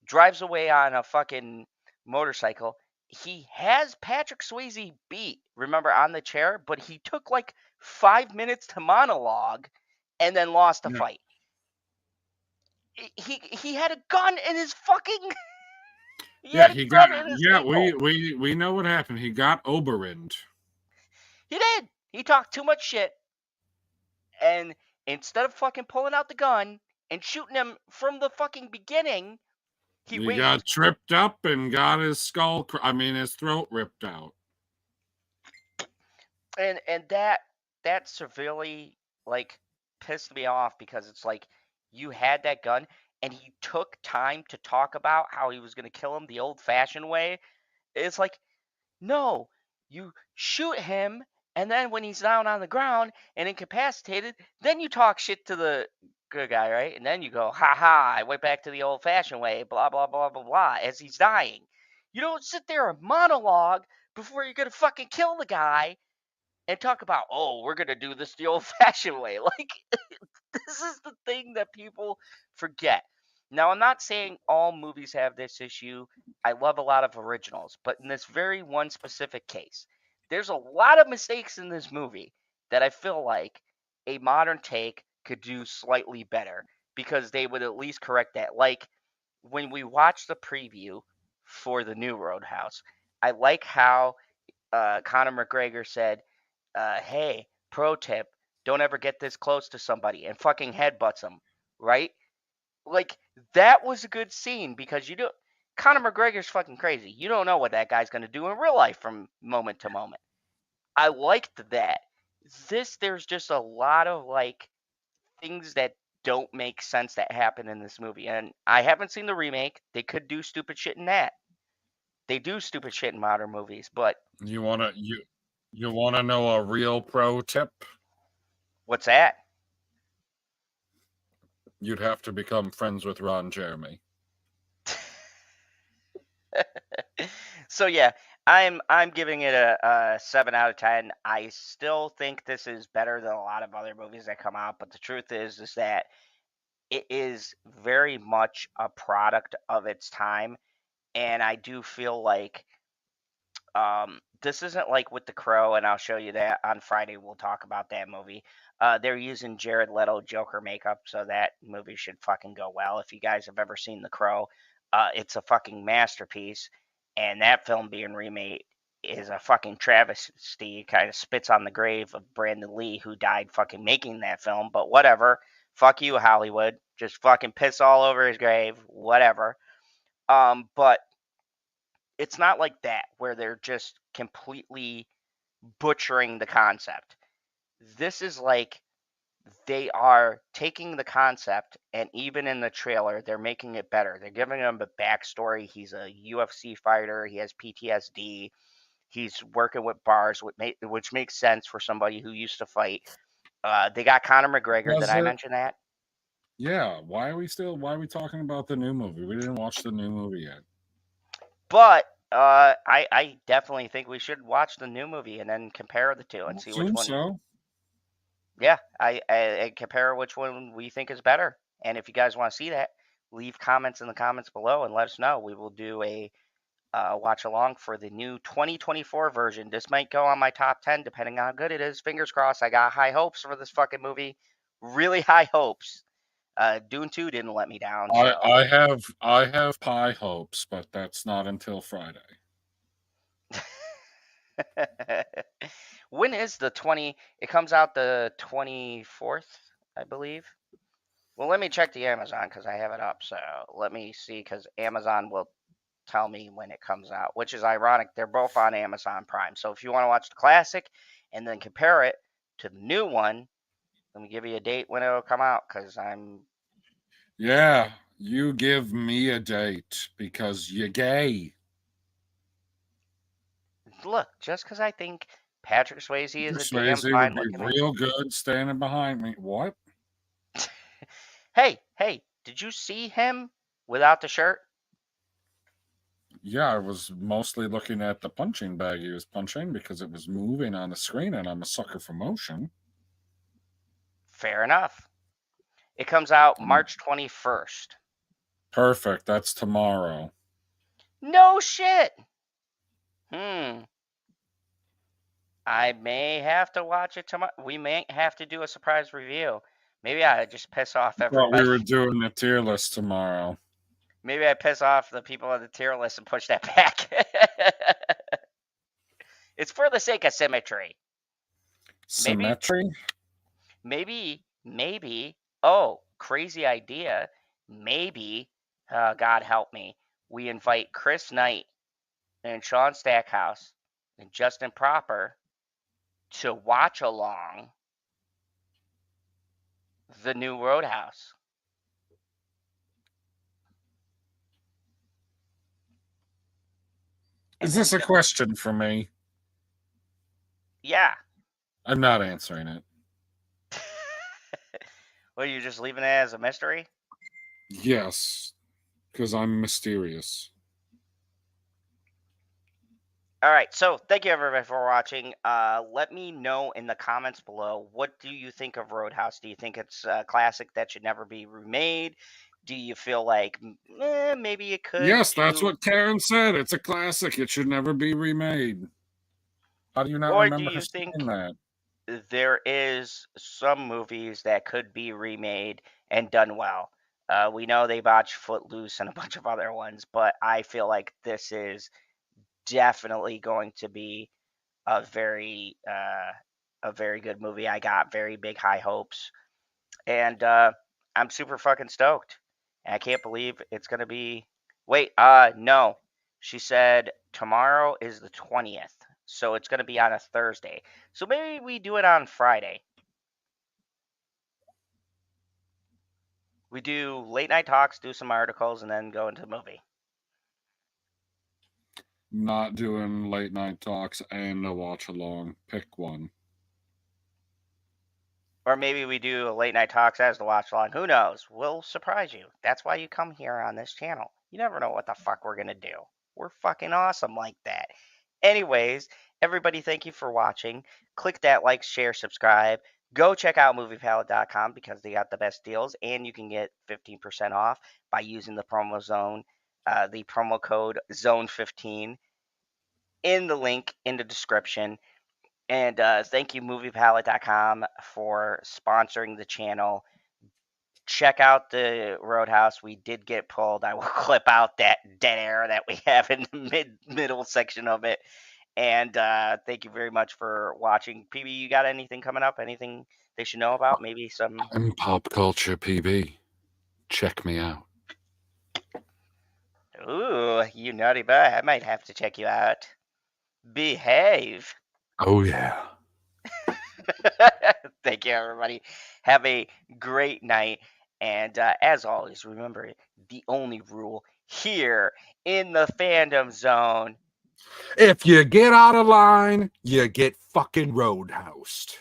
Drives away on a fucking motorcycle. He has Patrick Swayze beat, remember, on the chair, but he took like 5 minutes to monologue and then lost the fight. He had a gun in his fucking. We know what happened. He got Oberyned. He did. He talked too much shit, and instead of fucking pulling out the gun and shooting him from the fucking beginning, he got tripped up and got his his throat ripped out. And that severely like pissed me off because it's like you had that gun and he took time to talk about how he was going to kill him the old-fashioned way. It's like, no, you shoot him, and then when he's down on the ground and incapacitated, then you talk shit to the good guy, right? And then you go, ha ha, I went back to the old-fashioned way, blah, blah, blah, blah, blah, as he's dying. You don't sit there and monologue before you're going to fucking kill the guy and talk about, oh, we're going to do this the old-fashioned way. Like, this is the thing that people forget. Now, I'm not saying all movies have this issue. I love a lot of originals. But in this very one specific case, there's a lot of mistakes in this movie that I feel like a modern take could do slightly better because they would at least correct that. Like, when we watch the preview for the new Roadhouse, I like how Conor McGregor said, hey, pro tip, don't ever get this close to somebody, and fucking headbutts him, right? Like, that was a good scene because Conor McGregor's fucking crazy. You don't know what that guy's going to do in real life from moment to moment. I liked that. There's just a lot of, like, things that don't make sense that happen in this movie. And I haven't seen the remake. They could do stupid shit in that. They do stupid shit in modern movies, but... You wanna know a real pro tip? What's that? You'd have to become friends with Ron Jeremy. So yeah, I'm giving it a 7 out of 10. I still think this is better than a lot of other movies that come out, but the truth is that it is very much a product of its time, and I do feel like this isn't like with The Crow, and I'll show you that on Friday. We'll talk about that movie. They're using Jared Leto Joker makeup, so that movie should fucking go well. If you guys have ever seen The Crow, it's a fucking masterpiece, and that film being remade is a fucking travesty. It kind of spits on the grave of Brandon Lee, who died fucking making that film, but whatever. Fuck you, Hollywood. Just fucking piss all over his grave. Whatever. But it's not like that, where they're just completely butchering the concept. This is like they are taking the concept, and even in the trailer, they're making it better. They're giving him a backstory. He's a UFC fighter. He has PTSD. He's working with bars, which makes sense for somebody who used to fight. They got Conor McGregor. Did I mention that? Yeah. Why are we talking about the new movie? We didn't watch the new movie yet. But I definitely think we should watch the new movie and then compare the two and see which one. So. Yeah, I compare which one we think is better. And if you guys want to see that, leave comments in the comments below and let us know. We will do a watch along for the new 2024 version. This might go on my top 10 depending on how good it is. Fingers crossed. I got high hopes for this fucking movie. Really high hopes. Dune 2 didn't let me down. So. I have high hopes, but that's not until Friday. When is the 20? It comes out the 24th, I believe. Well, let me check the Amazon because I have it up. So let me see, because Amazon will tell me when it comes out, which is ironic. They're both on Amazon Prime. So if you want to watch the classic and then compare it to the new one, let me give you a date when it'll come out, because I'm... Yeah, you give me a date because you're gay. Look, just because I think Patrick Swayze is a damn Swayze fine would be looking real good standing behind me. What? Hey, did you see him without the shirt? Yeah, I was mostly looking at the punching bag he was punching because it was moving on the screen, and I'm a sucker for motion. Fair enough. It comes out March 21st. Perfect. That's tomorrow. No shit. I may have to watch it tomorrow. We may have to do a surprise review. Maybe I just piss off everybody. Thought we were doing the tier list tomorrow. Maybe I piss off the people on the tier list and push that back. It's for the sake of symmetry. Symmetry? Maybe. Oh, crazy idea. Maybe, God help me, we invite Chris Knight and Sean Stackhouse and Justin Proper to watch along the new Roadhouse. Is this a question for me? Yeah. I'm not answering it. Well, you just leaving it as a mystery? Yes, because I'm mysterious. All right, so thank you everybody for watching. Let me know in the comments below, what do you think of Roadhouse? Do you think it's a classic that should never be remade? Do you feel like maybe it could? Yes, that's what Karen said. It's a classic. It should never be remade. How do you not Or do remember her you think saying that? there is some movies that could be remade and done well? We know they botched Footloose and a bunch of other ones, but I feel like this is definitely going to be a very good movie. I got very big high hopes, and I'm super fucking stoked. And I can't believe it's gonna be. Wait, no, she said tomorrow is the 20th, so it's gonna be on a Thursday. So maybe we do it on Friday. We do late night talks, do some articles, and then go into the movie. Not doing late night talks and a watch along. Pick one. Or maybe we do a late night talks as the watch along. Who knows? We'll surprise you. That's why you come here on this channel. You never know what the fuck we're going to do. We're fucking awesome like that. Anyways, everybody, thank you for watching. Click that like, share, subscribe. Go check out moviepalette.com because they got the best deals, and you can get 15% off by using the promo zone, the promo code ZONE15 in the link in the description. And thank you, moviepalette.com, for sponsoring the channel. Check out the Roadhouse. We did get pulled. I will clip out that dead air that we have in the middle section of it. And thank you very much for watching. PB, you got anything coming up? Anything they should know about? Maybe some... I'm pop culture, PB. Check me out. Ooh, you naughty boy. I might have to check you out. Behave. Oh, yeah. Thank you, everybody. Have a great night. And as always, remember the only rule here in the fandom zone. If you get out of line, you get fucking roadhoused.